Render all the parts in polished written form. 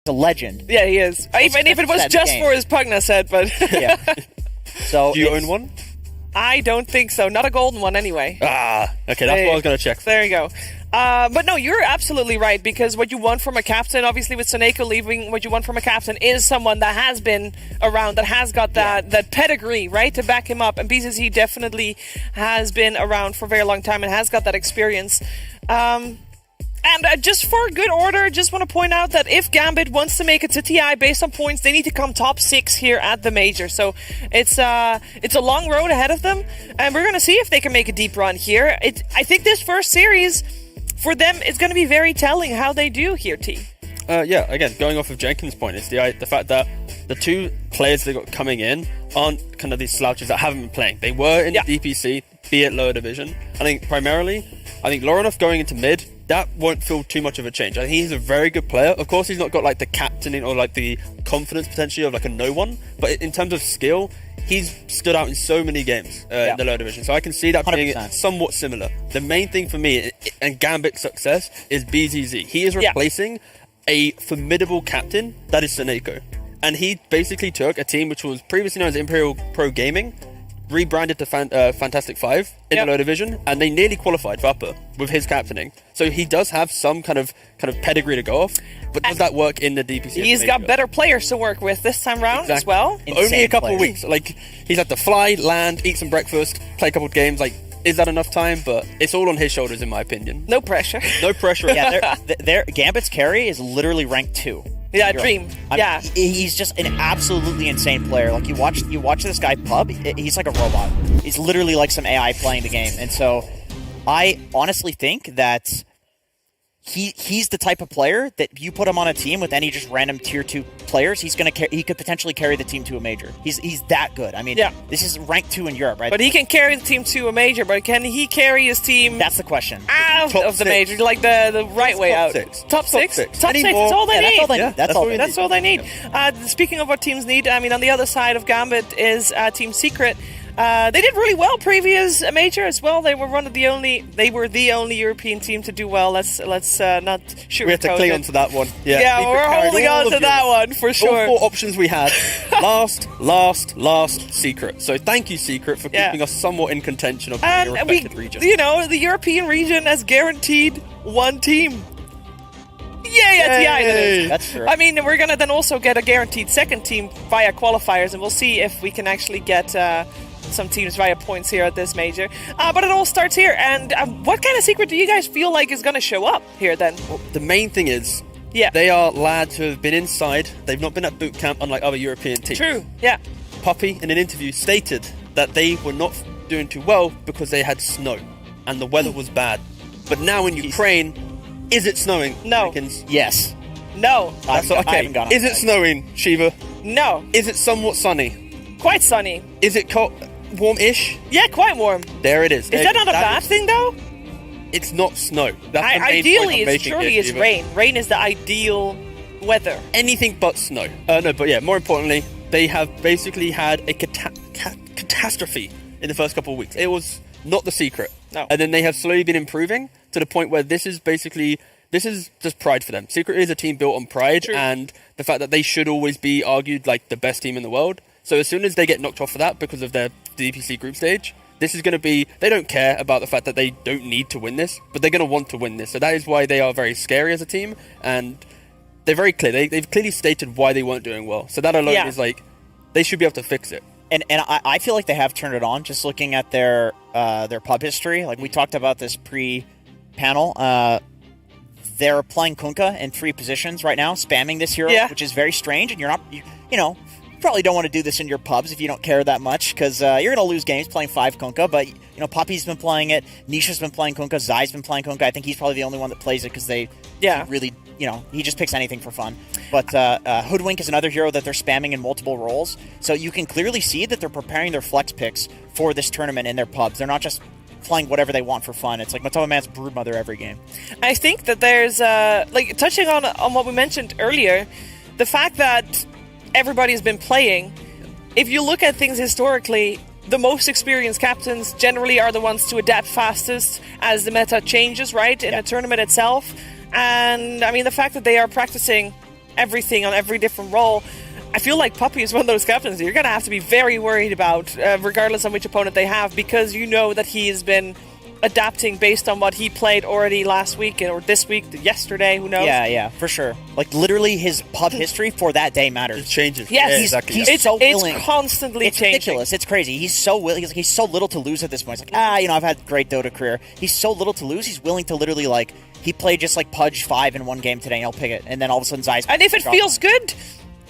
a legend. Yeah, he is. Even if it was just for his Pugna set, but... Yeah. So do you own one? I don't think so. Not a golden one, anyway. Okay, that's what I was going to check. There you go. But no, you're absolutely right, because what you want from a captain, obviously with Soneko leaving, what you want from a captain is someone that has been around, that has got that pedigree, right, to back him up. And BCC definitely has been around for a very long time and has got that experience. And just for good order, just want to point out that if Gambit wants to make it to TI based on points, they need to come top 6 here at the Major. So it's a long road ahead of them, and we're going to see if they can make a deep run here. I think this first series, for them, it's going to be very telling how they do here, T. Yeah, again, going off of Jenkins' point, it's the fact that the two players they got coming in aren't kind of these slouches that haven't been playing. They were in the DPC, be it lower division. I think Lorinov going into mid, that won't feel too much of a change. I think he's a very good player. Of course, he's not got like the captaining or like the confidence potentially of like a no one, but in terms of skill, he's stood out in so many games in the lower division. So I can see that 100%. Being somewhat similar. The main thing for me and Gambit's success is BZZ. He is replacing a formidable captain that is Soneko. And he basically took a team which was previously known as Imperial Pro Gaming, rebranded to Fantastic Five in the lower division, and they nearly qualified for upper with his captaining. So he does have some kind of pedigree to go off, but does that work in the DPC? He's got better players to work with this time round as well. Only a couple of weeks. Like, he's had to fly, land, eat some breakfast, play a couple of games. Like, is that enough time? But it's all on his shoulders, in my opinion. No pressure. No pressure. Yeah, Gambit's carry is literally rank 2. Yeah, Dream. He's just an absolutely insane player. Like, you watch this guy pub, he's like a robot. He's literally like some AI playing the game. And so I honestly think that he's the type of player that you put him on a team with any just random tier 2 players, he could potentially carry the team to a major. He's that good. I mean, this is rank 2 in Europe, right? But he can carry the team to a major, but can he carry his team... That's the question. Out of the major, like the right way out. Top six? Top 6, that's all they need. That's all they need. Speaking of what teams need, I mean, on the other side of Gambit is Team Secret. They did really well previous major as well. They were the only European team to do well. Let's not sugarcoat. We have to cling on to that one. Yeah, we're holding on to that one for sure. All 4 options we had. last Secret. So thank you, Secret, for keeping us somewhat in contention of the respected region. You know, the European region has guaranteed 1 team. Yay! That's true. I mean, we're gonna then also get a guaranteed 2nd team via qualifiers, and we'll see if we can actually get some teams via points here at this major. But it all starts here. And what kind of Secret do you guys feel like is going to show up here then? Well, the main thing is, they are lads who have been inside. They've not been at boot camp, unlike other European teams. True, yeah. Puppy, in an interview, stated that they were not doing too well because they had snow and the weather was bad. But now in Ukraine, is it snowing? No. Americans? Yes. No. Okay. Is it snowing, Shiva? No. Is it somewhat sunny? Quite sunny. Is it cold? Warm-ish? Yeah, quite warm. There it is. Is that not a bad thing, though? It's not snow. Ideally, it's rain. Rain is the ideal weather. Anything but snow. No, but yeah, more importantly, they have basically had a catastrophe in the first couple of weeks. It was not the Secret. No. And then they have slowly been improving to the point where this is just pride for them. Secret is a team built on pride and the fact that they should always be argued like the best team in the world. So as soon as they get knocked off of that because of their DPC group stage, this is going to be... They don't care about the fact that they don't need to win this, but they're going to want to win this. So that is why they are very scary as a team, and they're very clear. They've clearly stated why they weren't doing well. So that alone is like... They should be able to fix it. And I feel like they have turned it on, just looking at their pub history. Like, we talked about this pre-panel. They're playing Kunkka in 3 positions right now, spamming this hero, which is very strange, and you're not... You know... Probably don't want to do this in your pubs if you don't care that much, because you're going to lose games playing 5 Kunkka, but Poppy's been playing it, Nisha's been playing Kunkka, Zai's been playing Kunkka. I think he's probably the only one that plays it because they really, he just picks anything for fun. But Hoodwink is another hero that they're spamming in multiple roles, so you can clearly see that they're preparing their flex picks for this tournament in their pubs. They're not just playing whatever they want for fun. It's like Matoma Man's broodmother every game. I think that there's, touching on what we mentioned earlier, the fact that everybody's been playing. If you look at things historically, the most experienced captains generally are the ones to adapt fastest as the meta changes, right, in a tournament itself. And I mean, the fact that they are practicing everything on every different role. I feel like Puppy is one of those captains you're going to have to be very worried about, regardless of which opponent they have, because you know that he has been adapting based on what he played already last week or this week, yesterday, who knows? Yeah, for sure. Like, literally, his pub history for that day matters. It changes. Yes, Yeah, he's, exactly. he's it's so willing. It's constantly It's changing. ridiculous. It's crazy. He's so willing. He's so little to lose at this point. It's like, I've had a great Dota career. He's so little to lose. He's willing to literally, like, he played just like Pudge 5 in one game today, and he'll pick it. And then all of a sudden, Zai's... And if it feels good,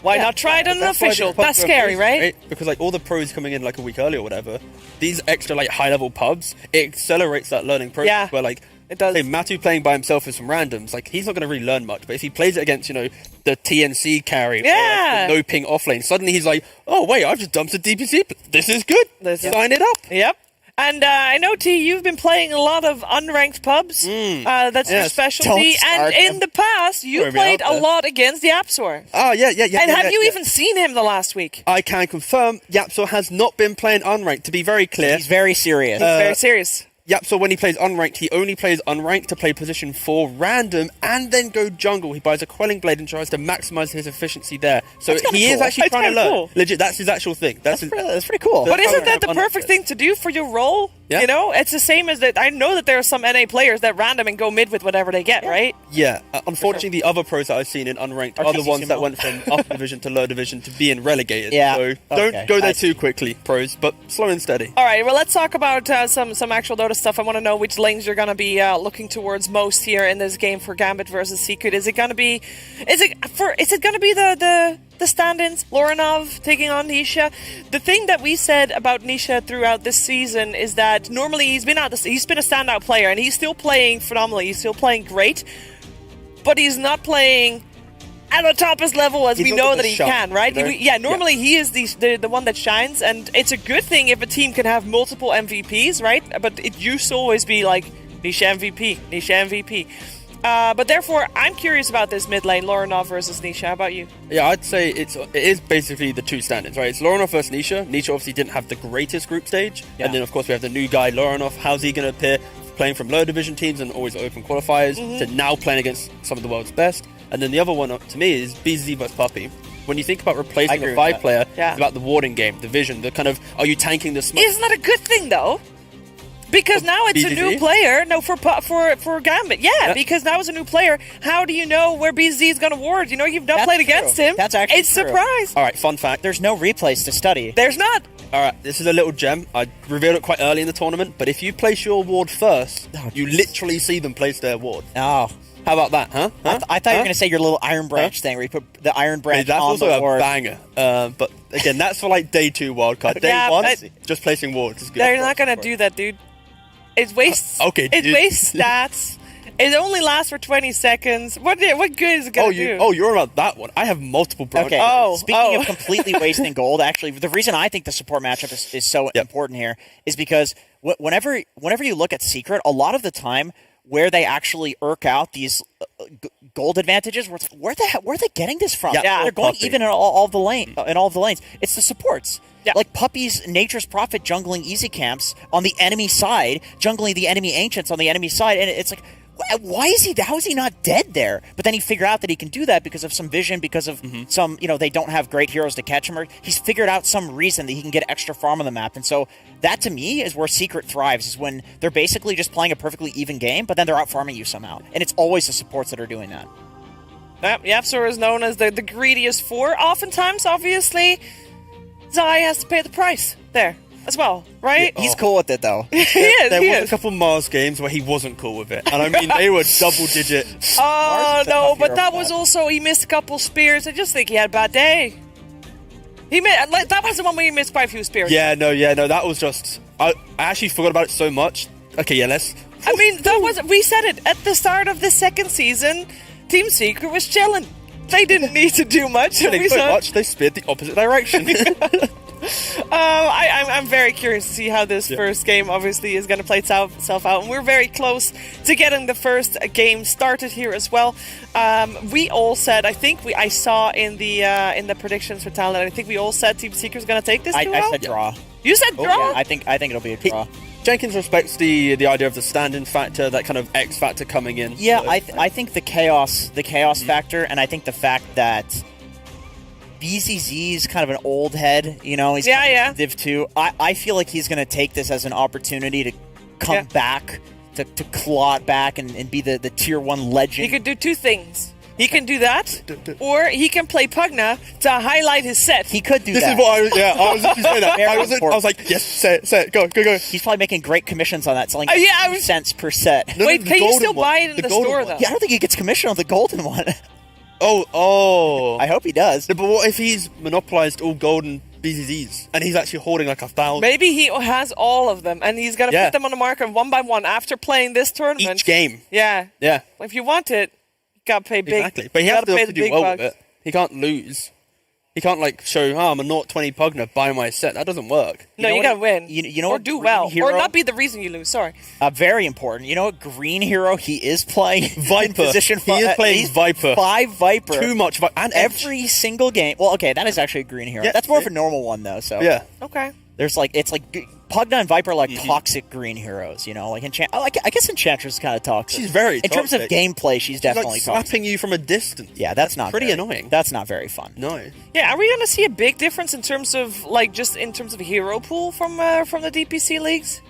why not try it on an That's why official? these pubs That's are scary, amazing, right? Because like all the pros coming in like a week early or whatever, these extra like high level pubs, it accelerates that learning process. Yeah, where like it does. Say Matu playing by himself with some randoms, like he's not going to really learn much. But if he plays it against the TNC carry, or like, the no ping offlane, suddenly he's like, oh wait, I've just dumped a DPC. This is good. Sign it up. Yep. And I know, T, you've been playing a lot of unranked pubs. That's your specialty. And in the past, you played a lot against the Yapsor. Oh, yeah. And have you even seen him the last week? I can confirm Yapsor has not been playing unranked, to be very clear. He's very serious. He's very serious. Yapsor, when he plays unranked, he only plays unranked to play position 4 random and then go jungle. He buys a Quelling Blade and tries to maximize his efficiency there. So he is actually trying to learn. Cool. Legit, that's his actual thing. That's pretty cool. But isn't that the perfect thing to do for your role? Yeah. You know, it's the same as that. I know that there are some NA players that random and go mid with whatever they get, right? Yeah. Unfortunately, the other pros that I've seen in unranked are the ones that went from upper division to lower division to being relegated. Yeah. So don't go there too quickly, pros, but slow and steady. All right, well, let's talk about some actual Dota stuff. I want to know which lanes you're going to be looking towards most here in this game for Gambit versus Secret. Is it going to be the stand-ins, Loranov taking on Nisha? The thing that we said about Nisha throughout this season is that normally he's been a standout player, and he's still playing phenomenally. He's still playing great, but he's not playing at the toppest level as we know that he can, right? Normally he is the one that shines, and it's a good thing if a team can have multiple MVPs, right? But it used to always be like Nisha MVP. But therefore, I'm curious about this mid lane, Loranov versus Nisha. How about you? Yeah, I'd say it is basically the two stand-ins, right? It's Loranov versus Nisha. Nisha obviously didn't have the greatest group stage. Yeah. And then, of course, we have the new guy, Loranov. How's he going to appear playing from lower division teams and always open qualifiers to now playing against some of the world's best? And then the other one, to me, is BZ versus Puppy. When you think about replacing a 5-player, it's about the warding game, the vision, the kind of, are you tanking the smoke? Isn't that a good thing, though? Because now it's BZZ? a new player. No, for Gambit. Yeah, because now it's a new player. How do you know where BZ is going to ward? You know, you've not played against him. That's actually It's a surprise. All right, fun fact. There's no replays to study. There's not. All right, this is a little gem. I revealed it quite early in the tournament, but if you place your ward first, you literally see them place their ward. Oh. How about that, huh? I thought you were going to say your little Iron Branch thing, where you put the Iron Branch That's on also the a ward. banger. But again, that's for like day 2 wildcard. Day 1, just placing wards is good. They're not going to do that, dude. It wastes. It wastes stats. It only lasts for 20 seconds. What good is it going to do? Oh, you're about that one. I have multiple branches. Okay. Speaking of completely wasting gold, actually, the reason I think the support matchup is so important here is because whenever you look at Secret, a lot of the time where they actually irk out these gold advantages, where are they getting this from? Yeah, they're going even in all the lanes. It's the supports. Yeah. Like Puppy's Nature's Prophet jungling easy camps on the enemy side, jungling the enemy ancients on the enemy side, and it's like, how is he not dead there? But then he figured out that he can do that because of some vision, because of some, they don't have great heroes to catch him, or he's figured out some reason that he can get extra farm on the map. And so that to me is where Secret thrives, is when they're basically just playing a perfectly even game, but then they're out farming you somehow. And it's always the supports that are doing that. Yapsor is known as the greediest 4. Oftentimes, obviously, Zai has to pay the price there as well, right? He's cool with it, though. There was a couple Mars games where he wasn't cool with it. And I mean, they were double-digit. Oh, no, but that was also, he missed a couple spears. I just think he had a bad day. That was the one where he missed quite a few spears. Yeah, no, that was just... I actually forgot about it so much. Okay, yeah, let's... I mean, we said it at the start of the second season, Team Secret was chilling. They didn't need to do much. They speared the opposite direction. I'm very curious to see how this first game obviously is going to play itself out, and we're very close to getting the first game started here as well. We all said, I saw in the predictions for talent, I think we all said Team Secret's going to take this. I said draw. You said draw? Yeah, I think it'll be a draw. Jenkins respects the idea of the stand-in factor, that kind of X factor coming in. Yeah, so, I think the chaos factor, and I think the fact that BZZ is kind of an old head, you know, he's Div 2. I feel like he's going to take this as an opportunity to come back, to claw back and be the tier 1 legend. He could do two things. He can do that, or he can play Pugna to highlight his set. He could do this that. Is what I was literally saying that. I was like, yes, say it, go. He's probably making great commissions on that, selling cents per set. No, wait, can you still buy it in the store, though? Yeah, I don't think he gets commission on the golden one. Oh. I hope he does. No, but what if he's monopolized all golden BZZs, and he's actually holding like 1,000? Maybe he has all of them, and he's going to put them on the market one by one after playing this tournament. Each game. Yeah. Yeah. If you want it, gotta pay big. Exactly, but he has to do well with it. He can't lose. He can't like show, I'm a 0-20 Pugna, buy my set. That doesn't work. No, you gotta win. You know or what? Do well, Hero, or not be the reason you lose. Sorry. Very important. You know what? Green hero he is playing Viper. Position he is playing Viper. 5 Viper. Too much Viper. And every single game. Well, okay, that is actually a green hero. Yeah, that's more of a normal one though. So yeah. Okay. There's it's like Pugna and Viper are like toxic green heroes, you know. Like I guess Enchantress is kind of toxic. She's very in terms of gameplay. She's definitely like toxic. slapping you from a distance. Yeah, that's not pretty annoying. That's not very fun. No. Yeah, are we gonna see a big difference in terms of just in terms of hero pool from the DPC leagues?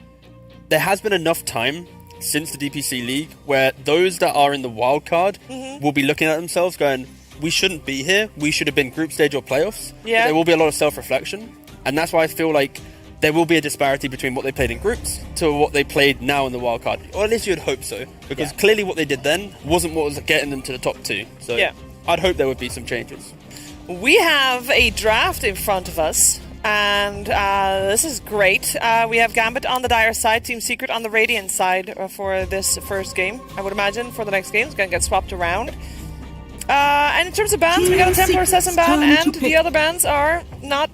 There has been enough time since the DPC league where those that are in the wild card will be looking at themselves, going, "We shouldn't be here. We should have been group stage or playoffs." Yeah. There will be a lot of self-reflection. And that's why I feel like there will be a disparity between what they played in groups to what they played now in the wildcard. Or at least you'd hope so. Because clearly what they did then wasn't what was getting them to the top 2. So I'd hope there would be some changes. We have a draft in front of us. And this is great. We have Gambit on the Dire side, Team Secret on the Radiant side for this first game. I would imagine for the next game it's going to get swapped around. And in terms of bans, we got a Templar Assassin ban, and the other bans are not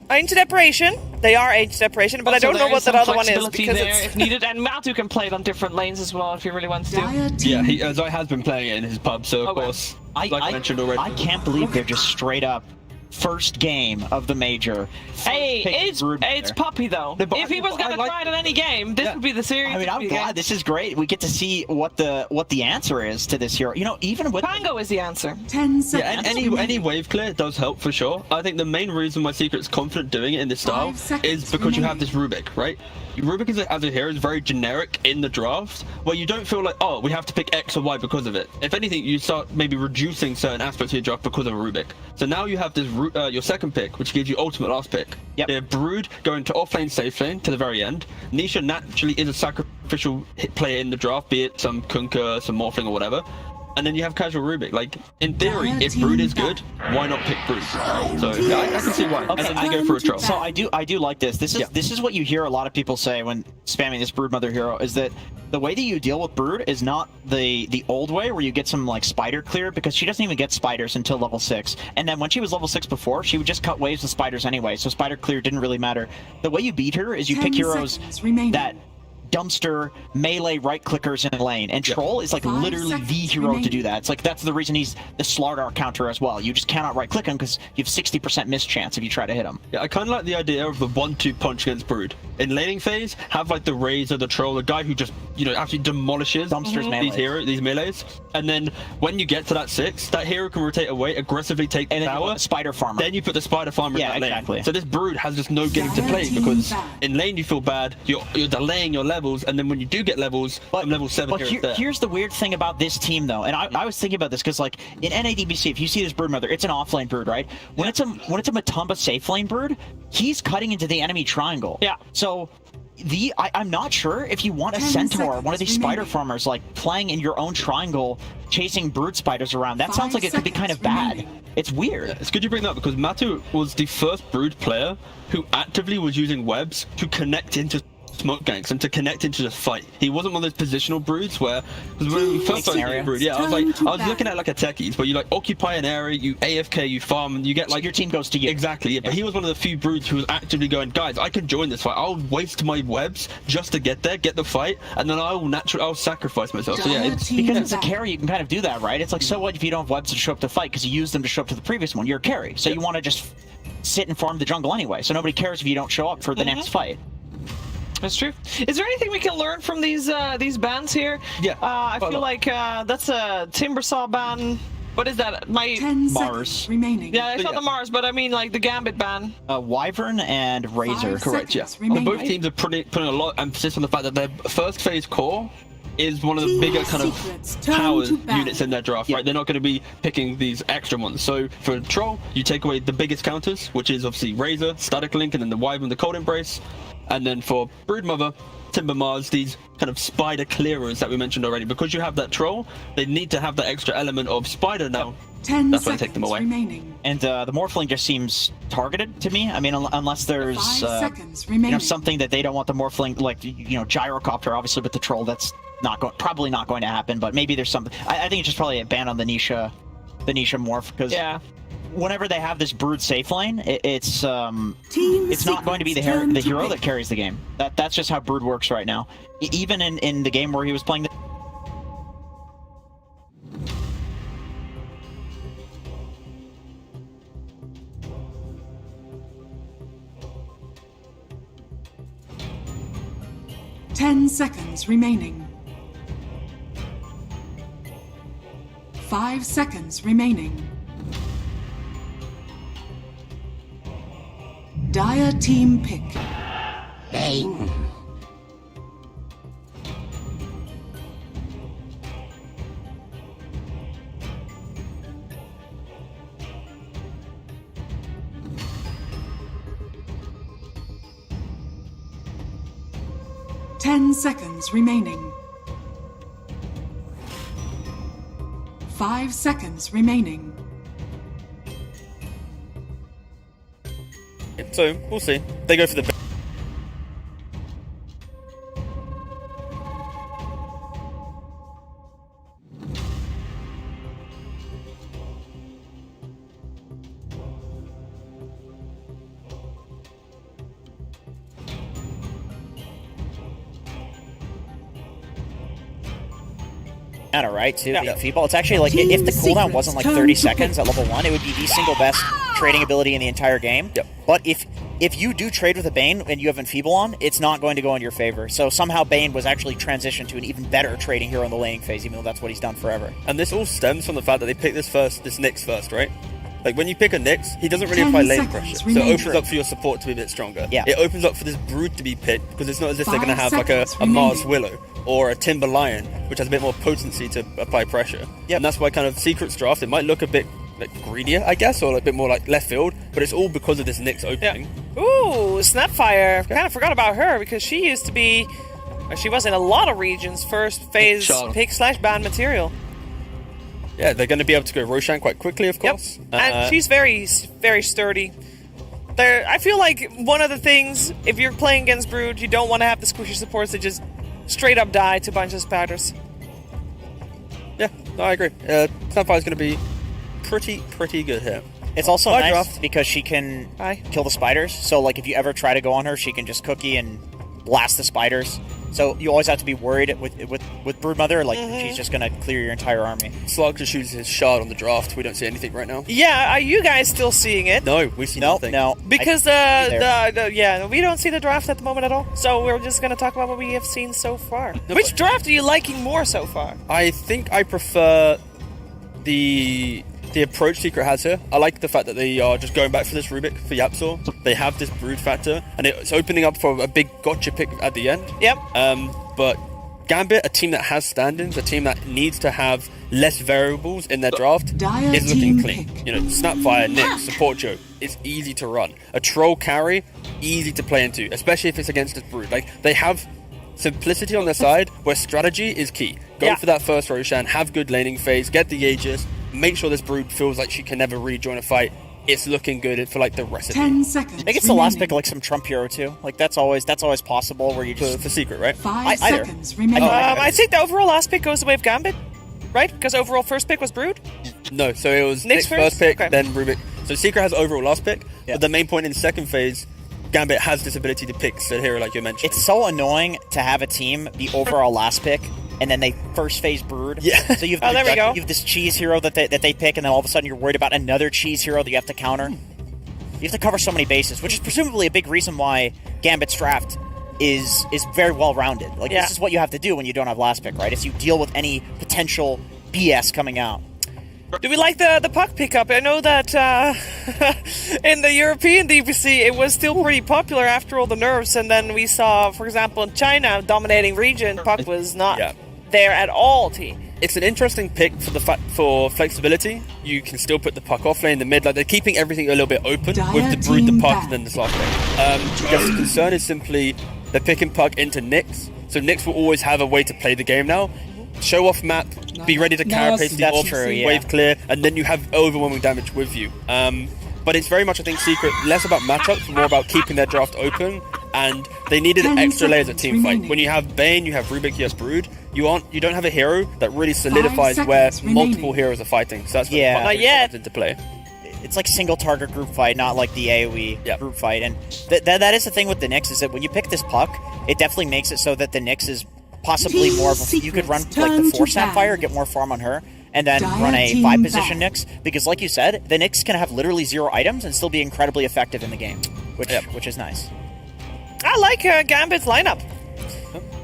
Ancient Apparition. They are Ancient Apparition, but also, I don't know what that other one is because there if needed. And Matu can play it on different lanes as well if he really wants to. Yeah, Zai has been playing it in his pub, so of course, like I mentioned already. I can't believe they're just straight up first game of the major. Hey, it's Puppy though. If he was gonna try it in any game, this would be the series. I mean, I'm glad this is great. We get to see what the answer is to this hero. You know, even with Tango is the answer. 10 seconds. Yeah, any wave clear does help for sure. I think the main reason why Secret's confident doing it in this style is because you have this Rubik, right? Rubik as a hero is very generic in the draft, where you don't feel like, oh, we have to pick X or Y because of it. If anything, you start maybe reducing certain aspects of your draft because of a Rubik. So now you have this your second pick, which gives you ultimate last pick. Yep. Yeah, Brood going to offlane, safe lane to the very end. Nisha naturally is a sacrificial hit player in the draft, be it some Kunkka, some Morphling or whatever. And then you have casual Rubik. Like, in theory, if Brood is good, why not pick Brood? So yeah, I can see why. Okay, and then they go for a troll. So I do like this. This is what you hear a lot of people say when spamming this broodmother hero, is that the way that you deal with Brood is not the old way where you get some like spider clear, because she doesn't even get spiders until level 6. And then when she was level 6 before, she would just cut waves of spiders anyway, so spider clear didn't really matter. The way you beat her is you pick heroes that dumpster melee right clickers in a lane, and Troll is like literally the hero to do that. It's like that's the reason he's the Slardar counter as well. You just cannot right click him because you have 60% miss chance if you try to hit him. Yeah, I kind of like the idea of the 1-2 punch against Brood. In laning phase, have like the Razor, the Troll, the guy who just, you know, actually demolishes these melees. And then when you get to that 6, that hero can rotate away, aggressively take the tower. Spider farmer. Then you put the Spider farmer in that exactly. lane. So this Brood has just no game to play, because in lane you feel bad, you're delaying your levels, and then when you do get levels, I'm level 7 here's the weird thing about this team though, and I was thinking about this because like in NADBC, if you see this broodmother, it's an offlane Brood, right? When it's a Matumba safe lane Brood, he's cutting into the enemy triangle. Yeah. So I'm not sure if you want a Centaur, one of these spider farmers, like playing in your own triangle, chasing Brood spiders around. That sounds like it could be kind of bad. It's weird. Yeah, it's good you bring that up, because Matu was the first Brood player who actively was using webs to connect into smoke ganks and to connect into the fight. He wasn't one of those positional Broods where, because when we first started doing Brood, I was looking at like a techies where you like occupy an area, you AFK, you farm, and you get like your team goes to you. Exactly, yeah. But he was one of the few Broods who was actively going, guys, I can join this fight. I'll waste my webs just to get there, get the fight, and then I'll sacrifice myself. So yeah, because it's a carry, you can kind of do that, right? It's like, so what if you don't have webs to show up to the fight because you use them to show up to the previous one? You're a carry, so you want to just sit and farm the jungle anyway. So nobody cares if you don't show up for the next fight. That's true. Is there anything we can learn from these bans here? Yeah. I feel like that's a Timbersaw ban. What is that? 10 Mars. seconds remaining. Yeah, I thought the Mars, but I mean like the Gambit ban. Wyvern and Razor. 5 Correct, yeah. seconds remaining. Both teams are putting a lot of emphasis on the fact that their first phase core is one of the bigger kind of Secrets turn power to ban. units in their draft, right? They're not going to be picking these extra ones. So for Troll, you take away the biggest counters, which is obviously Razor, Static Link, and then the Wyvern, the Cold Embrace. And then for Broodmother, Timber Mars, these kind of spider clearers that we mentioned already. Because you have that Troll, they need to have that extra element of spider now. 10 That's why I seconds take them away. remaining. And the Morphling just seems targeted to me. I mean, unless there's 5 seconds you remaining. know, something that they don't want the Morphling, like, you know, Gyrocopter, obviously with the Troll, that's probably not going to happen, but maybe there's something. I think it's just probably a ban on the Nisha Morph, because whenever they have this Brood safe lane, it's not going to be the hero that carries the game. That's just how Brood works right now. Even in the game where he was playing the 10 seconds remaining. 5 seconds remaining. Dire team pick. Bang. 10 seconds remaining. 5 seconds remaining. So we'll see. They go for the. Kinda right too. Yeah. Feeble. It's actually like if the cooldown wasn't like 30 seconds at level 1, it would be the single best trading ability in the entire game. Yep. But if you do trade with a Bane and you have Enfeeble on, it's not going to go in your favor. So somehow Bane was actually transitioned to an even better trading hero in the laning phase, even though that's what he's done forever. And this all stems from the fact that they picked this Nyx first, right? Like when you pick a Nyx, he doesn't really apply lane pressure, so it opens up for your support to be a bit stronger. Yeah. It opens up for this Brood to be picked because it's not as if they're going to 5 have like a seconds Mars remaining. Willow or a Timber Lion, which has a bit more potency to apply pressure. Yep. And that's why kind of Secret's draft, it might look a bit like greedier, I guess, or a bit more like left field, but it's all because of this Nyx opening. Ooh, Snapfire. Kind of forgot about her because she used to be, or she was in a lot of regions, first phase Charlotte. pick/ban material. Yeah, they're going to be able to go Roshan quite quickly, of course. And she's very, very sturdy. I feel like one of the things, if you're playing against Brood, you don't want to have the squishy supports that just straight up die to a bunch of spatters. Yeah, no, I agree. Snapfire's going to be pretty good here. It's also Bye, nice draft. because she can Bye. kill the spiders. So like if you ever try to go on her, she can just cookie and blast the spiders. So you always have to be worried with Broodmother, like she's just gonna clear your entire army. Slug just shoots his shard on the draft. We don't see anything right now. Yeah, are you guys still seeing it? No, we see nothing. No. Because we don't see the draft at the moment at all. So we're just going to talk about what we have seen so far. Which draft are you liking more so far? I think I prefer the approach Secret has here. I like the fact that they are just going back for this Rubik for Yapzor. They have this Brood factor, and it's opening up for a big gotcha pick at the end. Yep. But Gambit, a team that has stand-ins, a team that needs to have less variables in their draft, Dire is looking team clean. pick. You know, Snapfire, Nyx, Support Joe, it's easy to run. A Troll carry, easy to play into, especially if it's against this Brood. Like, they have simplicity on their side, where strategy is key. Go for that first Roshan, have good laning phase, get the Aegis, make sure this Brood feels like she can never rejoin a fight. It's looking good for like the recipe. 10 seconds. I think it's the last pick remaining. like some Trump hero too. Like that's always possible where you just For Secret, right? 5 either. seconds remaining. I think the overall last pick goes away with Gambit, right? Because overall first pick was Brood. No, so it was Nyx Nyx first pick, Okay. then Rubik. So Secret has overall last pick, but the main point in second phase, Gambit has this ability to pick said hero like you mentioned. it's so annoying to have a team be overall last pick and then they first phase Brood. Yeah. So you have, there we go. you have this cheese hero that they pick, and then all of a sudden you're worried about another cheese hero that you have to counter. You have to cover so many bases, which is presumably a big reason why Gambit's draft is very well rounded. Like this is what you have to do when you don't have last pick, right? Is you deal with any potential BS coming out. Do we like the puck pickup? I know that in the European DPC it was still pretty popular after all the nerfs, and then we saw, for example, in China, dominating region, puck was not there at all. It's an interesting pick for flexibility. You can still put the puck off lane in the mid. Like they're keeping everything a little bit open with the brood, the puck, and then this last pick. I guess the concern is simply they're picking puck into Nyx, so Nyx will always have a way to play the game now. Show off map, be ready to carapace the orb, wave clear, and then you have overwhelming damage with you. But it's very much, I think, Secret, less about matchups, more about keeping their draft open, and they needed extra layers of team fight. When you have Bane, you have Rubik, you have Brood, you don't have a hero that really solidifies where multiple heroes are fighting. So that's where comes into play. It's like single target group fight, not like the AoE group fight. And that is the thing with the Nyx, is that when you pick this puck, it definitely makes it so that the Nyx is possibly more of a... You could run like the 4 Sapphire, get more farm on her, and then run a 5-position Nyx, because like you said, the Nyx can have literally 0 items and still be incredibly effective in the game, which is nice. I like Gambit's lineup.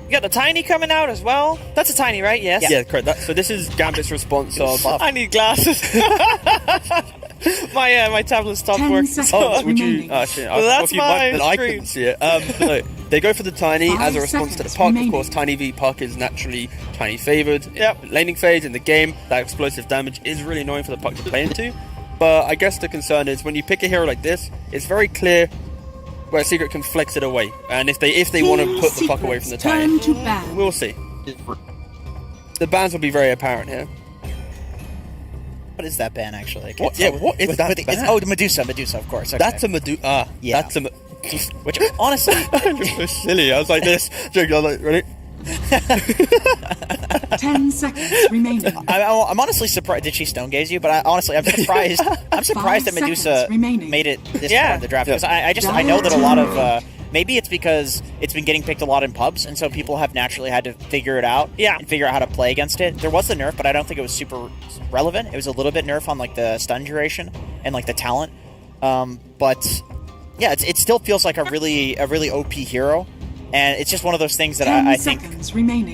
You got the Tiny coming out as well. That's a Tiny, right? Yes. Yeah, correct. So this is Gambit's response of... I need glasses. my tablet stopped working. Would you... Actually, that's my screen. I couldn't see it. No, they go for the Tiny as a response to the puck. Of course, Tiny v puck is naturally Tiny favoured. Laning phase in the game, that explosive damage is really annoying for the puck to play into. But I guess the concern is when you pick a hero like this, it's very clear where Secret can flex it away. And if they want to put the puck away from the Tiny, we'll see. The bans will be very apparent here. What is that ban, actually? What is that ban? Oh, Medusa, of course. Okay. That's a Medusa. Yeah. That's a... Which, honestly... Just so silly. I was like this. I was like, ready? 10 seconds remaining. I'm honestly surprised. Did she stone gaze you? But I'm surprised. I'm surprised that Medusa made it this far in the draft. Because I know that a lot of maybe it's because it's been getting picked a lot in pubs, and so people have naturally had to figure it out. And figure out how to play against it. There was the nerf, but I don't think it was super relevant. It was a little bit nerf on like the stun duration and like the talent. But yeah, it still feels like a really OP hero. And it's just one of those things that I think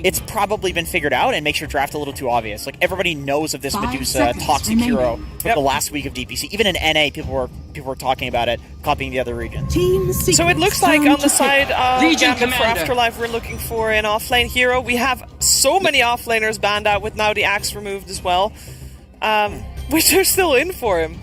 it's probably been figured out and makes your draft a little too obvious. Like, everybody knows of this Medusa toxic hero from the last week of DPC. Even in NA, people were talking about it, copying the other regions. So it looks like on the side of Gambit for Afterlife, we're looking for an offlane hero. We have so many offlaners banned out with now the axe removed as well, which are still in for him.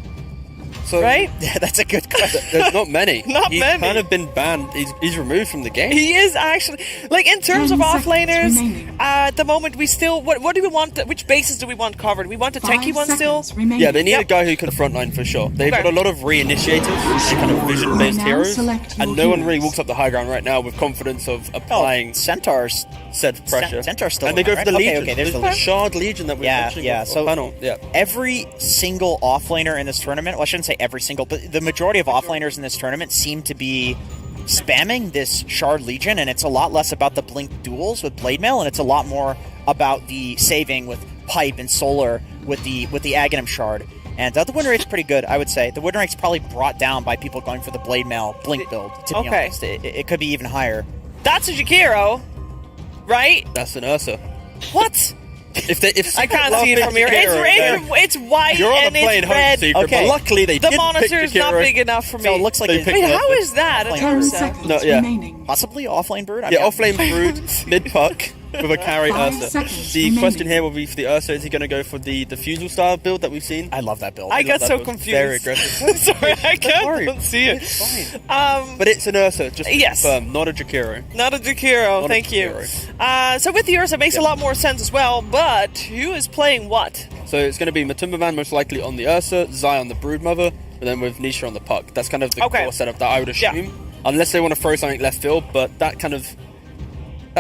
So, right? Yeah, that's a good question. There's not many. He's kind of been banned. He's removed from the game. He is actually, like, in terms of offlaners, at the moment we still, what do we want, which bases do we want covered? We want a tanky one still? Yeah, they need a guy who can frontline for sure. They've got a lot of reinitiators, kind of vision-based heroes, and no one really walks up the high ground right now with confidence of applying Centaur's said pressure. Centaur's still and they go for the Legion. Okay, there's the Shard Legion that we're mentioning so panel. Every single offlaner in this tournament, well, I shouldn't say every single, but the majority of offlaners in this tournament seem to be spamming this Shard Legion, and it's a lot less about the blink duels with Blade Mail, and it's a lot more about the saving with Pipe and Solar with the Aghanim Shard. And the win rate's pretty good, I would say. The win rate's probably brought down by people going for the Blade Mail Blink build, to be honest. It could be even higher. That's a Jakiro, right? That's an Ursa. What? If I can't see it from here. It's white and it's red. Secret, but luckily they the monitor's not big enough for me. So it looks like wait, how is that? 10 seconds remaining. Possibly offlane Brood? Offlane Brood, mid-puck, with a carry Ursa. The question here will be for the Ursa, is he going to go for the Fusel style build that we've seen? I love that build. I got so confused. Very aggressive. Sorry, I can't see it. It's fine. But it's an Ursa, just to confirm, not a Jakiro. Not a Jakiro, thank you. So with the Ursa, it makes a lot more sense as well, but who is playing what? So it's going to be Matumbaman most likely on the Ursa, Zai on the Broodmother, and then with Nisha on the puck. That's kind of the core setup that I would assume. Unless they want to throw something left field, but that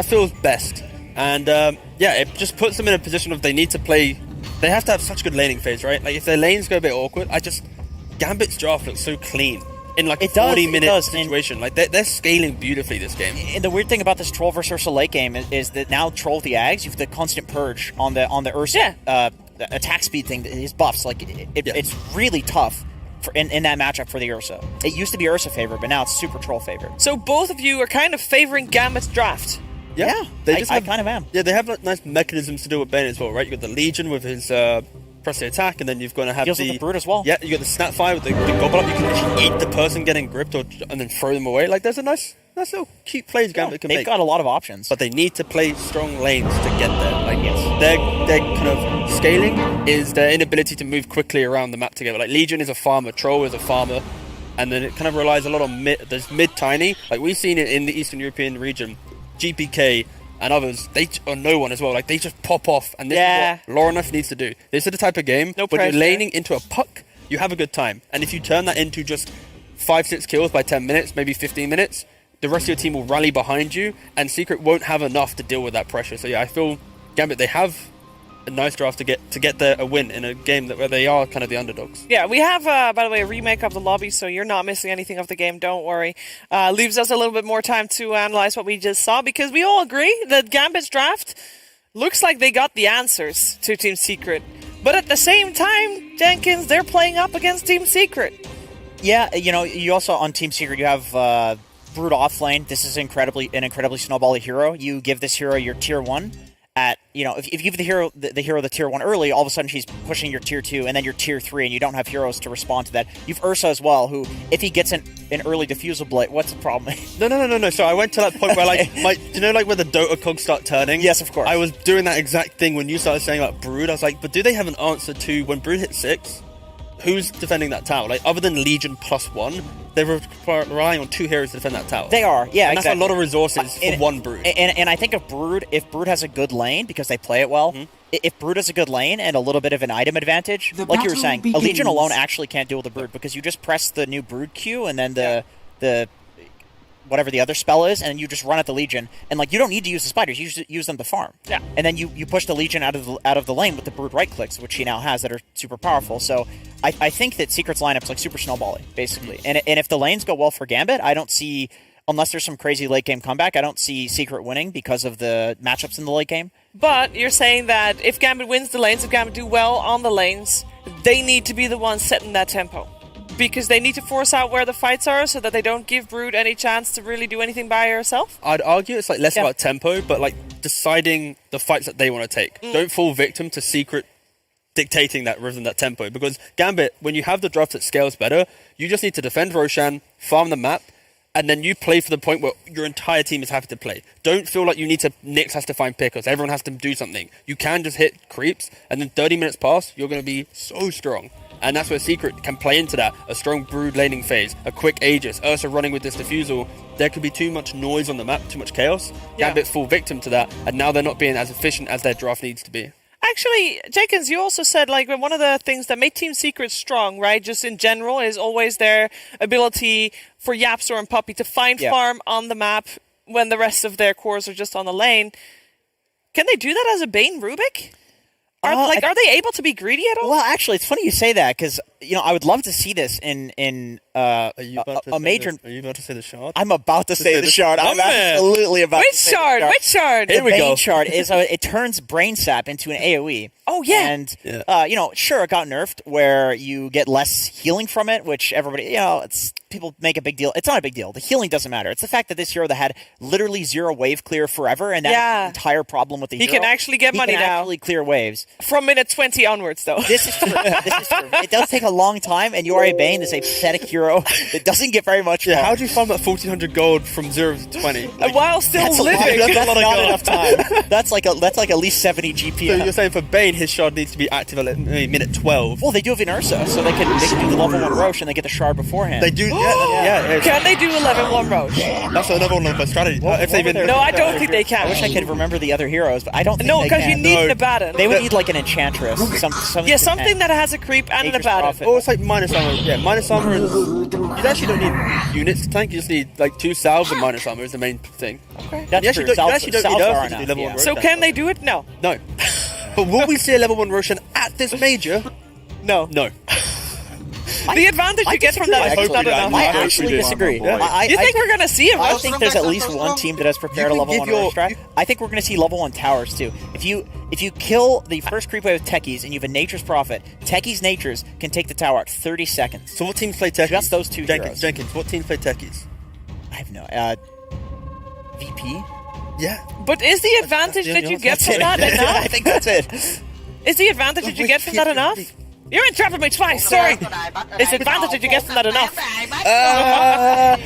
feels best. And it just puts them in a position of they need to play. They have to have such good laning phase, right? Like if their lanes go a bit awkward, Gambit's draft looks so clean in like a 40-minute situation. Like they're scaling beautifully this game. And the weird thing about this Troll versus Ursa late game is that now Troll with the Ags, you have the constant purge on the Ursa attack speed thing. His buffs, like it's really tough. in that matchup for the Ursa. It used to be Ursa favored, but now it's Super Troll favored. So both of you are kind of favoring Gambit's draft. Yeah, I kind of am. Yeah, they have like, nice mechanisms to deal with Bane as well, right? You got the Legion with his press the attack, and then you've got to have Deals with the Brood as well. Yeah, you got the Snapfire with the Gobble Up. You can actually eat the person getting gripped and then throw them away. Like, there's a nice little cute plays Gambit can They've make. got a lot of options. But they need to play strong lanes to get there. Like, their kind of scaling is their inability to move quickly around the map together. Like, Legion is a farmer, Troll is a farmer, and then it kind of relies a lot on there's mid-tiny. Like, we've seen it in the Eastern European region, GPK and others, or no one as well. Like, they just pop off, and this is what Lornath needs to do. This is the type of game when you're laning into a puck, you have a good time. And if you turn that into just 5-6 kills by 10 minutes, maybe 15 minutes, the rest of your team will rally behind you, and Secret won't have enough to deal with that pressure. So yeah, I feel Gambit, they have a nice draft to get a win in a game where they are kind of the underdogs. Yeah, we have, by the way, a remake of the lobby, so you're not missing anything of the game, don't worry. Leaves us a little bit more time to analyze what we just saw, because we all agree that Gambit's draft looks like they got the answers to Team Secret. But at the same time, Jenkins, they're playing up against Team Secret. Yeah, you also, on Team Secret, you have Brood off lane. This is an incredibly snowbally hero. You give this hero your tier 1. If you give the hero the tier 1 early, all of a sudden she's pushing your tier 2 and then your tier 3, and you don't have heroes to respond to that. You've Ursa as well, who, if he gets an early diffusal blade, what's the problem? No. So I went to that point where, like, where the Dota cogs start turning? Yes, of course. I was doing that exact thing when you started saying about Brood. I was like, but do they have an answer to when Brood hits 6? Who's defending that tower? Like, other than Legion +1, they're relying on 2 heroes to defend that tower. They are, yeah, and exactly. that's a lot of resources for one Brood. And I think if Brood has a good lane, because they play it well, if Brood has a good lane and a little bit of an item advantage, like you were saying, a Legion alone actually can't deal with the Brood, because you just press the new Brood Q and then the whatever the other spell is, and you just run at the Legion, and like, you don't need to use the spiders, you use them to farm. Yeah. And then you push the Legion out of the lane with the Brood right clicks, which he now has, that are super powerful. So I think that Secret's lineup's like super snowbally, basically. And if the lanes go well for Gambit, I don't see, unless there's some crazy late game comeback, I don't see Secret winning because of the matchups in the late game. But you're saying that if Gambit wins the lanes, if Gambit do well on the lanes, they need to be the ones setting that tempo. Because they need to force out where the fights are so that they don't give Brood any chance to really do anything by herself? I'd argue it's like less about tempo, but like deciding the fights that they want to take. Don't fall victim to Secret dictating that rhythm, that tempo. Because Gambit, when you have the draft that scales better, you just need to defend Roshan, farm the map, and then you play for the point where your entire team is happy to play. Don't feel like Nyx has to find pickers. Everyone has to do something. You can just hit creeps, and then 30 minutes pass, you're going to be so strong. And that's where Secret can play into that. A strong Brood laning phase, a quick Aegis, Ursa running with this diffusal. There could be too much noise on the map, too much chaos. Gambit fall victim to that, and now they're not being as efficient as their draft needs to be. Actually, Jenkins, you also said, like, one of the things that made Team Secret strong, right, just in general, is always their ability for Yapstor and Puppey to find farm on the map when the rest of their cores are just on the lane. Can they do that as a Bane Rubik? Are they able to be greedy at all? Well, actually, it's funny you say that, because I would love to see this in a major. Are you about to say the shard? I'm about to say the shard. I'm absolutely about to say the shard. Which shard? The Bane shard is it turns Brain Sap into an AoE. Oh yeah. And sure, it got nerfed where you get less healing from it, which everybody, people make a big deal. It's not a big deal. The healing doesn't matter. It's the fact that this hero that had literally 0 wave clear forever, and that's the entire problem with the hero. He can actually get money now. He can actually clear waves. From minute 20 onwards, though. This is true. It does take a long time, and you are a Bane, this a pathetic hero that doesn't get very much. Yeah, how do you farm that 1400 gold from 0 to 20? While still living. That's not enough time. That's like at least 70 GP. So you're saying for Bane, his shard needs to be active at minute 12. Well, they do have an Ursa, so they can do the level 1 Roche and they get the shard beforehand. They do, yeah. Can they do 11-1 Roche? That's another one of my strategy. No, I don't think they can. I wish I could remember the other heroes, but I don't think they can. No, because you need an Abaddon. They would need like an Enchantress. Something that has a creep and an Abaddon. Or it's like minus armor. Yeah, minus armor is... You actually don't need units to tank, you just need like 2 salves and minus armor is the main thing. Okay. That's true. You actually don't need Earth to do level 1 Roshan. So can they do it? No. No. But will we see a level 1 Roshan at this major? No. The advantage you get from that is not enough. I actually disagree. You think we're going to see it? I think there's at least one team that has prepared a level 1 rush strat. I think we're going to see level 1 towers too. If you kill the first creep wave with Techies and you have a Nature's Prophet, Techies Natures can take the tower at 30 seconds. So what teams play Techies? Just those two heroes. Jenkins, what teams play Techies? I have no... VP? Yeah. But is the advantage that you get from that enough? I think that's it. Is the advantage that you get from that enough? You're interrupting me twice, sorry! Is the advantage that you get from that enough?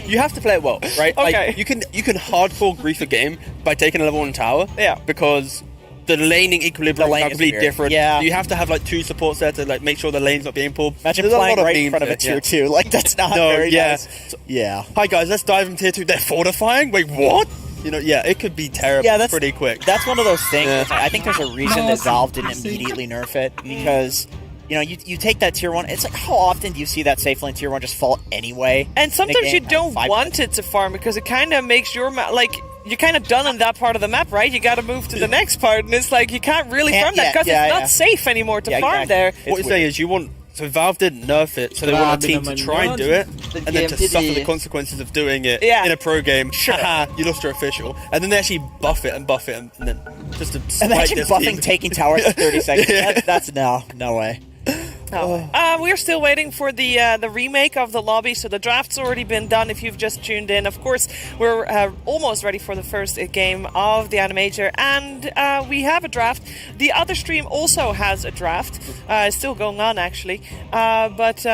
You have to play it well, right? Okay. Like, you can hardcore grief a game by taking a level 1 tower. Yeah. Because the laning equilibrium is completely different. Yeah. You have to have like 2 supports there to like make sure the lane's not being pulled. Imagine There's a playing lot of right in memes front of a there, tier 2. Like, that's not very nice. So, Yeah. hi guys, let's dive in tier 2. They're fortifying? Wait, what? You know, yeah, it could be terrible pretty quick. That's one of those things. Yeah. I think there's a reason that Valve didn't immediately nerf it, because... You know, you take that tier 1, it's like, how often do you see that safe lane tier 1 just fall anyway? And sometimes you don't want it to farm, because it kind of makes your map, like, you're kind of done on that part of the map, right? You got to move to the next part, and it's like, you can't really farm that, because it's not safe anymore to farm there. What you're saying is you want... So Valve didn't nerf it, so they want a team to try and do it, and then to suffer the consequences of doing it in a pro game. Haha, you lost your official. And then they actually buff it, and then just to spite Imagine this buffing team. taking towers for 30 seconds. That's no way. We're still waiting for the remake of the lobby, so the draft's already been done if you've just tuned in. Of course, we're almost ready for the first game of the AniMajor, and we have a draft. The other stream also has a draft. It's still going on, actually. But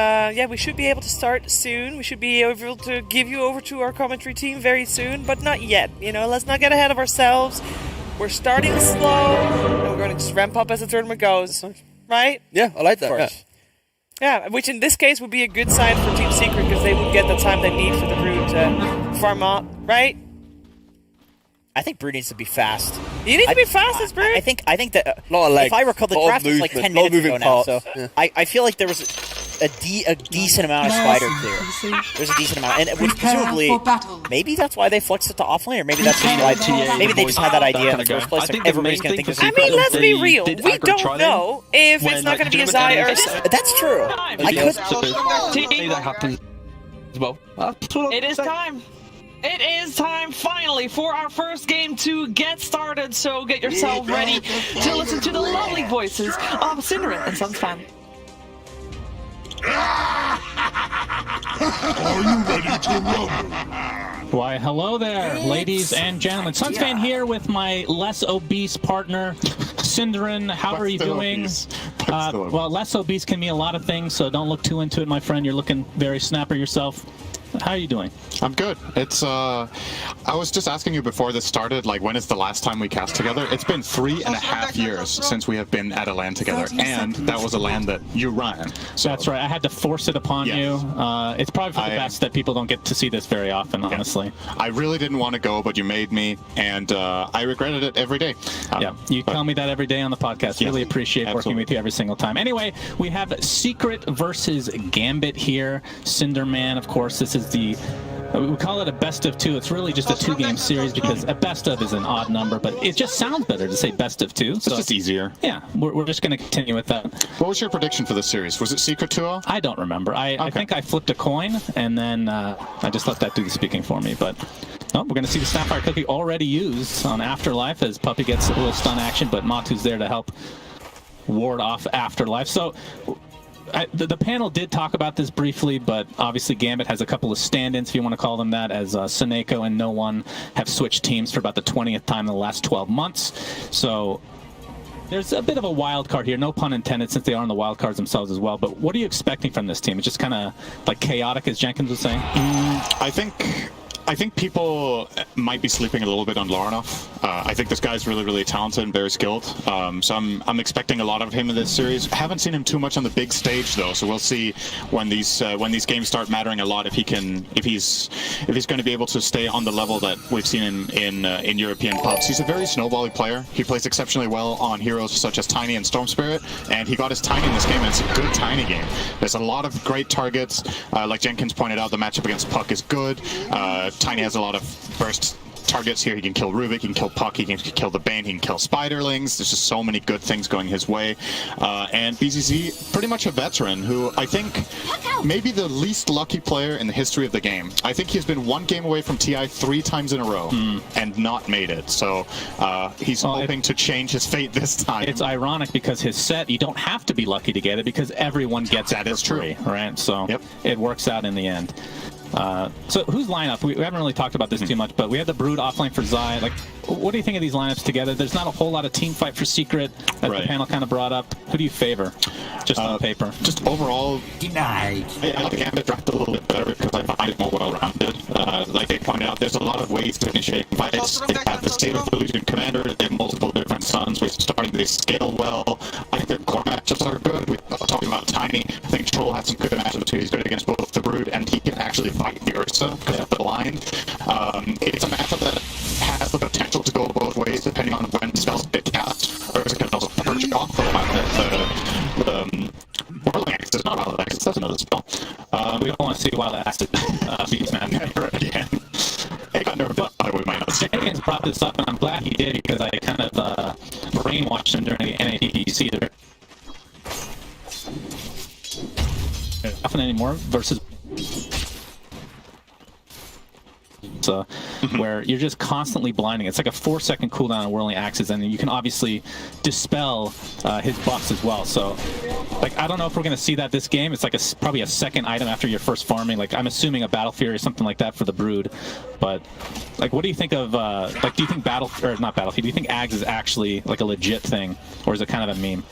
we should be able to start soon. We should be able to give you over to our commentary team very soon, but not yet. You know, let's not get ahead of ourselves. We're starting slow, and we're going to just ramp up as the tournament goes. Right? Yeah, I like that. Yeah, which in this case would be a good sign for Team Secret, because they would get the time they need for the Brood to farm up, right? I think Brood needs to be fast. You need to be fast as Brood? I think that if I recall, the draft was like 10 minutes ago now, so I feel like there was a decent amount of spider clear. There's a decent amount, and which presumably maybe that's why they flexed it to offlane, or maybe that's just why maybe they just had that idea in the first place. Like, everybody's gonna think this. I mean, let's be real. We don't know if it's not going to be a Zai or. That's true. I could. That happens as well. It is time. It is time, finally, for our first game to get started, so get yourself ready to listen to the lovely voices of Cinderin and Sunsfan. Are you ready to rumble? Why, hello there, ladies and gentlemen. Sunsfan here with my less obese partner, Cinderin. How are you doing? Well, less obese can mean a lot of things, so don't look too into it, my friend. You're looking very snapper yourself. How are you doing? I'm good. It's I was just asking you before this started, like, when is the last time we cast together? It's been 3.5 years since we have been at a LAN together, and that was a LAN that you ran. So that's right. I had to force it upon you. It's probably for the best that people don't get to see this very often, honestly. I really didn't want to go, but you made me, and I regretted it every day. You tell me that every day on the podcast. Really appreciate working with you every single time. Anyway, we have Secret versus Gambit here. Cinderman, of course. This is we call it a best of 2. It's really just a 2-game series, because a best of is an odd number, but it just sounds better to say best of 2. So it's just easier. Yeah, we're just going to continue with that. What was your prediction for this series? Was it Secret 2-0? I don't remember. I think I flipped a coin, and then I just let that do the speaking for me. But we're going to see the Snapfire Cookie already used on Afterlife as Puppy gets a little stun action, but Matu's there to help ward off Afterlife. So the panel did talk about this briefly, but obviously Gambit has a couple of stand-ins, if you want to call them that, as Seneko and No One have switched teams for about the 20th time in the last 12 months. So there's a bit of a wild card here, no pun intended, since they are on the wild cards themselves as well. But what are you expecting from this team? It's just kind of like chaotic, as Jenkins was saying? I think people might be sleeping a little bit on Laranov. I think this guy's really, really talented and very skilled. So I'm expecting a lot of him in this series. Haven't seen him too much on the big stage though, so we'll see when these games start mattering a lot if he's going to be able to stay on the level that we've seen in European pubs. He's a very snowbally player. He plays exceptionally well on heroes such as Tiny and Storm Spirit, and he got his Tiny in this game, and it's a good Tiny game. There's a lot of great targets. Like Jenkins pointed out, the matchup against Puck is good. Tiny has a lot of burst targets here. He can kill Rubik, he can kill Puck, he can kill the Bane, he can kill Spiderlings. There's just so many good things going his way. And BZZ, pretty much a veteran who I think maybe the least lucky player in the history of the game. I think he's been one game away from TI 3 times in a row and not made it. So he's hoping to change his fate this time. It's ironic because his set, you don't have to be lucky to get it because everyone gets it for free, right? So it works out in the end. So whose lineup? We haven't really talked about this too much, but we have the Brood offlane for Zai. Like, what do you think of these lineups together? There's not a whole lot of team fight for Secret, as the panel kind of brought up. Who do you favor, just on paper? Just overall, denied. I like the Gambit draft a little bit better because I find it more well-rounded. Like they pointed out, there's a lot of ways to initiate fights. They have the State of Illusion Commander, they have multiple different suns, ways of starting, they scale well. I think their core matchups are good. We're talking about Tiny. I think Troll has some good matchups too. He's good against both the Brood, and he can actually fight the Ursa because of the blind. It's a matchup that has the potential to go both ways depending on when spells get cast. Ursa can also purge off the fact that the Whirling Axe is not Wild Axe, that's another spell. We don't want to see Wild Acid beast man. Never again. I got nervous. I would might not see Jenkins brought this up, and I'm glad he did because I kind of brainwashed him during the NADPC there. Often anymore versus where you're just constantly blinding. It's like a 4-second cooldown on Whirling Axes, and you can obviously dispel his buffs as well. So, like, I don't know if we're going to see that this game. It's like probably a second item after your first farming. Like, I'm assuming a Battle Fury or something like that for the Brood. But, like, what do you think of, like, do you think not Battlefield, do you think Ags is actually, like, a legit thing, or is it kind of a meme?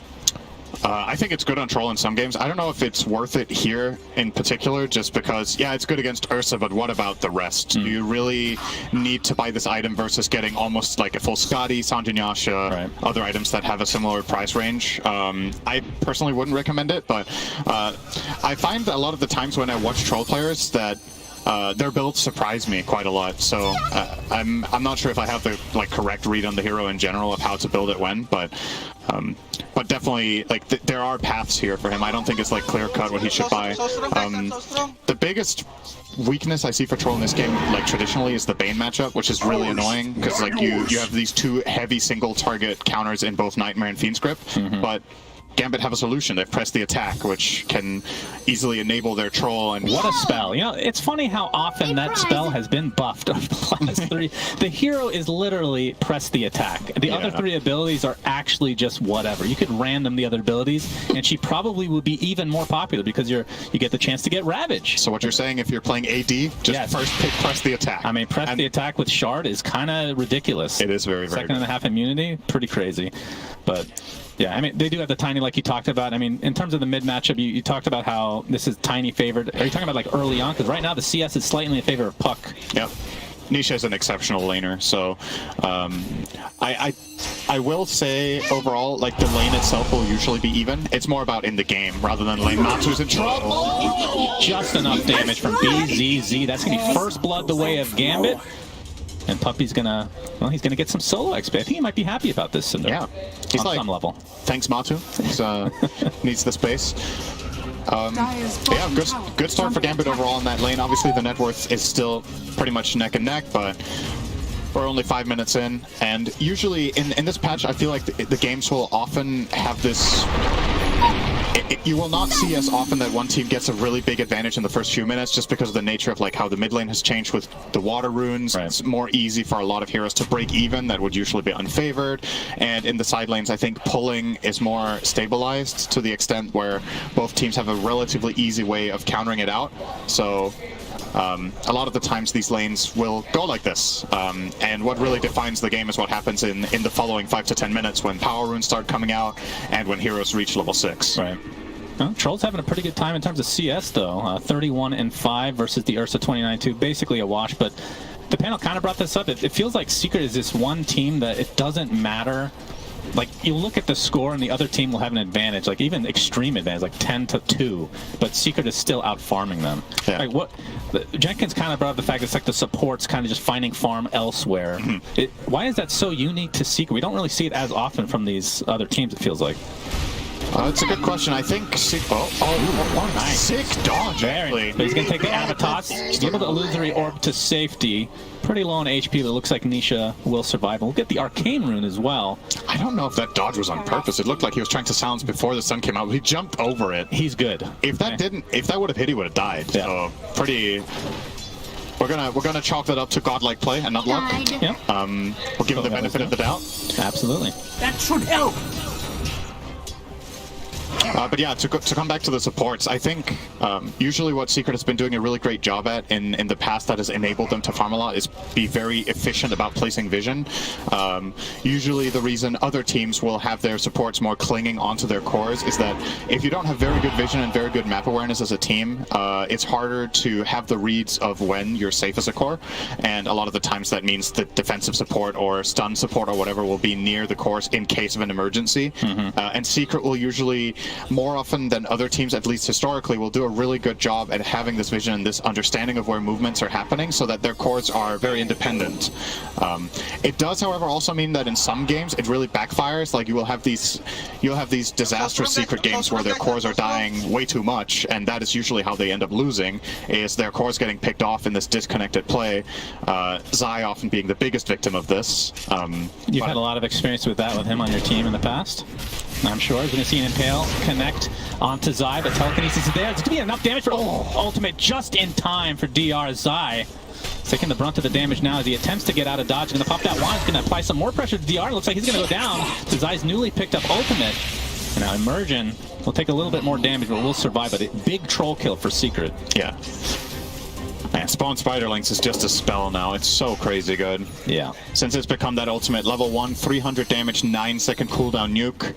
I think it's good on Troll in some games. I don't know if it's worth it here in particular, just because, yeah, it's good against Ursa, but what about the rest? Do you really need to buy this item versus getting almost like a full Scotty, Sanjinyasha, other items that have a similar price range? I personally wouldn't recommend it, but I find that a lot of the times when I watch Troll players that their builds surprise me quite a lot, so I'm not sure if I have the correct read on the hero in general of how to build it when, but definitely there are paths here for him. I don't think it's clear cut what he should buy. The biggest weakness I see for Troll in this game, traditionally, is the Bane matchup, which is really annoying because you have these two heavy single target counters in both Nightmare and Fiend Script, but Gambit have a solution. They've pressed the attack, which can easily enable their Troll. And what a spell! You know, it's funny how often that spell has been buffed over the last 3. The hero is literally press the attack. The other 3 abilities are actually just whatever. You could random the other abilities, and she probably would be even more popular because you get the chance to get Ravage. So what you're saying, if you're playing AD, just first pick press the attack. I mean, press the attack with Shard is kind of ridiculous. It is very, very Second and a half immunity, pretty crazy. But yeah, I mean, they do have the Tiny like you talked about. I mean, in terms of the mid matchup, you talked about how this is Tiny favored. Are you talking about early on? Because right now the CS is slightly in favor of Puck. Yep. Nisha is an exceptional laner, so I will say overall, the lane itself will usually be even. It's more about in the game rather than lane Matsu's in trouble. Just enough damage from BZZ. That's gonna be first blood the way of Gambit. And Puppy's gonna, he's gonna get some solo XP. I think he might be happy about this, Cinder. Yeah, he's on some level. Thanks, Matu. He's, needs the space. Yeah, good start for Gambit overall in that lane. Obviously, the net worth is still pretty much neck and neck, but we're only 5 minutes in. And usually in this patch, I feel like the games will often have this. You will not see as often that one team gets a really big advantage in the first few minutes just because of the nature of how the mid lane has changed with the water runes. Right. It's more easy for a lot of heroes to break even that would usually be unfavored. And in the side lanes, I think pulling is more stabilized to the extent where both teams have a relatively easy way of countering it out. So a lot of the times these lanes will go like this. And what really defines the game is what happens in the following 5 to 10 minutes when power runes start coming out and when heroes reach level 6. Right. Well, Troll's having a pretty good time in terms of CS, though. 31-5 versus the Ursa 29-2. Basically a wash, but the panel kind of brought this up. It feels like Secret is this one team that it doesn't matter. You look at the score and the other team will have an advantage, even extreme advantage, 10-2, but Secret is still out farming them. Yeah. Jenkins kind of brought up the fact that it's the supports kind of just finding farm elsewhere. Why is that so unique to Secret? We don't really see it as often from these other teams, it feels like. It's a good question. I think... nice. Sick dodge, actually. But he's going to take the Avatos, give the illusory orb to safety. Pretty low on HP, but it looks like Nisha will survive. We'll get the Arcane Rune as well. I don't know if that dodge was on purpose. It looked like he was trying to silence before the sun came out, but he jumped over it. He's good. If that would have hit, he would have died. Yeah. So, pretty... We're gonna chalk that up to godlike play and not luck. Yep. We'll give him the benefit of the doubt. Absolutely. That should help. But yeah, to come back to the supports, I think usually what Secret has been doing a really great job at in the past that has enabled them to farm a lot is be very efficient about placing vision. Usually the reason other teams will have their supports more clinging onto their cores is that if you don't have very good vision and very good map awareness as a team, it's harder to have the reads of when you're safe as a core, and a lot of the times that means that defensive support or stun support or whatever will be near the cores in case of an emergency. And Secret will usually, more often than other teams, at least historically, will do a really good job at having this vision and this understanding of where movements are happening so that their cores are very independent. It does, however, also mean that in some games it really backfires. Like you'll have these disastrous Secret games where their cores are dying way too much, and that is usually how they end up losing, is their cores getting picked off in this disconnected play. Zai often being the biggest victim of this. You've had a lot of experience with that with him on your team in the past. I'm sure we're going to see an Impale connect onto Zai, but telekinesis is there. It's going to be enough damage for ultimate just in time for DR. Zai taking the brunt of the damage now as he attempts to get out of dodge. He's going to pop that wand. He's going to apply some more pressure to DR. Looks like he's going to go down to Zai's newly picked up ultimate. And now Immersion will take a little bit more damage, but will survive. But a big troll kill for Secret. Yeah. Man, Spawn Spiderlings is just a spell now. It's so crazy good. Yeah. Since it's become that ultimate level 1, 300 damage, 9-second cooldown nuke.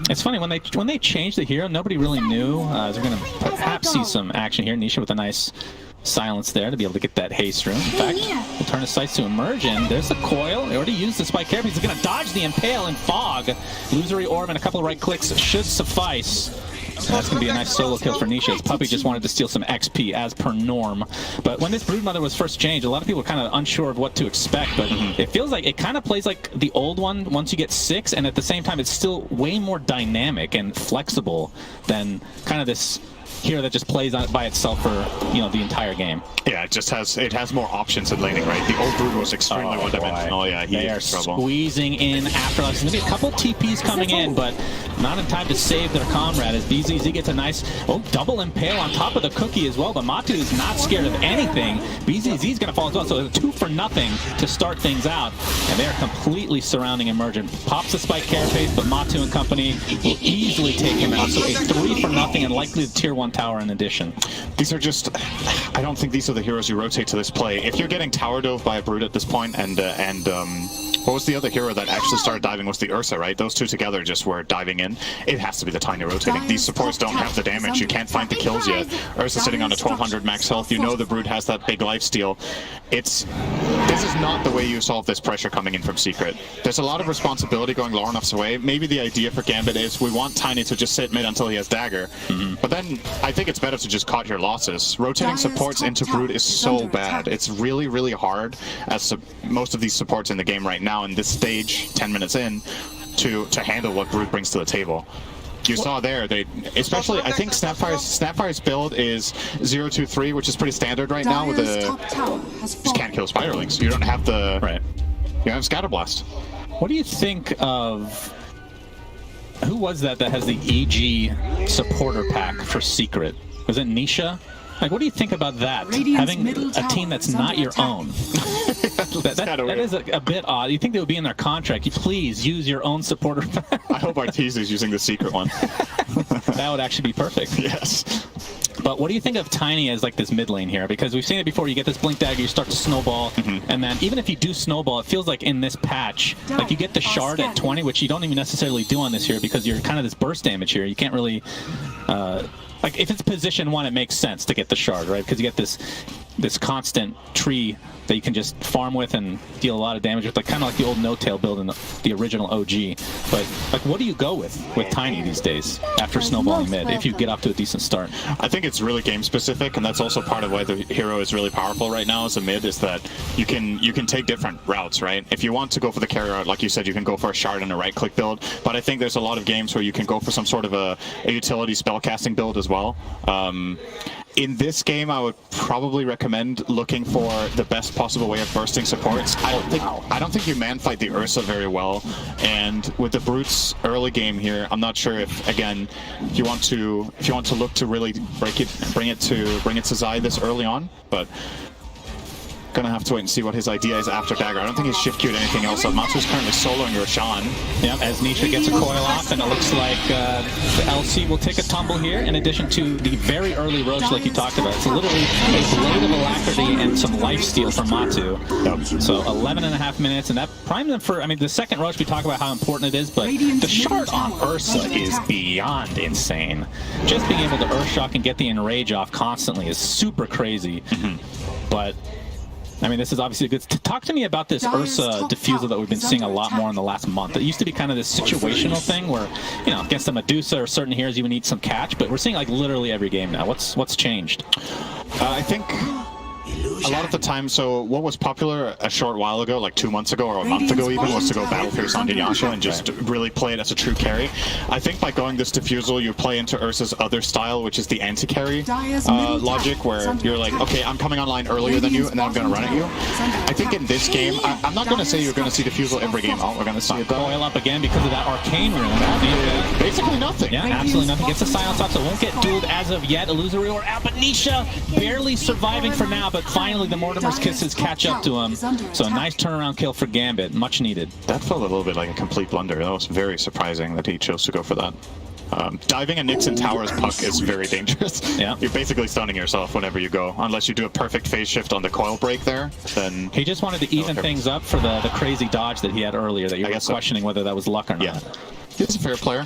It's funny, when they changed the hero, nobody really knew. So we're going to perhaps see some action here. Nisha with a nice silence there to be able to get that haste rune. In fact, we'll turn his sights to Immersion. There's the coil. He already used the spike here, but he's going to dodge the Impale and Fog. Illusory Orb and a couple of right clicks should suffice. And that's going to be a nice solo kill for Nisha, as Puppy just wanted to steal some XP as per norm. But when this Broodmother was first changed, a lot of people were kind of unsure of what to expect, but it feels like it kind of plays like the old one once you get 6, and at the same time it's still way more dynamic and flexible than kind of this hero that just plays on it by itself for, the entire game. Yeah, it has more options in laning, right? The old Brood was extremely one-dimensional. Yeah, they are squeezing in Afterlife. There's going to be a couple TPs coming in, but not in time to save their comrade as BZZ gets a nice double Impale on top of the cookie as well, but Matu is not scared of anything. BZZ is going to fall as well, so it's 2 for nothing to start things out, and they are completely surrounding Immersion. Pops the spike carapace, but Matu and company will easily take him out, so a 3 for nothing and likely the tier 1 tower in addition. These are just, I don't think these are the heroes you rotate to this play. If you're getting tower dove by a Brood at this point, and what was the other hero that actually started diving? Was the Ursa, right? Those two together just were diving in. It has to be the Tiny rotating. These supports don't have the damage. You can't find the kills yet. Ursa sitting on a 1200 max health. You know the Brood has that big lifesteal. This is not the way you solve this pressure coming in from Secret. There's a lot of responsibility going Lornoff's way. Maybe the idea for Gambit is we want Tiny to just sit mid until he has Dagger. But then I think it's better to just cut your losses. Rotating supports into Brood is so bad. It's really, really hard, as most of these supports in the game right now in this stage, 10 minutes in, to handle what Brood brings to the table. You saw there, especially, I think Snapfire's build is 0-2-3, which is pretty standard right now with just can't kill Spiderlings. You don't have the... Right. You have Scatterblast. What do you think of... Who was that has the EG supporter pack for Secret? Was it Nisha? Like, what do you think about that? Having a team that's not your own. that is a bit odd. You think they would be in their contract? You please use your own supporter pack. I hope Arteezy is using the Secret one. That would actually be perfect. Yes. But what do you think of Tiny as like this mid lane here? Because we've seen it before. You get this Blink Dagger, you start to snowball, and then even if you do snowball, it feels like in this patch, like you get the shard at 20, which you don't even necessarily do on this here because you're kind of this burst damage here. You can't really like if it's position 1, it makes sense to get the shard, right? Because you get this constant tree that you can just farm with and deal a lot of damage with, like kind of like the old no-tail build in the original OG. But like, what do you go with Tiny these days after snowballing mid if you get off to a decent start? I think it's really game specific, and that's also part of why the hero is really powerful right now as a mid, is that you can take different routes, right? If you want to go for the carry route, like you said, you can go for a shard and a right-click build, but I think there's a lot of games where you can go for some sort of a utility spellcasting build as well. In this game, I would probably recommend looking for the best possible way of bursting supports. I don't think you man fight the Ursa very well, and with the Brutes early game here, I'm not sure if if you want to look to really bring it to Zai this early on, but gonna have to wait and see what his idea is after Dagger. I don't think he's shift queued anything else. Matsu's currently soloing Roshan. Yep, as Nisha gets a coil off, and it looks like the LC will take a tumble here, in addition to the very early Roche like you talked about. It's literally a blade of alacrity and some lifesteal from Matu. Yep. So 11.5 minutes, and that primed them for, I mean, the second Roche we talk about how important it is, but the shard on Ursa is beyond insane. Just being able to Earthshock and get the Enrage off constantly is super crazy. But I mean, this is obviously a good... Talk to me about this Ursa diffusal that we've been seeing a lot more in the last month. It used to be kind of this situational thing where, you know, against the Medusa or certain heroes you would need some catch, but we're seeing like literally every game now. What's changed? I think a lot of the time, so what was popular a short while ago, like 2 months ago or a month ago even, was to go Battle Fierce on Yasha and just really play it as a true carry. I think by going this diffusal, you play into Ursa's other style, which is the anti-carry logic, where you're like, okay, I'm coming online earlier than you, and then I'm going to run at you. I think in this game, I'm not going to say you're going to see diffusal every game. Oh, we're going to see it coil up again because of that arcane rune. Basically nothing. Yeah, absolutely nothing. Gets a silence off, so won't get dueled as of yet. Illusory or out, but Nisha barely surviving for now, but finally the Mortimer's Kisses catch up to him. So a nice turnaround kill for Gambit, much needed. That felt a little bit like a complete blunder. That was very surprising that he chose to go for that. Diving a Nixon Tower's puck is very dangerous. Yeah. You're basically stunning yourself whenever you go, unless you do a perfect phase shift on the coil break there. Then he just wanted to even things up for the crazy dodge that he had earlier that you were questioning whether that was luck or not. Yeah. He's a fair player.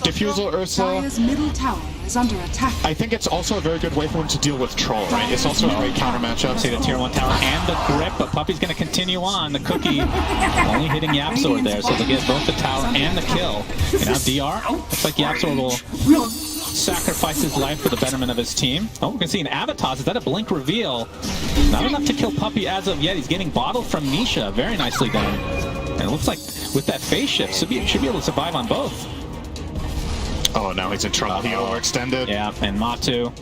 Diffusal Ursa. Middle tower is under attack. I think it's also a very good way for him to deal with Troll, right? It's also a great counter matchup. See the tier 1 tower and the grip, but Puppy's going to continue on. The cookie only hitting YapzOr there, so they'll get both the tower and the kill. And now DR, looks like YapzOr will sacrifice his life for the betterment of his team. Oh, we can see an Avatar. Is that a blink reveal? Not enough to kill Puppy as of yet. He's getting bottled from Nisha. Very nicely done. And it looks like with that phase shift, should be able to survive on both. Oh, now he's in trouble. He overextended. Yeah, and Matu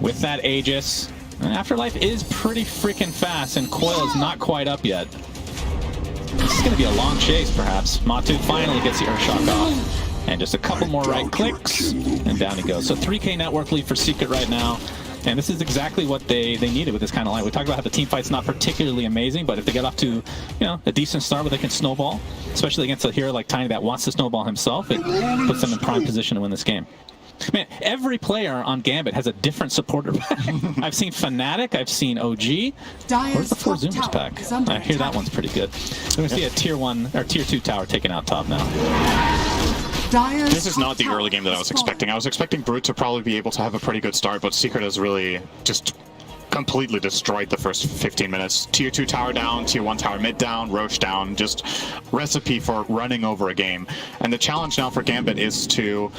with that Aegis. Afterlife is pretty freaking fast, and Coil is not quite up yet. This is going to be a long chase, perhaps. Matu finally gets the Earthshock off. And just a couple more right clicks, and down he goes. So 3K net worth lead for Secret right now. And this is exactly what they needed with this kind of line. We talked about how the team fight's not particularly amazing, but if they get off to, you know, a decent start where they can snowball, especially against a hero like Tiny that wants to snowball himself, it puts them in prime position to win this game. Man, every player on Gambit has a different supporter pack. I've seen Fnatic, I've seen OG. Where's the 4 Zoomers pack? I hear that one's pretty good. We're going to see a tier 1 or tier 2 tower taken out top now. This is not the early game that I was expecting. I was expecting Brute to probably be able to have a pretty good start, but Secret has really just completely destroyed the first 15 minutes. Tier 2 tower down, tier 1 tower mid down, Roche down, just recipe for running over a game. And the challenge now for Gambit is to...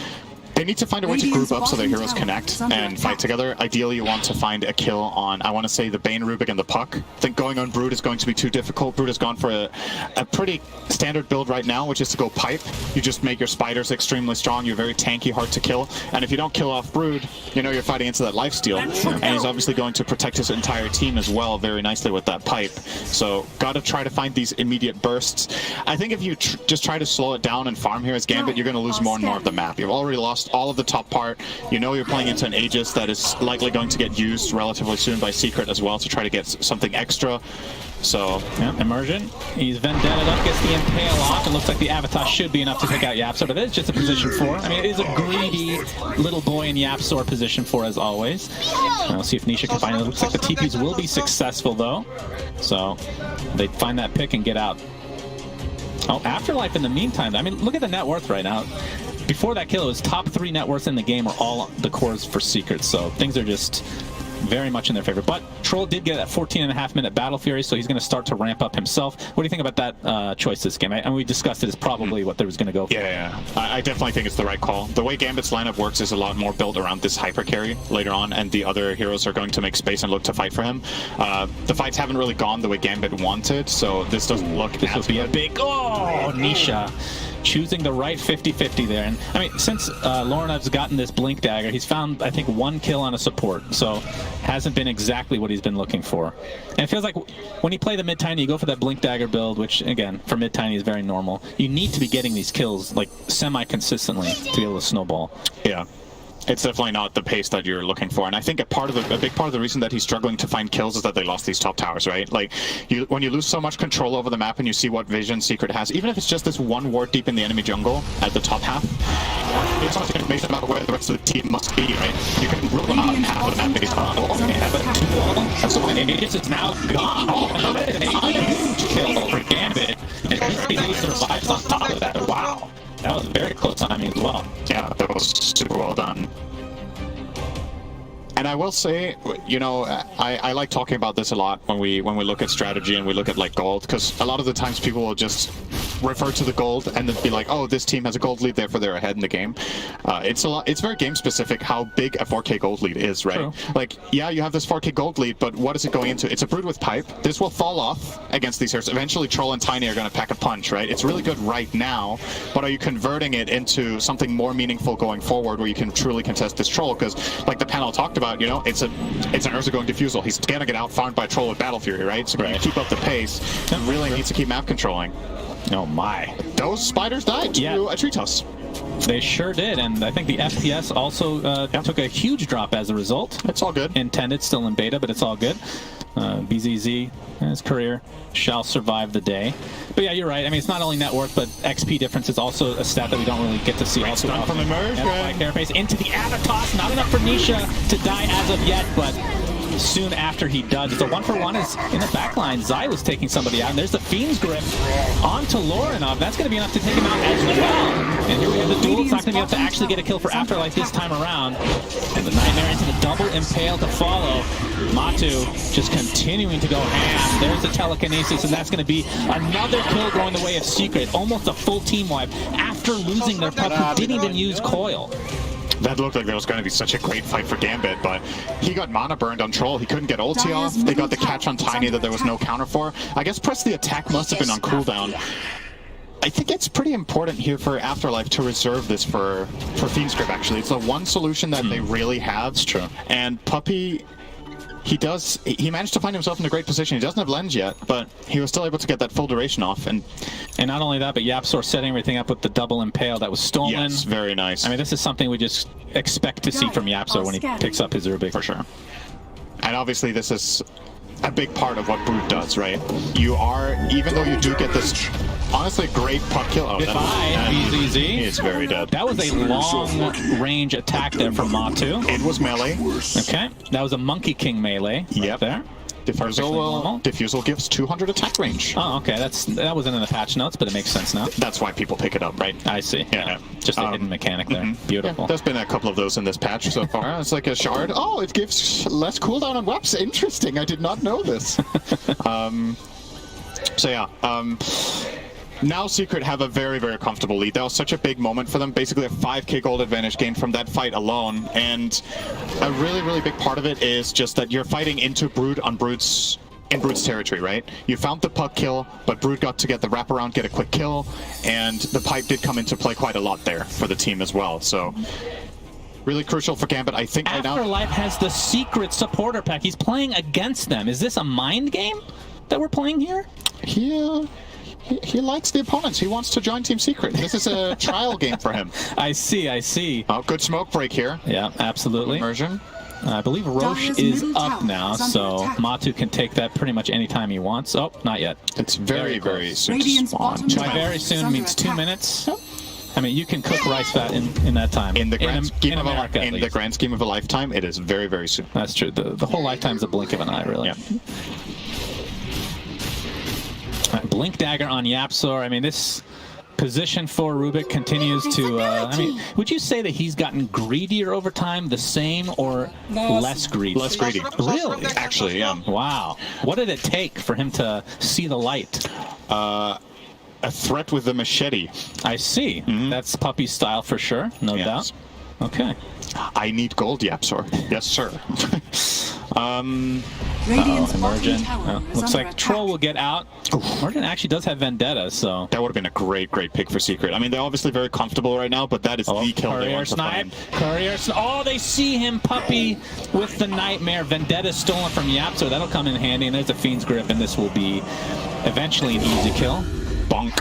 They need to find a way to group up so their heroes connect and fight together. Ideally, you want to find a kill on, I want to say, the Bane, Rubik, and the Puck. I think going on Brood is going to be too difficult. Brood has gone for a pretty standard build right now, which is to go pipe. You just make your spiders extremely strong. You're very tanky, hard to kill. And if you don't kill off Brood, you know you're fighting into that lifesteal. And he's obviously going to protect his entire team as well very nicely with that pipe. So got to try to find these immediate bursts. I think if you just try to slow it down and farm here as Gambit, you're going to lose more and more of the map. You've already lost all of the top part. You know you're playing into an Aegis that is likely going to get used relatively soon by Secret as well to try to get something extra. So yeah, Immersion. He's vendetted up, gets the Impale off. It looks like the Avatar should be enough to take out YapzOr, but it's just a position 4. I mean, it is a greedy little boy in YapzOr position 4 as always. We'll see if Nisha can find it. It looks like the TPs will be successful though. So they find that pick and get out. Oh, Afterlife in the meantime. I mean, look at the net worth right now. before that kill, it was top 3 net worths in the game are all the cores for Secrets, so things are just very much in their favor. But Troll did get that 14.5-minute Battle Fury, so he's going to start to ramp up himself. What do you think about that choice this game? And we discussed it as probably what there was going to go for. Yeah. I definitely think it's the right call. The way Gambit's lineup works is a lot more built around this hyper carry later on, and the other heroes are going to make space and look to fight for him. The fights haven't really gone the way Gambit wanted, so this doesn't look This would be a big... Oh, Nisha choosing the right 50-50 there. And I mean, since Lorenev's gotten this Blink Dagger, he's found, I think, 1 kill on a support, so hasn't been exactly what he's been looking for. And it feels like when you play the mid-tiny, you go for that Blink Dagger build, which, again, for mid-tiny is very normal. You need to be getting these kills, like, semi-consistently to be able to snowball. Yeah. It's definitely not the pace that you're looking for, and I think a big part of the reason that he's struggling to find kills is that they lost these top towers, right? Like, when you lose so much control over the map and you see what vision Secret has, even if it's just this 1 ward deep in the enemy jungle at the top half, it's not information about where the rest of the team must be, right? You can rule them out in half of the map based on So Aegis is now gone. A huge kill for Gambit, and he survives on top of that. Wow. That was very close timing as well. Yeah, that was super well done. And I will say, you know, I like talking about this a lot when we look at strategy and we look at like gold, because a lot of the times people will just refer to the gold and then be like, oh, this team has a gold lead, therefore they're ahead in the game. It's very game specific how big a 4K gold lead is, right? True. Like, yeah, you have this 4K gold lead, but what is it going into? It's a Brood with pipe. This will fall off against these heroes. Eventually, Troll and Tiny are going to pack a punch, right? It's really good right now, but are you converting it into something more meaningful going forward where you can truly contest this Troll? Because, like the panel talked about, you know, it's an Urza going Diffusal. He's going to get out-farmed by Troll with Battle Fury, right? So you keep up the pace, he really needs to keep map controlling. Oh my. Those spiders died to a tree toss. They sure did, and I think the FPS also took a huge drop as a result. It's all good. Intended, still in beta, but it's all good. BZZ, his career, shall survive the day. But yeah, you're right. I mean, it's not only net worth, but XP difference is also a stat that we don't really get to see. Also from immersion. Carapace into the Avatos. Not enough for Nisha to die as of yet, but soon after he does. It's a 1-for-1 is in the back line. Zai was taking somebody out, and there's the Fiend's Grip onto Lorenov. That's going to be enough to take him out as well. And here we have the duel. It's not going to be enough to actually get a kill for Afterlife this time around. And the Nightmare into the double impale to follow. Matu just continuing to go ham. There's the telekinesis, and that's going to be another kill going the way of Secret. Almost a full team wipe after losing their pup who didn't even use Coil. That looked like there was going to be such a great fight for Gambit, but he got mana burned on Troll. He couldn't get ulti off. They got the catch on Tiny that there was no counter for. I guess press the attack must have been on cooldown. I think it's pretty important here for Afterlife to reserve this for Fiend's Grip, actually. It's the one solution that they really have. It's true. And Puppey, he managed to find himself in a great position. He doesn't have lens yet, but he was still able to get that full duration off. And not only that, but YapzOr setting everything up with the double impale that was stolen. Yes, very nice. I mean, this is something we just expect to see from YapzOr when he picks up his Rubik. For sure. And obviously this is a big part of what Brood does, right? You are, even though you do get this, honestly, great puck kill. Oh, BZZ. It's very dead. That was a long-range attack there from Matu. It was melee. Okay. That was a Monkey King melee. Yep. There. Diffusal gives 200 attack range. Oh, okay. That wasn't in the patch notes, but it makes sense now. That's why people pick it up, right? I see. Yeah. Just a hidden mechanic there. Beautiful. Yeah, there's been a couple of those in this patch so far. It's like a shard. Oh, it gives less cooldown on weapons. Interesting. I did not know this. So yeah. Now Secret have a very, very comfortable lead. That was such a big moment for them. Basically a 5k gold advantage gained from that fight alone. And a really, really big part of it is just that you're fighting into Brood on Brood's territory, right? You found the puck kill, but Brood got to get the wraparound, get a quick kill, and the pipe did come into play quite a lot there for the team as well. So really crucial for Gambit, I think. Afterlife has the Secret supporter pack. He's playing against them. Is this a mind game that we're playing here? He likes the opponents. He wants to join Team Secret. This is a trial game for him. I see. Oh, good smoke break here. Yeah, absolutely. Immersion. I believe Roche is up now, so Matu can take that pretty much anytime he wants. Oh, not yet. It's very, very soon to spawn. By very soon means 2 minutes. I mean, you can cook rice fat in that time. In the grand scheme of a lifetime, it is very, very soon. That's true. The whole lifetime's a blink of an eye, really. Yeah. Blink Dagger on YapzOr. I mean, this Position 4 Rubik continues to, I mean, would you say that he's gotten greedier over time, the same, or less greedy? Less greedy. Really? Actually, yeah. Wow. What did it take for him to see the light? A threat with the machete. I see. That's Puppy's style for sure, no doubt. Okay. I need gold, Yapsor. Yes, sir. Emergent. Looks like Troll will get out. Emergent actually does have Vendetta, so... That would have been a great pick for Secret. I mean, they're obviously very comfortable right now, but that is the kill they want to find. Courier Snipe. Oh, they see him, Puppy, with the Nightmare. Vendetta stolen from Yapsor. That'll come in handy, and there's a Fiend's Grip, and this will be eventually an easy kill. Bonk.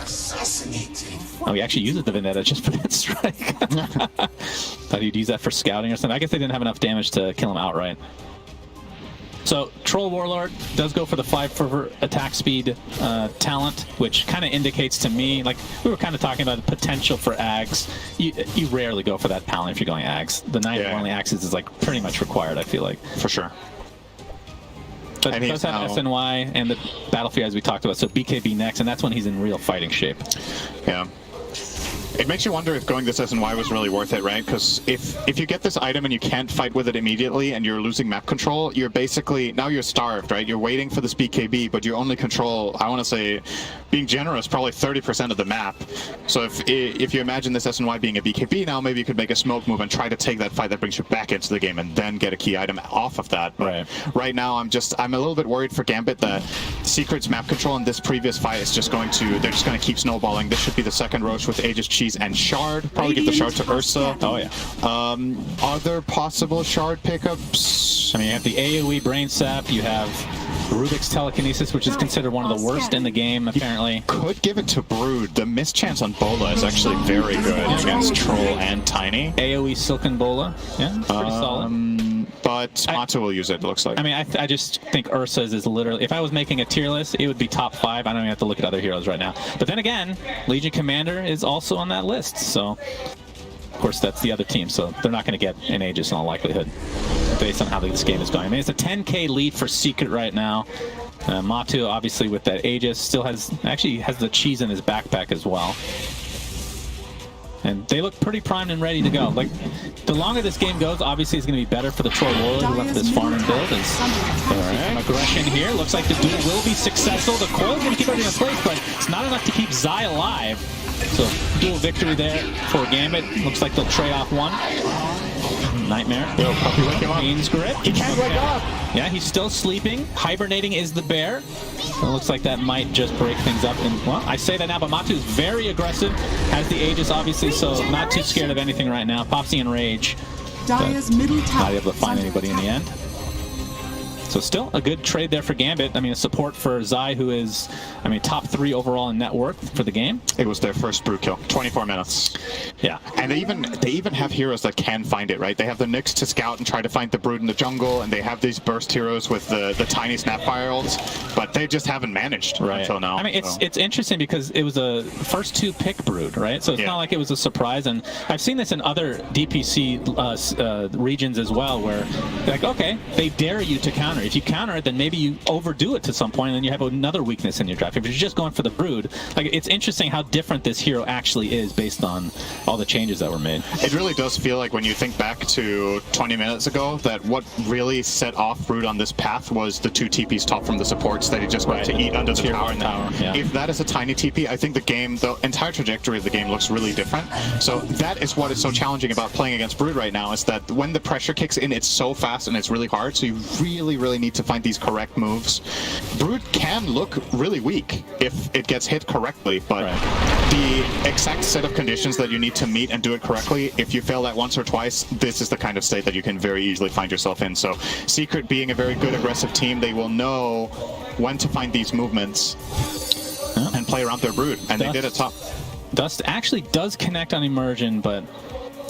Oh, he actually uses the Vendetta just for that strike. Thought he'd use that for scouting or something. I guess they didn't have enough damage to kill him outright. So, Troll Warlord does go for the 5 fervor attack speed talent, which kind of indicates to me, like, we were kind of talking about the potential for Ags. You rarely go for that talent if you're going Ags. The 9 only Axes is, like, pretty much required, I feel like. For sure. But he does have SNY and the Battlefield, as we talked about, so BKB next, and that's when he's in real fighting shape. Yeah. It makes you wonder if going this SNY was really worth it, right? Because if you get this item and you can't fight with it immediately and you're losing map control, you're basically, now you're starved, right? You're waiting for this BKB, but you only control, I want to say, being generous, probably 30% of the map. So if you imagine this SNY being a BKB now, maybe you could make a smoke move and try to take that fight that brings you back into the game and then get a key item off of that. But right now, I'm a little bit worried for Gambit that Secret's map control in this previous fight is just going to, they're just going to keep snowballing. This should be the second Roche with Aegis Cheese and Shard. Probably give the Shard to Ursa. Oh, yeah. Other possible Shard pickups? I mean, you have the AoE Brain Sap, you have Rubik's Telekinesis, which is considered one of the worst in the game, apparently. You could give it to Brood. The mischance on Bola is actually very good against Troll and Tiny. AoE Silken Bola. Yeah, pretty solid. But Matu will use it looks like. I mean, I just think Ursa's is literally, if I was making a tier list, it would be top 5. I don't even have to look at other heroes right now. But then again, Legion Commander is also on that list, so of course that's the other team, so they're not going to get an Aegis in all likelihood based on how this game is going. I mean, it's a 10k lead for Secret right now. Matu, obviously, with that Aegis, still actually has the cheese in his backpack as well. And they look pretty primed and ready to go. Like, the longer this game goes, obviously it's going to be better for the Troll Warlord who went for this farming build. Some aggression here. Looks like the duel will be successful. The coil's going to keep everything in place, but it's not enough to keep Zai alive. So, dual victory there for Gambit. Looks like they'll trade off one. Nightmare. Yo, Puppy, wake him up. Fiend's Grip. He can't wake up. Yeah, he's still sleeping. Hibernating is the bear. It looks like that might just break things up. And, well, I say that now, but Matu's very aggressive. Has the Aegis, obviously, so not too scared of anything right now. Popsy in rage. Dire's middle tower not able to find anybody in the end. So still a good trade there for Gambit. I mean, a support for Zai, who is, I mean, top 3 overall in net worth for the game. It was their first Brood kill. 24 minutes. Yeah. And they even have heroes that can find it, right? They have the Nyx to scout and try to find the Brood in the jungle, and they have these burst heroes with the tiny Snapfire ults, but they just haven't managed until now. I mean, it's interesting because it was a first 2 pick Brood, right? So it's not like it was a surprise. And I've seen this in other DPC regions as well, where like, okay, they dare you to counter. If you counter it, then maybe you overdo it to some point, and then you have another weakness in your draft. If you're just going for the Brood, like, it's interesting how different this hero actually is based on all the changes that were made. It really does feel like when you think back to 20 minutes ago that what really set off Brood on this path was the 2 TPs top from the supports that he just went to eat under the tower. If that is a tiny TP, I think the entire trajectory of the game looks really different. So that is what is so challenging about playing against Brood right now, is that when the pressure kicks in, it's so fast and it's really hard, so you really need to find these correct moves. Brood can look really weak if it gets hit correctly, but the exact set of conditions that you need to meet and do it correctly, if you fail that once or twice, this is the kind of state that you can very easily find yourself in. So Secret being a very good aggressive team, they will know when to find these movements and play around their Brood, and they did it top. Dust actually does connect on Immersion, but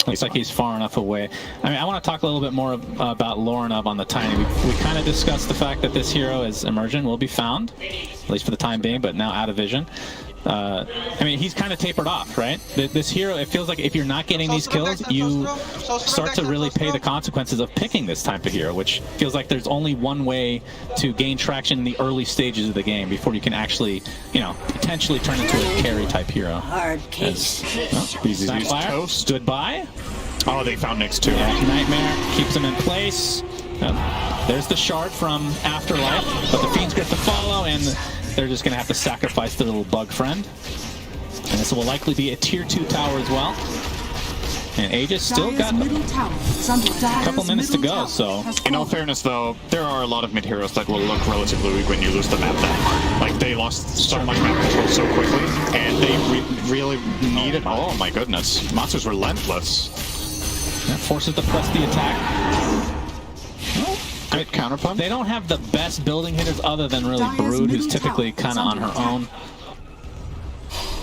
looks like he's far enough away. I mean, I want to talk a little bit more about Lorenov on the Tiny. We kind of discussed the fact that this hero is Immersion will be found, at least for the time being, but now out of vision. I mean, he's kind of tapered off, right? This hero, it feels like if you're not getting these kills, you start to really pay the consequences of picking this type of hero, which feels like there's only one way to gain traction in the early stages of the game before you can actually, you know, potentially turn into a carry type hero. Hard case. Sapphire, goodbye. Oh, they found Nyx too. Yeah, Nightmare keeps him in place. There's the shard from Afterlife, but the Fiend's Grip to follow, and they're just going to have to sacrifice their little bug friend. And this will likely be a tier 2 tower as well. And Aegis still got a couple minutes to go, so... In all fairness, though, there are a lot of mid heroes that will look relatively weak when you lose the map that hard. Like, they lost so much map control so quickly, and they really needed... Oh my goodness. Matsu's relentless. That forces to press the attack. Good counterpump. They don't have the best building hitters other than really Brood, who's typically kind of on her own.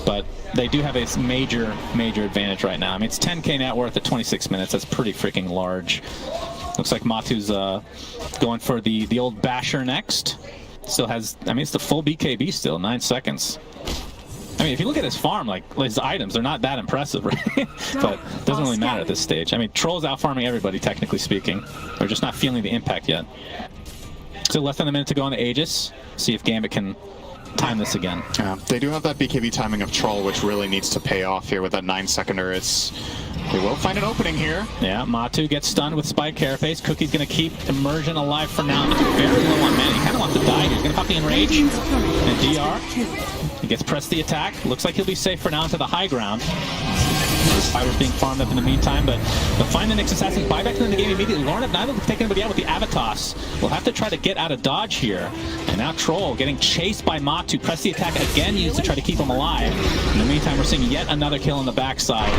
But they do have a major advantage right now. I mean, it's 10k net worth at 26 minutes. That's pretty freaking large. Looks like Matu's going for the old basher next. Still has, I mean, it's the full BKB still, 9 seconds. I mean, if you look at his farm, like his items, they're not that impressive, right? But it doesn't really matter at this stage. I mean, Troll's out farming everybody, technically speaking. They're just not feeling the impact yet. Still less than a minute to go on the Aegis. See if Gambit can time this again. Yeah, they do have that BKB timing of Troll, which really needs to pay off here with that 9-seconder. They will find an opening here. Yeah, Matu gets stunned with Spike Carapace. Cookie's going to keep Immersion alive for now. He's very low on mana. He kind of wants to die. He's going to pop the Enrage and DR. He gets pressed the attack. Looks like he'll be safe for now into the high ground. Spider's being farmed up in the meantime, but they'll find the Nyx Assassin, buy back into the game immediately. Lorna not able to take anybody out with the Avatos. We'll have to try to get out of dodge here. And now Troll getting chased by Matu. Press the attack again, used to try to keep him alive. In the meantime, we're seeing yet another kill on the backside.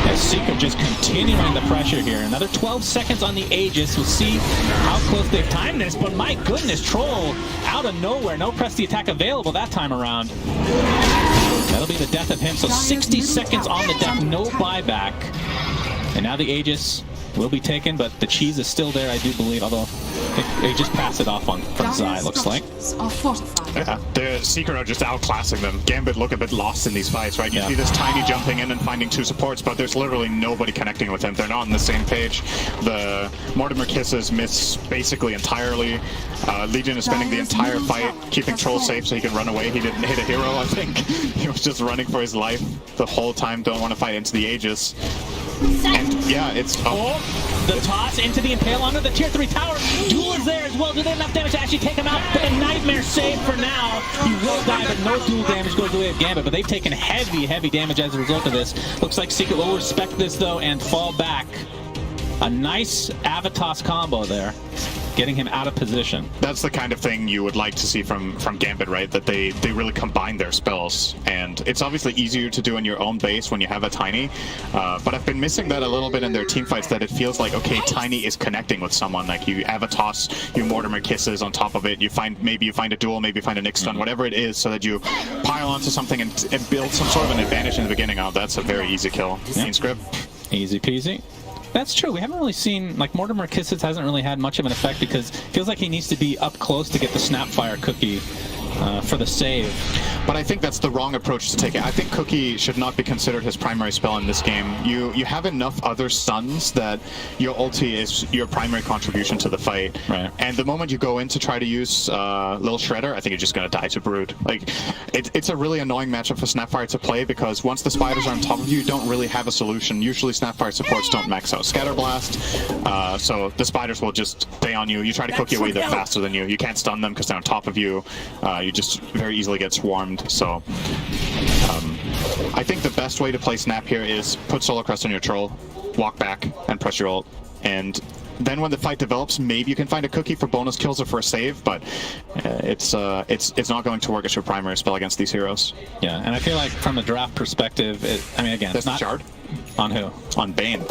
As Seeker just continuing the pressure here. Another 12 seconds on the Aegis. We'll see how close they've timed this, but my goodness, Troll out of nowhere. No press the attack available that time around. That'll be the death of him. So 60 seconds on the deck, no buyback. And now the Aegis will be taken, but the cheese is still there, I do believe, although they just pass it off on from Zai, looks like. Yeah, the Seeker are just outclassing them. Gambit look a bit lost in these fights, right? You see this Tiny jumping in and finding 2 supports, but there's literally nobody connecting with him. They're not on the same page. The Mortimer Kisses miss basically entirely. Legion is spending the entire fight keeping Troll safe so he can run away. He didn't hit a hero, I think. He was just running for his life the whole time. Don't want to fight into the Aegis. And yeah, it's... The toss into the Impale under the tier 3 tower. Duel is there as well. Do they have enough damage to actually take him out? But a Nightmare save for now. He will die, but no duel damage goes the way of Gambit. But they've taken heavy damage as a result of this. Looks like Secret will respect this, though, and fall back. A nice Avatos combo there, getting him out of position. That's the kind of thing you would like to see from Gambit, right? That they really combine their spells. And it's obviously easier to do in your own base when you have a Tiny. But I've been missing that a little bit in their team fights, that it feels like, okay, Tiny is connecting with someone. Like you Avatos, you Mortimer Kisses on top of it. Maybe you find a duel, maybe you find a Nyx stun, whatever it is, so that you pile onto something and build some sort of an advantage in the beginning. Oh, that's a very easy kill. Yep. Script. Easy peasy. That's true. We haven't really seen, like, Mortimer Kisses hasn't really had much of an effect because it feels like he needs to be up close to get the Snapfire cookie for the save. But I think that's the wrong approach to take it. I think Cookie should not be considered his primary spell in this game. You have enough other stuns that your ulti is your primary contribution to the fight. Right. And the moment you go in to try to use Little Shredder, I think you're just going to die to Brood. Like, it's a really annoying matchup for Snapfire to play because once the spiders are on top of you, you don't really have a solution. Usually Snapfire supports don't max out Scatterblast, so the spiders will just stay on you. You try to Cookie away, they're faster than you. You can't stun them because they're on top of you. You just very easily get swarmed. So I think the best way to play Snap here is put Solar Crest on your Troll, walk back, and press your ult. And then when the fight develops, maybe you can find a Cookie for bonus kills or for a save, but it's not going to work as your primary spell against these heroes. Yeah, and I feel like from a draft perspective, I mean, again, that's not... Shard? On who? On Bane.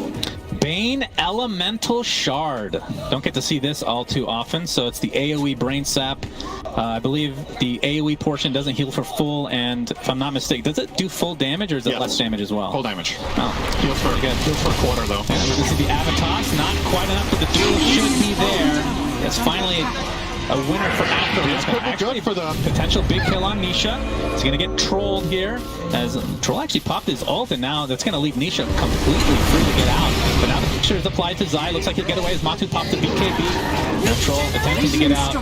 Bane Elemental Shard. Don't get to see this all too often, so it's the AoE Brain Sap. I believe the AoE portion doesn't heal for full, and if I'm not mistaken, does it do full damage or is it less damage as well? Full damage. Oh, heals for good. Heals for a quarter though. And this is the Avatos, not quite enough, but the duel should be there. It's finally a winner for Afterlife. Actually, for the potential big kill on Nisha. He's going to get trolled here, as Troll actually popped his ult, and now that's going to leave Nisha completely free to get out. But now the picture is applied to Zai. Looks like he'll get away as Matu popped the BKB. Now Troll attempting to get out.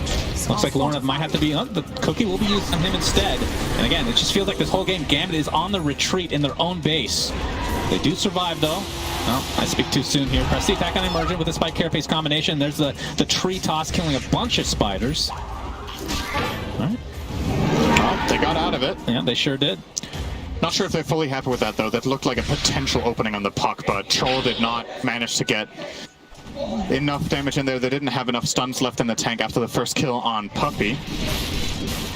Looks like Lorna might have to be... the cookie will be used on him instead. And again, it just feels like this whole game, Gambit is on the retreat in their own base. They do survive, though. Oh, I speak too soon here. Press the attack on Emergent with the Spike Carapace combination. There's the tree toss killing a bunch of spiders. All right. Oh, they got out of it. Yeah, they sure did. Not sure if they're fully happy with that, though. That looked like a potential opening on the puck, but Troll did not manage to get enough damage in there. They didn't have enough stuns left in the tank after the first kill on Puppy.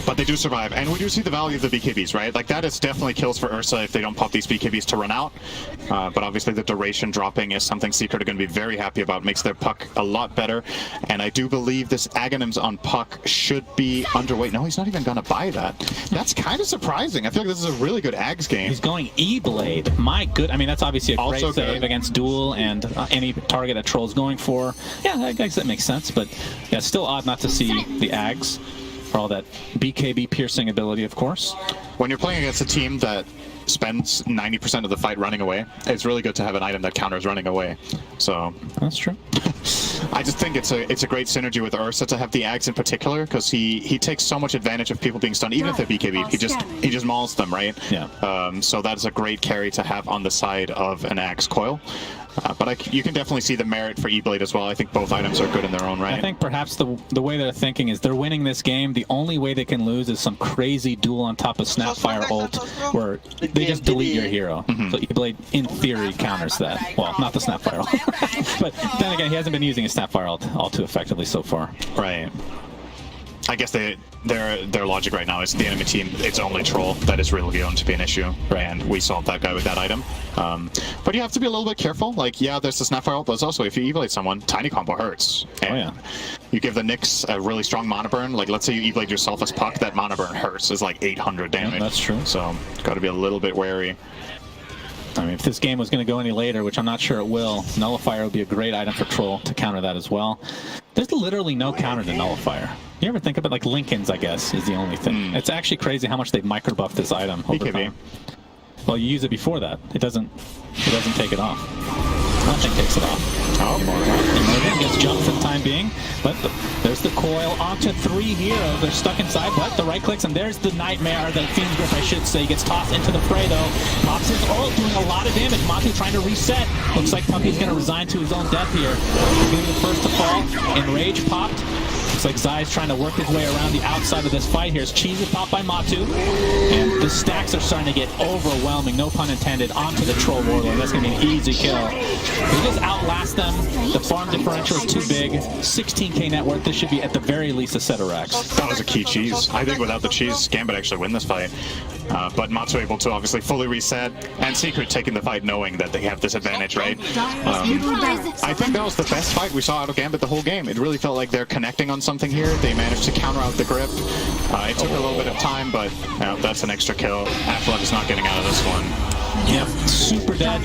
But they do survive, and we do see the value of the BKBs, right? Like, that is definitely kills for Ursa if they don't pop these BKBs to run out. But obviously the duration dropping is something Secret are going to be very happy about. Makes their puck a lot better. And I do believe this Aghanims on puck should be underweight. No, he's not even going to buy that. That's kind of surprising. I feel like this is a really good Ags game. He's going E-Blade. My good. I mean, that's obviously a great Also save good. against Duel and any target that Troll's going for. Yeah, I guess that makes sense. But yeah, it's still odd not to see the Ags. For all that BKB piercing ability, of course. When you're playing against a team that spends 90% of the fight running away, it's really good to have an item that counters running away. So that's true. I just think it's a great synergy with Ursa to have the Ags in particular, because he takes so much advantage of people being stunned, even if they're BKB. He just mauls them, right? Yeah. So that's a great carry to have on the side of an Ags coil. But you can definitely see the merit for E-Blade as well. I think both items are good in their own right. I think perhaps the way they're thinking is they're winning this game. The only way they can lose is some crazy duel on top of Snapfire ult where they just delete your hero. So E-Blade, in theory, counters that. Well, not the Snapfire ult. But then again, he hasn't been using his Snapfire ult all too effectively so far. Right. I guess their logic right now is the enemy team, it's only Troll that is really going to be an issue, and we solved that guy with that item. But you have to be a little bit careful. Like, yeah, there's the Snapfire ult, but also if you E-Blade someone, Tiny Combo hurts. And you give the Nyx a really strong mana burn. Like, let's say you E-Blade yourself as Puck, that mana burn hurts. It's like 800 damage. Yeah, that's true. So, got to be a little bit wary. I mean, if this game was going to go any later, which I'm not sure it will, Nullifier would be a great item for Troll to counter that as well. There's literally no counter to Nullifier. You ever think about, like, Lincoln's, I guess, is the only thing. It's actually crazy how much they've micro-buffed this item over time. Well, you use it before that. It doesn't take it off. Nothing takes it off. Emergent gets jumped for the time being, but there's the coil onto 3 heroes. They're stuck inside, but the right clicks, and there's the Nightmare, the Fiend's Grip, I should say. Gets tossed into the fray, though. Pops his ult, doing a lot of damage. Matu trying to reset. Looks like Puppy's going to resign to his own death here. He's going to be the first to fall. Enrage popped. Looks like Zai's trying to work his way around the outside of this fight here. Cheese is popped by Matu. And the stacks are starting to get overwhelming, no pun intended, onto the Troll Warlord. That's going to be an easy kill. They just outlast them. The farm differential is too big. 16k net worth. This should be at the very least a set of racks. That was a key cheese. I think without the cheese, Gambit actually win this fight. But Matu able to obviously fully reset, and Secret taking the fight knowing that they have this advantage, right? I think that was the best fight we saw out of Gambit the whole game. It really felt like they're connecting on something here. They managed to counter out the grip. It took a little bit of time, but that's an extra kill. Afterlife is not getting out of this one. Yep, super dead.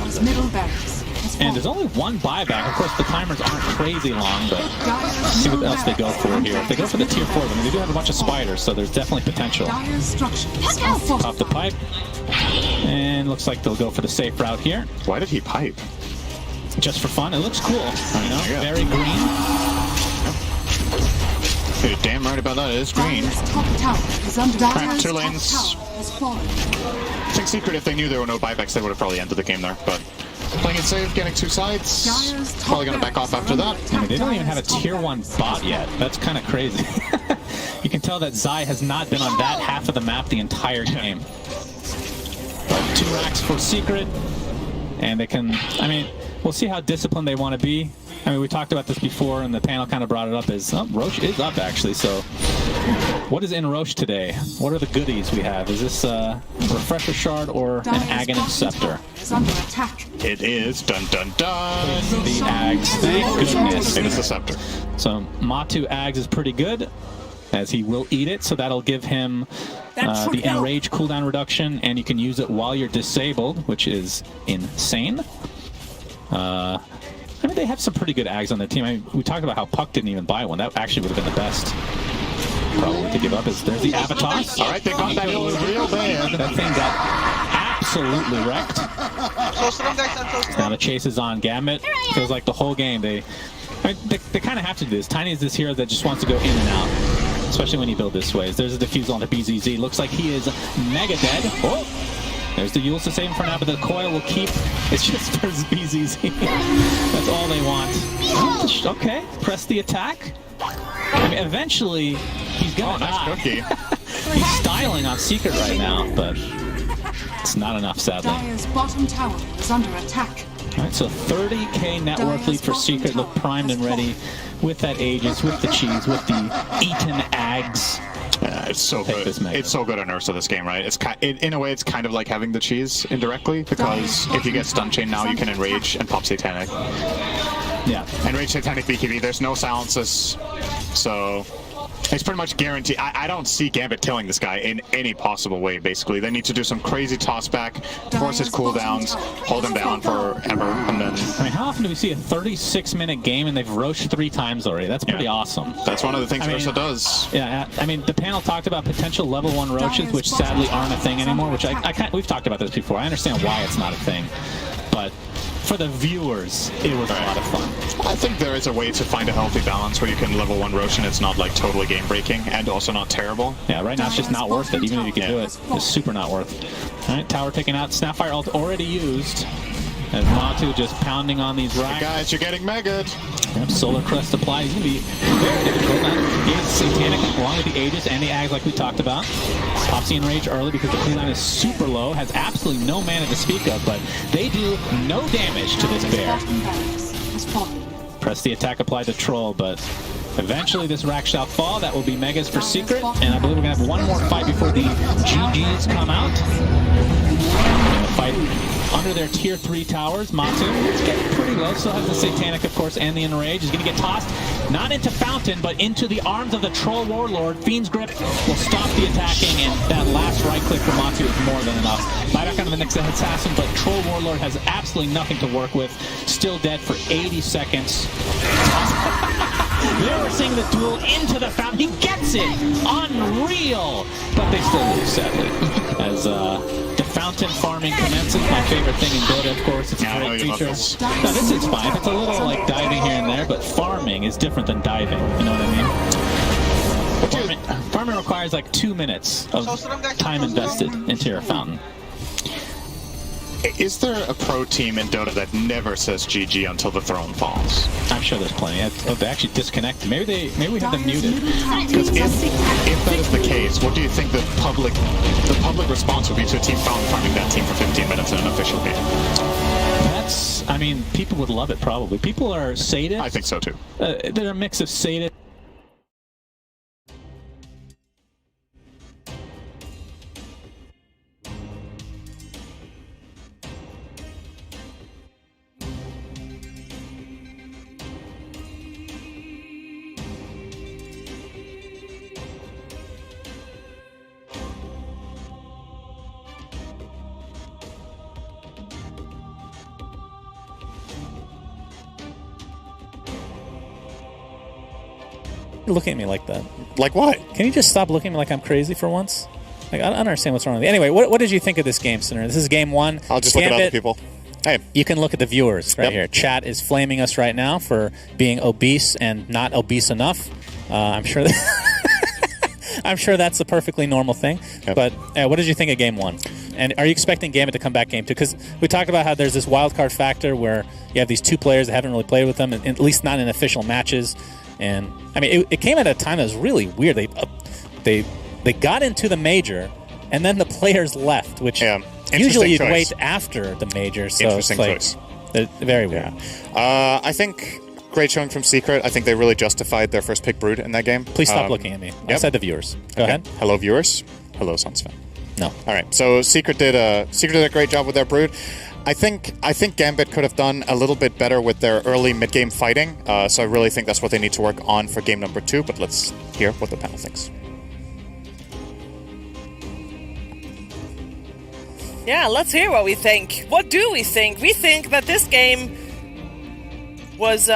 And there's only one buyback. Of course, the timers aren't crazy long, but let's see what else they go for here. If they go for the tier 4, I mean, they do have a bunch of spiders, so there's definitely potential. Pop the pipe. And looks like they'll go for the safe route here. Why did he pipe? Just for fun. It looks cool. You know, very green. You're damn right about that. It is green. Crap, 2 lanes. I think Secret, if they knew there were no buybacks, they would have probably ended the game there, but playing it safe, getting 2 sides, probably going to back off after that. I mean, they don't even have a tier 1 bot yet. That's kind of crazy. You can tell that Zai has not been on that half of the map the entire game. But 2 racks for Secret, and they can, I mean, we'll see how disciplined they want to be. I mean, we talked about this before, and the panel kind of brought it up, is Roche is up, actually, so what is in Roche today? What are the goodies we have? Is this a Refresher Shard or an Aghanim Scepter? It is, dun dun dun, the Ags, thank goodness. It is the Scepter. So Matu Ags is pretty good, as he will eat it, so that'll give him the Enrage cooldown reduction, and you can use it while you're disabled, which is insane. I mean, they have some pretty good Ags on their team. I mean, we talked about how Puck didn't even buy one. That actually would have been the best probably to give up. There's the avatar. All right, they got that real bad. That thing got absolutely wrecked. Now the chase is on Gambit. Feels like the whole game they kind of have to do this. Tiny is this hero that just wants to go in and out, especially when you build this way. There's a defuse on the BZZ. Looks like he is mega dead. Oh, there's the Yules to save him for now, but the coil will keep. It's just for BZZ. That's all they want. Okay, press the attack. I mean, eventually he's gonna die. He's styling on Secret right now, but it's not enough, sadly. Dire's bottom tower is under attack. All right, so 30k net worth lead for Secret. Look primed and ready with that Aegis, with the cheese, with the Eaton Ags. It's so good. It's so good on Ursa this game, right? It's in a way, it's kind of like having the cheese indirectly, because if you get stun chain now, you can enrage and pop Satanic. Yeah. Enrage Satanic BKB. There's no silences, so it's pretty much guaranteed. I don't see Gambit killing this guy in any possible way, basically. They need to do some crazy toss back, force his cooldowns, hold him down forever, and then... I mean, how often do we see a 36-minute game and they've roached 3 times already? That's pretty awesome. That's one of the things Ursa does. Yeah, I mean, the panel talked about potential level 1 roaches, which sadly aren't a thing anymore, which we've talked about this before. I understand why it's not a thing, but for the viewers, it was a lot of fun. I think there is a way to find a healthy balance where you can level 1 roach and it's not like totally game breaking and also not terrible. Yeah, right now it's just not worth it. Even if you can do it, it's super not worth it. All right, tower taken out. Snapfire ult already used. And Matu just pounding on these racks. Hey guys, you're getting megged. Yep, Solar Crest applied. He's going to be very difficult now. He has Satanic along with the Aegis and the Ags like we talked about. Pops the Enrage early because the cooldown is super low. Has absolutely no mana to speak of, but they do no damage to this bear. Press the attack, apply the Troll, but eventually this rack shall fall. That will be Megas for Secret, and I believe we're going to have one more fight before the GGs come out. Fight under their tier 3 towers. Matu is getting pretty low, still has the Satanic, of course, and the Enrage. Is going to get tossed, not into Fountain, but into the arms of the Troll Warlord. Fiend's Grip will stop the attacking, and that last right click for Matu is more than enough. Buyback onto the next assassin, but Troll Warlord has absolutely nothing to work with. Still dead for 80 seconds. There we're seeing the duel into the Fountain. He gets it! Unreal! But they still lose, sadly. As the Fountain farming commences. My favorite thing in Dota, of course. It's a great feature. No, this is fine. It's a little like diving here and there, but farming is different than diving. You know what I mean? Farming requires like 2 minutes of time invested into your Fountain. Is there a pro team in Dota that never says GG until the throne falls? I'm sure there's plenty. They actually disconnected. Maybe we have them muted. Because if that is the case, what do you think the public response would be to a team farming that team for 15 minutes in an official game? I mean, people would love it probably. People are sadists. I think so too. They're a mix of sadists. Looking at me like that. Like what? Can you just stop looking at me like I'm crazy for once? Like, I don't understand what's wrong with you. Anyway, what did you think of this game, Sinner? This is game 1. I'll just look at other people. Hey. You can look at the viewers right here. Chat is flaming us right now for being obese and not obese enough. I'm sure I'm sure that's a perfectly normal thing. Yep. But what did you think of game 1? And are you expecting Gambit to come back game 2? Because we talked about how there's this wildcard factor where you have these 2 players that haven't really played with them, at least not in official matches. And I mean, it came at a time that was really weird. They got into the major, and then the players left, which usually you'd wait after the major. So Interesting choice. Very weird. Yeah. I think great showing from Secret. I think they really justified their first pick Brood in that game. Please stop looking at me. I said the viewers. Go ahead. Hello, viewers. Hello, Sunsfan. No. All right. So Secret did a great job with their Brood. I think Gambit could have done a little bit better with their early mid-game fighting, so I really think that's what they need to work on for game number 2, but let's hear what the panel thinks. Yeah, let's hear what we think. What do we think? We think that this game was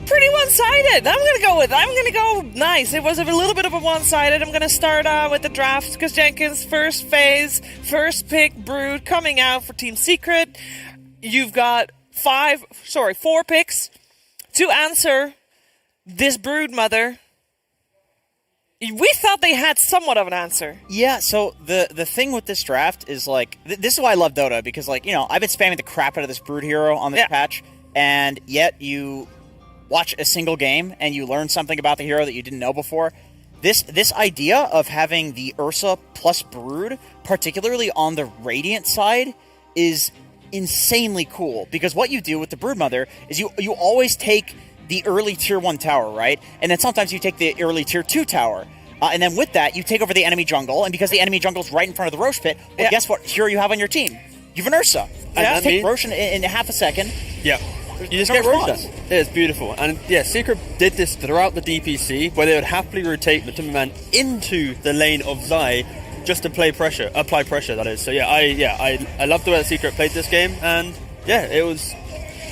pretty one-sided. I'm gonna go nice. It was a little bit of a one-sided. I'm gonna start with the draft because Jenkins first phase, first pick Brood coming out for Team Secret. You've got 4 picks to answer this broodmother. We thought they had somewhat of an answer. Yeah, so the thing with this draft is, like, this is why I love Dota, because, like, you know, I've been spamming the crap out of this brood hero on this patch, and yet you watch a single game and you learn something about the hero that you didn't know before. This idea of having the Ursa plus brood, particularly on the Radiant side, is insanely cool, because what you do with the broodmother is you always take the early tier 1 tower, right? And then sometimes you take the early tier 2 tower. And then with that, you take over the enemy jungle, and because the enemy jungle's right in front of the Roche pit, well, guess what hero you have on your team? You have an Ursa. And just take Roche in half a second. Yeah. You just get Roche. It's beautiful. And yeah, Secret did this throughout the DPC, where they would happily rotate the Timberman into the lane of Zai just to apply pressure, that is. So I loved the way that Secret played this game, and yeah, it was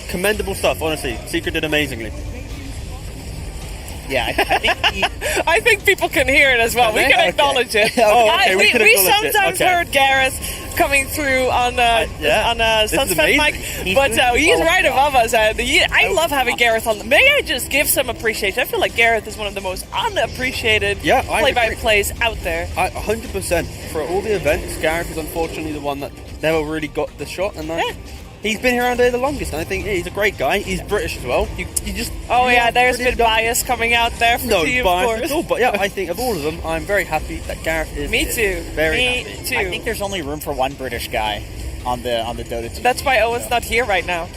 commendable stuff, honestly. Secret did amazingly. Yeah, I think people can hear it as well. We can acknowledge it. We sometimes heard Gareth coming through on Sunspec mic, but he's right above us. I love having Gareth on. May I just give some appreciation? I feel like Gareth is one of the most unappreciated play-by-plays out there. 100%. For all the events, Gareth is unfortunately the one that never really got the shot, and he's been here around here the longest, and I think he's a great guy. He's British as well. There's been bias coming out there for you, of course. At all, but yeah, I think of all of them, I'm very happy that Gareth is. Me too. Very happy. Too. I think there's only room for one British guy on the Dota team. That's why Owen's not here right now.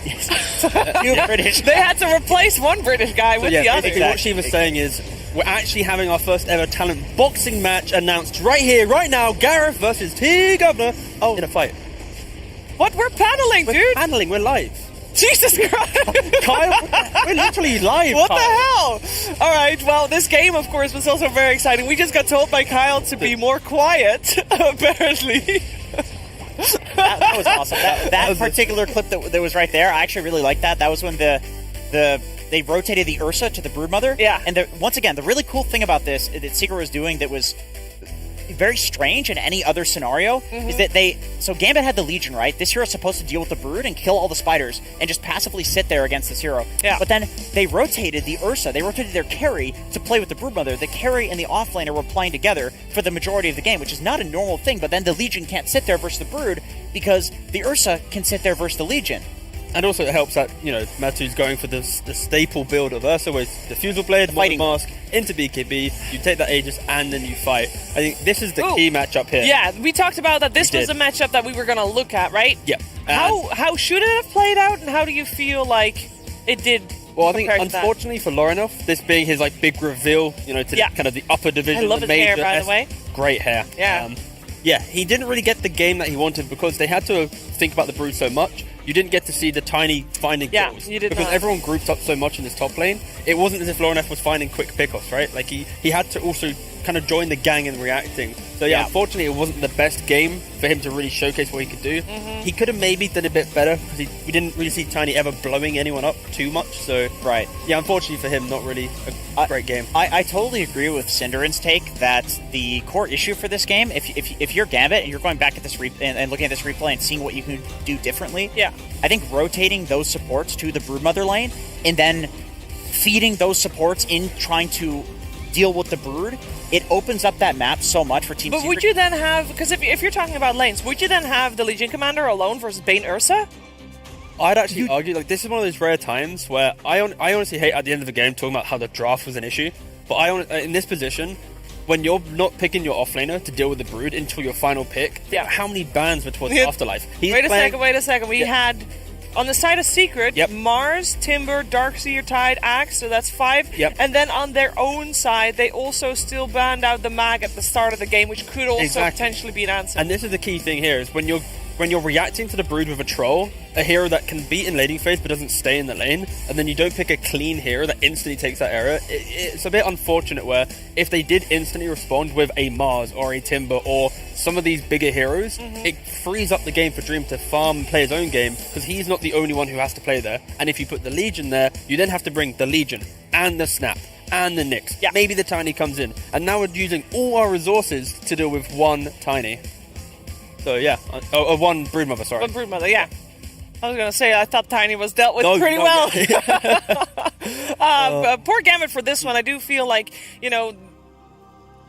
British. They had to replace one British guy with the other. What she was saying is, we're actually having our first ever talent boxing match announced right here, right now. Gareth versus T Governor in a fight. What? We're paneling, dude. We're paneling. We're live. Jesus Christ. Kyle, we're literally live. What Kyle. the hell? All right. Well, this game, of course, was also very exciting. We just got told by Kyle to be more quiet, apparently. That was awesome. That particular clip that was right there, I actually really liked that. That was when they rotated the Ursa to the broodmother. Yeah. And once again, the really cool thing about this that Secret was doing that was very strange in any other scenario is that Gambit had the Legion, right? This hero's supposed to deal with the brood and kill all the spiders and just passively sit there against this hero. Yeah. But then they rotated the Ursa. They rotated their carry to play with the broodmother. The carry and the offlaner were playing together for the majority of the game, which is not a normal thing. But then the Legion can't sit there versus the brood because the Ursa can sit there versus the Legion. And also it helps that, Matu's going for the staple build of Ursa, where it's Diffusal Blade, Fighting Mask, into BKB, you take that Aegis, and then you fight. I think this is the key matchup here. Yeah, we talked about that this was a matchup that we were going to look at, right? Yeah. How should it have played out, and how do you feel like it did? Well, I think, unfortunately for Lorinov, this being his big reveal, to kind of the upper division. I love his hair, by the way. Great hair. Yeah. He didn't really get the game that he wanted because they had to think about the Brood so much. You didn't get to see the tiny finding kills. You did because not. Everyone grouped up so much in this top lane. It wasn't as if Lorinov was finding quick pickoffs, right? Like he had to also kind of join the gang in reacting. So unfortunately it wasn't the best game for him to really showcase what he could do. He could have maybe done a bit better because we didn't really see Tiny ever blowing anyone up too much. So unfortunately for him, not really a great game. I totally agree with Cinderen's take that the core issue for this game, if you're Gambit and you're going back at this and looking at this replay and seeing what you can do differently, I think rotating those supports to the Broodmother lane and then feeding those supports in trying to deal with the Brood, it opens up that map so much for Team But Secret. would you then have, because if you're talking about lanes, would you then have the Legion Commander alone versus Bane Ursa? I'd actually argue, this is one of those rare times where I honestly hate at the end of the game talking about how the draft was an issue, but in this position, when you're not picking your offlaner to deal with the Brood until your final pick, how many bans were towards Afterlife? Wait a second. We had, on the side of Secret, Mars, Timber, Darkseer, Tide, Axe, so that's 5. And then on their own side, they also still banned out the Mag at the start of the game, which could also potentially be an answer. And this is the key thing here, is when you're reacting to the Brood with a Troll, a hero that can beat in laning phase but doesn't stay in the lane, and then you don't pick a clean hero that instantly takes that area, it's a bit unfortunate where if they did instantly respond with a Mars or a Timber or some of these bigger heroes, it frees up the game for Dream to farm and play his own game, because he's not the only one who has to play there. And if you put the Legion there, you then have to bring the Legion and the Snap and the Nyx. Yeah. Maybe the Tiny comes in. And now we're using all our resources to deal with one Tiny. So yeah, one Broodmother, sorry. One Broodmother, yeah. I was going to say, I thought Tiny was dealt with pretty well. Poor Gambit for this one. I do feel like,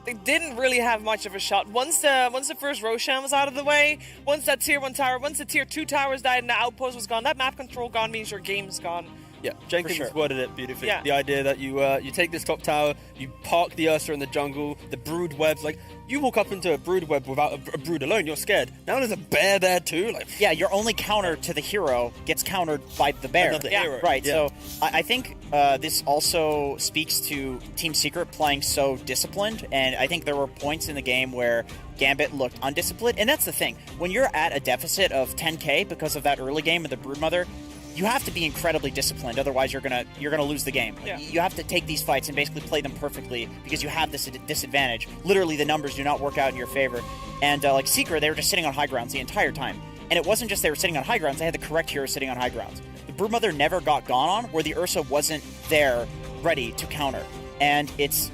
they didn't really have much of a shot. Once the first Roshan was out of the way, once that tier 1 tower, once the tier 2 towers died and the outpost was gone, that map control gone means your game's gone. Yeah, Jenkins worded it beautifully. Yeah. The idea that you take this top tower, you park the Ursa in the jungle, the brood webs, like, you walk up into a brood web without a brood alone, you're scared. Now there's a bear there too. Like, yeah, your only counter to the hero gets countered by the bear. Another hero. Right, Yeah. so I think this also speaks to Team Secret playing so disciplined, and I think there were points in the game where Gambit looked undisciplined, and that's the thing. When you're at a deficit of 10k because of that early game with the Broodmother, you have to be incredibly disciplined, otherwise you're gonna lose the game. Yeah. You have to take these fights and basically play them perfectly because you have this disadvantage. Literally, the numbers do not work out in your favor. And like Secret, they were just sitting on high grounds the entire time. And it wasn't just they were sitting on high grounds; they had the correct hero sitting on high grounds. The Broodmother never got gone on, where the Ursa wasn't there, ready to counter. And it's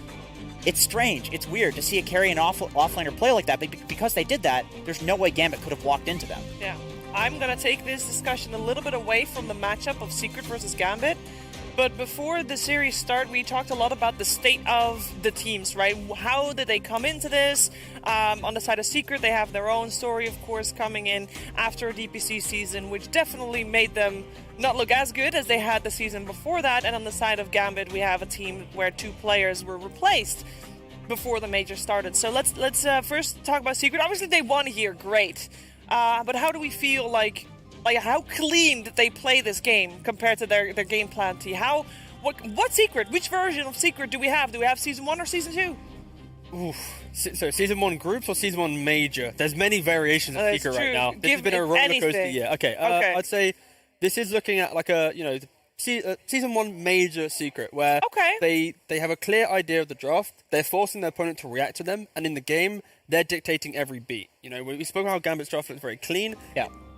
strange. It's weird to see a carry and offlaner play like that. But because they did that, there's no way Gambit could have walked into them. Yeah. I'm going to take this discussion a little bit away from the matchup of Secret versus Gambit. But before the series started, we talked a lot about the state of the teams, right? How did they come into this? On the side of Secret, they have their own story, of course, coming in after a DPC season, which definitely made them not look as good as they had the season before that. And on the side of Gambit, we have a team where 2 players were replaced before the major started. So let's first talk about Secret. Obviously, they won here, great. But how do we feel like how clean did they play this game compared to their game plan? What Secret? Which version of Secret do we have? Do we have Season 1 or Season 2? oof. So Season 1 groups or Season 1 major? There's many variations of Secret true. right now. This Give has been a roller coaster anything. year. Okay, I'd say this is looking at like a Season 1 major Secret where they have a clear idea of the draft, they're forcing their opponent to react to them, and in the game they're dictating every beat. We spoke about how Gambit's draft looks very clean,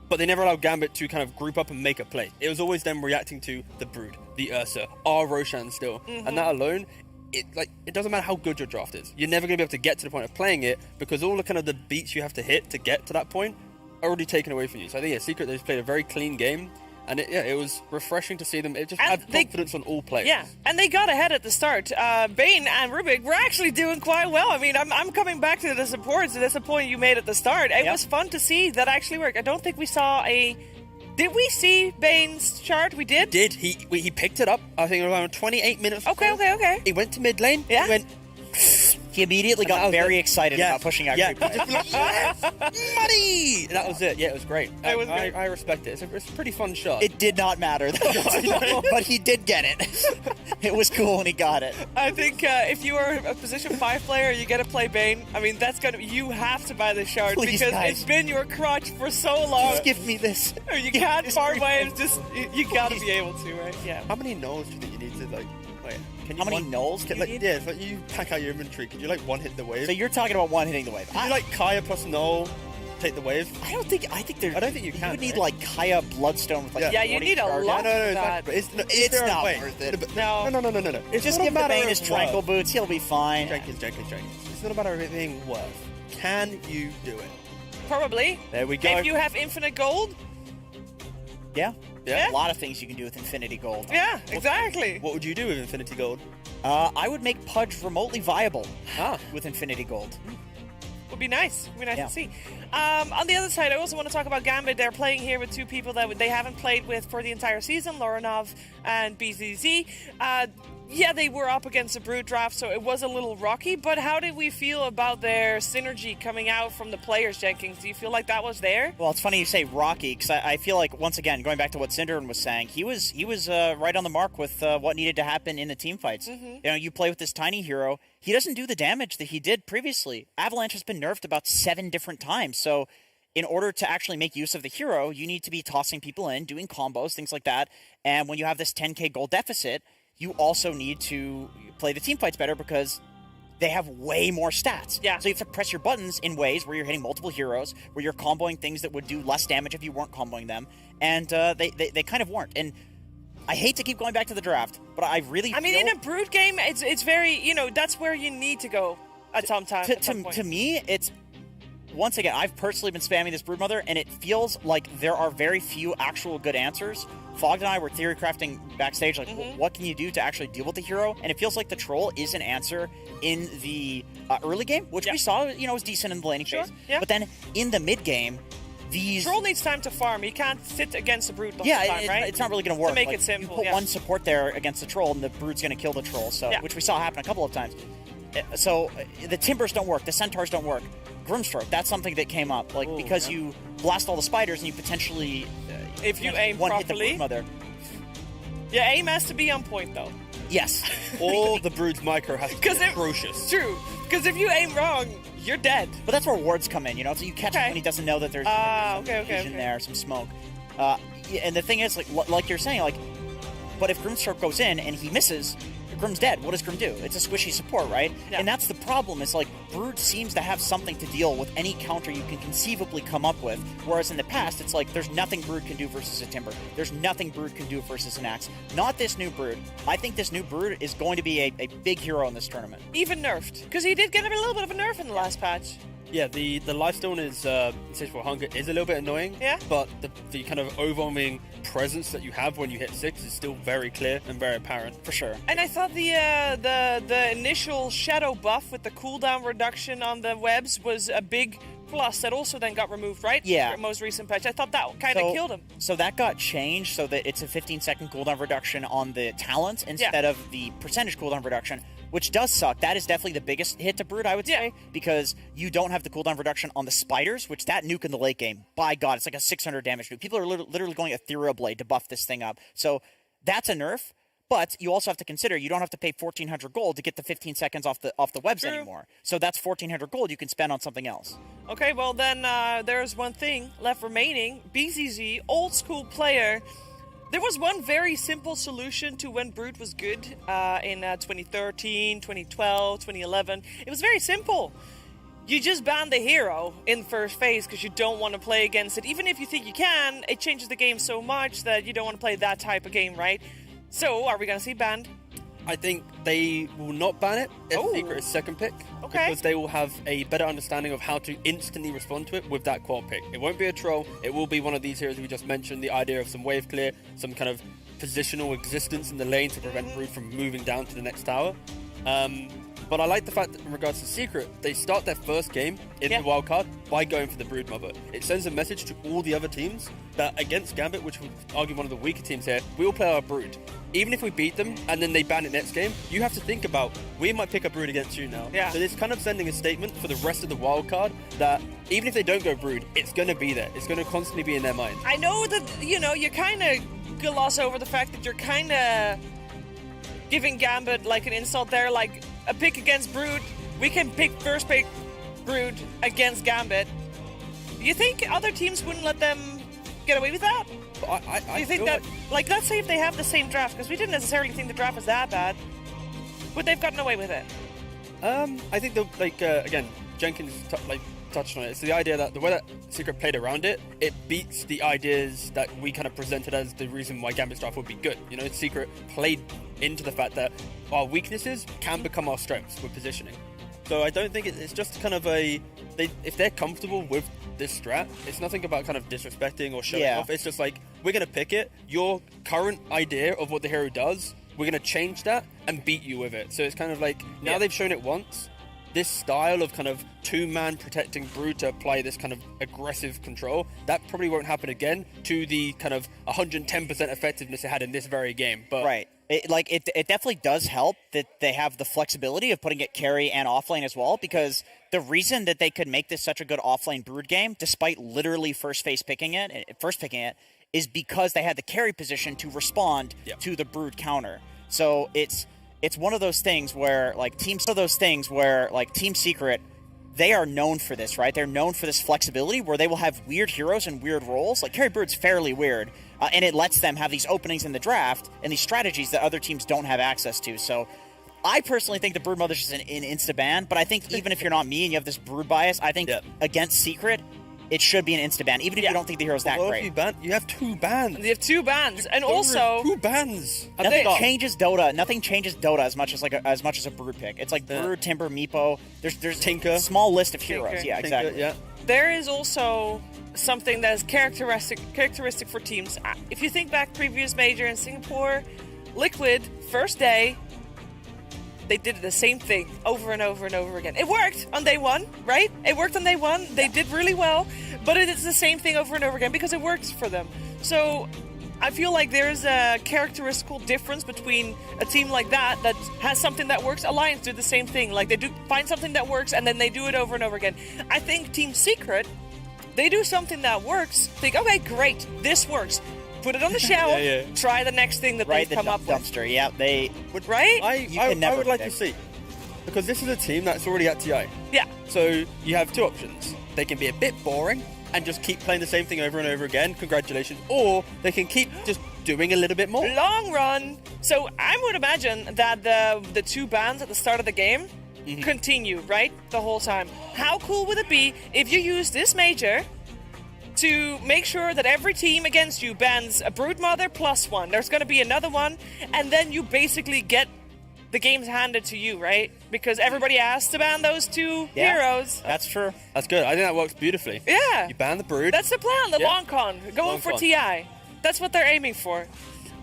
but they never allowed Gambit to kind of group up and make a play. It was always them reacting to the Brood, the Ursa, our Roshan still, and that alone, it doesn't matter how good your draft is. You're never going to be able to get to the point of playing it because all the kind of the beats you have to hit to get to that point are already taken away from you. So I think Secret, they just played a very clean game. And it was refreshing to see them. It just had confidence on all players. Yeah, and they got ahead at the start. Bane and Rubik were actually doing quite well. I mean, I'm coming back to the support. So that's a point you made at the start. It was fun to see that actually work. I don't think we saw Did we see Bane's chart? We did? He picked it up, I think around 28 minutes. Okay. He went to mid lane. Yeah. He went... He immediately got very excited about pushing out creep. Money! That was it. Yeah, it was great. I respect it. It's a pretty fun shot. It did not matter, though. But he did get it. It was cool when he got it. I think if you are a position 5 player, you get to play Bane. I mean, you have to buy this shard because it's been your crutch for so long. Just give me this. You can't part ways. You got to be able to, right? Yeah. How many nulls do you think you need to How many nulls do you need? Yeah, it's like you pack out your inventory. Could you one hit the wave? So you're talking about one hitting the wave. Could you Kaya plus null take the wave? I don't think you can. You would need Kaya Bloodstone with you need a lot. No, exactly. It's not worth it. No. It's just give Bane his tranquil boots. He'll be fine. Jenkins. It's not a matter of it being worth. Can you do it? Probably. There we go. If you have infinite gold. Yeah. A lot of things you can do with Infinity Gold. Yeah, exactly. What would you do with Infinity Gold? I would make Pudge remotely viable with Infinity Gold. Would be nice. Would be nice to see. On the other side, I also want to talk about Gambit. They're playing here with 2 people that they haven't played with for the entire season, Loranov and BZZ. They were up against a Brood draft, so it was a little rocky, but how did we feel about their synergy coming out from the players, Jenkins? Do you feel like that was there? Well, it's funny you say rocky, because I feel like, once again, going back to what Cinderin was saying, he was right on the mark with what needed to happen in the team fights. You play with this tiny hero, he doesn't do the damage that he did previously. Avalanche has been nerfed about 7 different times, so in order to actually make use of the hero, you need to be tossing people in, doing combos, things like that, and when you have this 10k gold deficit, you also need to play the team fights better because they have way more stats. Yeah. So you have to press your buttons in ways where you're hitting multiple heroes, where you're comboing things that would do less damage if you weren't comboing them, and they kind of weren't. And I hate to keep going back to the draft, but I really I mean, in a Brood game, it's very, that's where you need to go at some time. To me, it's... Once again, I've personally been spamming this broodmother, and it feels like there are very few actual good answers. Fogged and I were theory crafting backstage, like, what can you do to actually deal with the hero? And it feels like the troll is an answer in the early game, which we saw, was decent in the laning phase. Yeah. But then in the mid game, these... Troll needs time to farm. You can't sit against the Brood the whole time, right? It's not really going to work. To make it simple, you put one support there against the troll, and the Brood's going to kill the troll, which we saw happen a couple of times. So the Timbers don't work, the Centaurs don't work. Grimstroke, that's something that came up, because you blast all the spiders and you potentially, if you aim one properly, hit the broodmother. Yeah, aim has to be on point though. Yes, all the Brood's micro has to be atrocious. True, because if you aim wrong, you're dead. But that's where wards come in, so you catch him when he doesn't know that there's some vision there, some smoke. And the thing is, like you're saying, but if Grimstroke goes in and he misses, Grim's dead. What does Grim do? It's a squishy support, right? Yeah. And that's the problem. It's Brood seems to have something to deal with any counter you can conceivably come up with, whereas in the past, it's there's nothing Brood can do versus a Timber. There's nothing Brood can do versus an Axe. Not this new Brood. I think this new Brood is going to be a big hero in this tournament. Even nerfed, because he did get a little bit of a nerf in the last patch. Yeah, the Lifestone is Insatiable Hunger is a little bit annoying. Yeah. But the kind of overwhelming presence that you have when you hit 6 is still very clear and very apparent. For sure. And I thought the initial shadow buff with the cooldown reduction on the webs was a big plus that also then got removed, right? Yeah. Most recent patch. I thought that kind of killed him. So that got changed so that it's a 15-second cooldown reduction on the talents instead of the percentage cooldown reduction, which does suck. That is definitely the biggest hit to Brood, I would say, because you don't have the cooldown reduction on the spiders, which that nuke in the late game, by God, it's like a 600 damage nuke. People are literally going Ethereal Blade to buff this thing up. So that's a nerf. But you also have to consider you don't have to pay 1,400 gold to get the 15 seconds off the webs anymore. So that's 1,400 gold you can spend on something else. Okay, well then there's one thing left remaining. BZZ, old school player. There was one very simple solution to when Brood was good in 2013, 2012, 2011. It was very simple. You just ban the hero in first phase because you don't want to play against it. Even if you think you can, it changes the game so much that you don't want to play that type of game, right? So, are we going to see banned? I think they will not ban it if Secret is second pick. Okay. Because they will have a better understanding of how to instantly respond to it with that quad pick. It won't be a troll. It will be one of these heroes we just mentioned. The idea of some wave clear, some kind of positional existence in the lane to prevent Brood from moving down to the next tower. But I like the fact that in regards to Secret, they start their first game in the wildcard by going for the broodmother. It sends a message to all the other teams that against Gambit, which would argue one of the weaker teams here, we will play our Brood. Even if we beat them and then they ban it next game, you have to think about, we might pick a Brood against you now. Yeah. So it's kind of sending a statement for the rest of the wildcard that even if they don't go Brood, it's going to be there. It's going to constantly be in their mind. I know that, you kind of gloss over the fact that you're kind of giving Gambit like an insult there, like a pick against Brood. We can pick first pick Brood against Gambit. Do you think other teams wouldn't let them get away with that? I you think that, like, let's say if they have the same draft, because we didn't necessarily think the draft was that bad, would they've gotten away with it? I think again, Jenkins touched on it. It's the idea that the way that Secret played around it, it beats the ideas that we kind of presented as the reason why Gambit's draft would be good. Secret played into the fact that our weaknesses can become our strengths with positioning. So I don't think it's just kind of if they're comfortable with this strat, it's nothing about kind of disrespecting or showing off. It's just like, we're going to pick it. Your current idea of what the hero does, we're going to change that and beat you with it. So it's kind of like, now they've shown it once, this style of kind of two-man protecting Brood to apply this kind of aggressive control, that probably won't happen again to the kind of 110% effectiveness it had in this very game. But right. It definitely does help that they have the flexibility of putting it carry and offlane as well, because the reason that they could make this such a good offlane Brood game, despite literally first picking it, is because they had the carry position to respond to the Brood counter. So it's one of those things where Team Secret, they are known for this, right? They're known for this flexibility where they will have weird heroes and weird roles. Like Carry Brood's fairly weird, and it lets them have these openings in the draft and these strategies that other teams don't have access to. So I personally think the broodmother's just an insta-ban, but I think even if you're not me and you have this brood bias, I think against Secret, it should be an insta-ban, even if you don't think the hero's that great. You have 2 bans. You have 2 bans, and also 2 bans. Nothing changes Dota. Nothing changes Dota as much as a brood pick. It's like brood, Timber, Meepo. There's Tinker. a small list of heroes. Tinker. Yeah, exactly. Yeah. There is also something that is characteristic for teams. If you think back previous major in Singapore, Liquid first day, they did the same thing over and over and over again. It worked on day 1, right? It worked on day 1. They did really well, but it is the same thing over and over again because it works for them. So I feel like there's a characteristical difference between a team like that has something that works. Alliance do the same thing. Like, they do find something that works and then they do it over and over again. I think Team Secret, they do something that works, think, okay, great, this works. Put it on the shelf, try the next thing that they've come up with. Dumpster, yeah, they... Right? I would like to see, because this is a team that's already at TI. Yeah. So you have 2 options. They can be a bit boring and just keep playing the same thing over and over again, congratulations, or they can keep just doing a little bit more. Long run. So I would imagine that the 2 bans at the start of the game continue, right? The whole time. How cool would it be if you use this major to make sure that every team against you bans a broodmother +1. There's going to be another one, and then you basically get the games handed to you, right? Because everybody has to ban those 2 heroes. That's true. That's good. I think that works beautifully. Yeah. You ban the brood. That's the plan, the long con. Going for TI. That's what they're aiming for.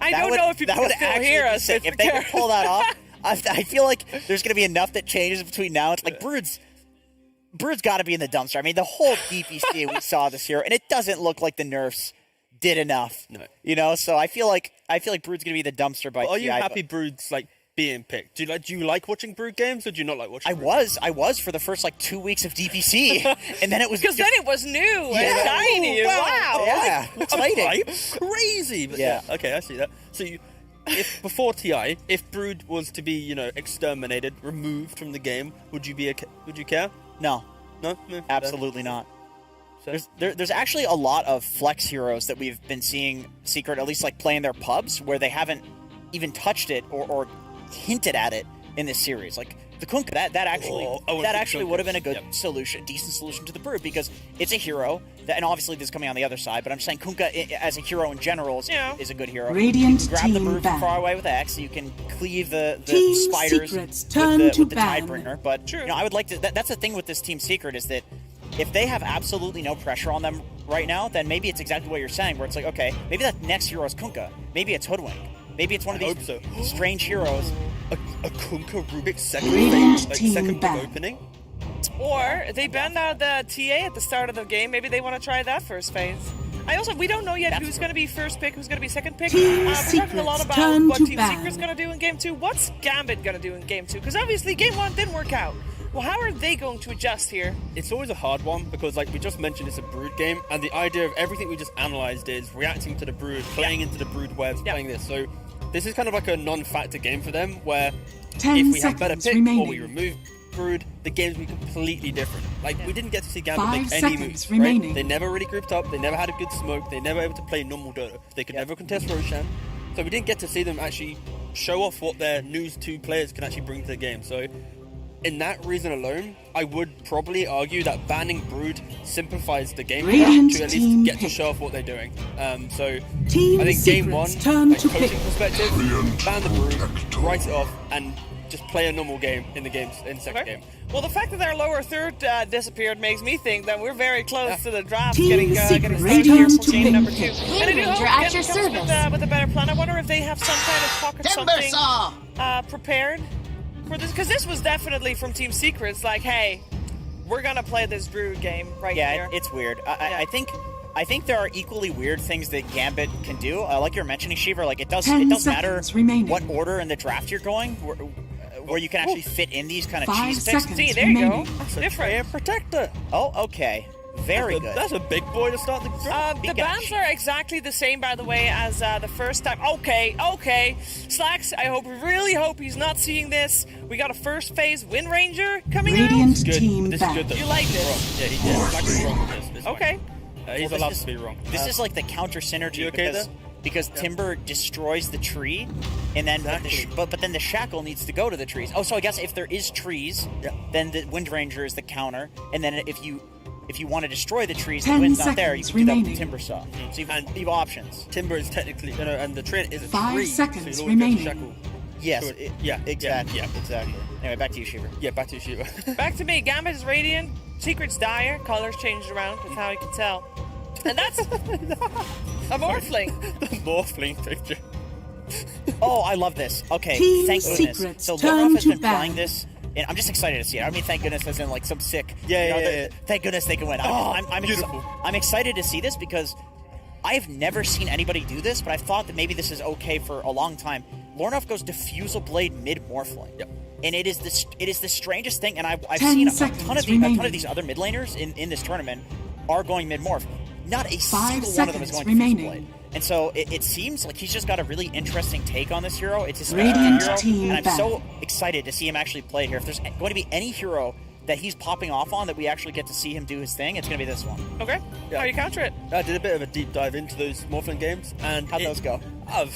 I don't know if people can still hear us. If they can pull that off, I feel like there's going to be enough that changes between now. It's like Brood's got to be in the dumpster. I mean, the whole DPC we saw this year, and it doesn't look like the nerfs did enough. No. You know, so I feel like Brood's going to be the dumpster by TI. Are you happy Brood's like being picked? Do you like watching Brood games, or do you not like watching? I was for the first like 2 weeks of DPC, and then it was because then it was new and shiny. Wow. Yeah. Exciting. Crazy. But okay, I see that. So if before TI, if Brood was to be, exterminated, removed from the game, would you care? No, absolutely not. There's actually a lot of flex heroes that we've been seeing Secret, at least like playing their pubs, where they haven't even touched it or hinted at it in this series. Like the Kunkka, that actually would have been a good solution, decent solution to the Brood, because it's a hero that, and obviously this is coming on the other side, but I'm just saying Kunkka as a hero in general is a good hero. Radiant you can grab the Brood from far away with X, you can cleave the spiders with the Tidebringer, but I would like to. That's the thing with this Team Secret, is that if they have absolutely no pressure on them right now, then maybe it's exactly what you're saying, where it's like, okay, maybe that next hero is Kunkka, maybe it's Hoodwink, maybe it's one of these strange heroes. A Kunkka Rubik second opening? Or they banned out the TA at the start of the game. Maybe they want to try that first phase. We don't know yet who's going to be first pick, who's going to be second pick. We're talking a lot about what Team Secret's going to do in Game 2. What's Gambit going to do in Game 2? Because obviously Game 1 didn't work out. Well, how are they going to adjust here? It's always a hard one, because like we just mentioned, it's a Brood game, and the idea of everything we just analysed is reacting to the Brood, playing into the Brood webs, playing this. So this is kind of like a non-factor game for them, where if we have better pick or we remove Brood, the games will be completely different. Like, we didn't get to see Gambit make any moves, right? They never really grouped up, they never had a good smoke, they never able to play normal Dota. They could never contest Roshan, so we didn't get to see them actually show off what their news 2 players can actually bring to the game. So in that reason alone, I would probably argue that banning Brood simplifies the game to at least get to show off what they're doing. So I think Game 1, coaching perspective, ban the Brood, write it off, and just play a normal game in the second game. Well, the fact that their lower third disappeared makes me think that we're very close to the draft getting started here for game number 2. And I do hope Game comes with a better plan. I wonder if they have some kind of pocket something prepared for this, because this was definitely from Team Secrets, like, hey, we're gonna play this Brood game here. Yeah, it's weird. I think there are equally weird things that Gambit can do. Like you're mentioning, Shiva, like it does matter what order in the draft you're going, where you can actually fit in these kind of cheese picks. See, there you go. Different protector. Oh, okay. Very good. That's a big boy to start the draft. The bans are exactly the same, by the way, as the first time. Okay. Slacks, really hope he's not seeing this. We got a first phase Wind Ranger coming out. Radiant This is good. You like this? Yeah, he did. Slacks is wrong with this. Okay. He's allowed to be wrong. This is like the counter synergy. You okay there? because Timber destroys the tree, and then but then the shackle needs to go to the trees. Oh, so I guess if there is trees, then the Wind Ranger is the counter, and then if you want to destroy the trees, the wind's not there, you can do that with the Timber Saw. So you have options. Timber is technically, and the tree is a 5 tree, seconds so you'll always get the remaining. shackle. Yes, exactly. exactly. Anyway, back to you, Shiver. Yeah, back to you, Shiver. Back to me. Gambit is radiant. Secret's dire. Colors changed around. That's how you can tell. And that's a Morphling. The Morphling picture. Oh, I love this. Okay, Team thank goodness. Secrets So turn Lornoff has to been ban. playing this, and I'm just excited to see it. I mean, thank goodness as in like some sick. Yeah. Thank goodness they can win. I'm Beautiful. I'm excited to see this because I've never seen anybody do this, but I thought that maybe this is okay for a long time. Lornoff goes Diffusal Blade mid Morphling. Yep. And it is the strangest thing, and I've 10 seen a seconds ton of remaining. these other mid laners in this tournament are going mid morph. Not a 5 single one of them is seconds going remaining. Diffusal Blade. And so it seems like he's just got a really interesting take on this hero. It's his Radiant hero, team and I'm back. so excited to see him actually play here. If there's going to be any hero that he's popping off on that we actually get to see him do his thing, it's going to be this one. Okay. Yeah. How do you counter it? I did a bit of a deep dive into those Morphling games, and How'd those go? Of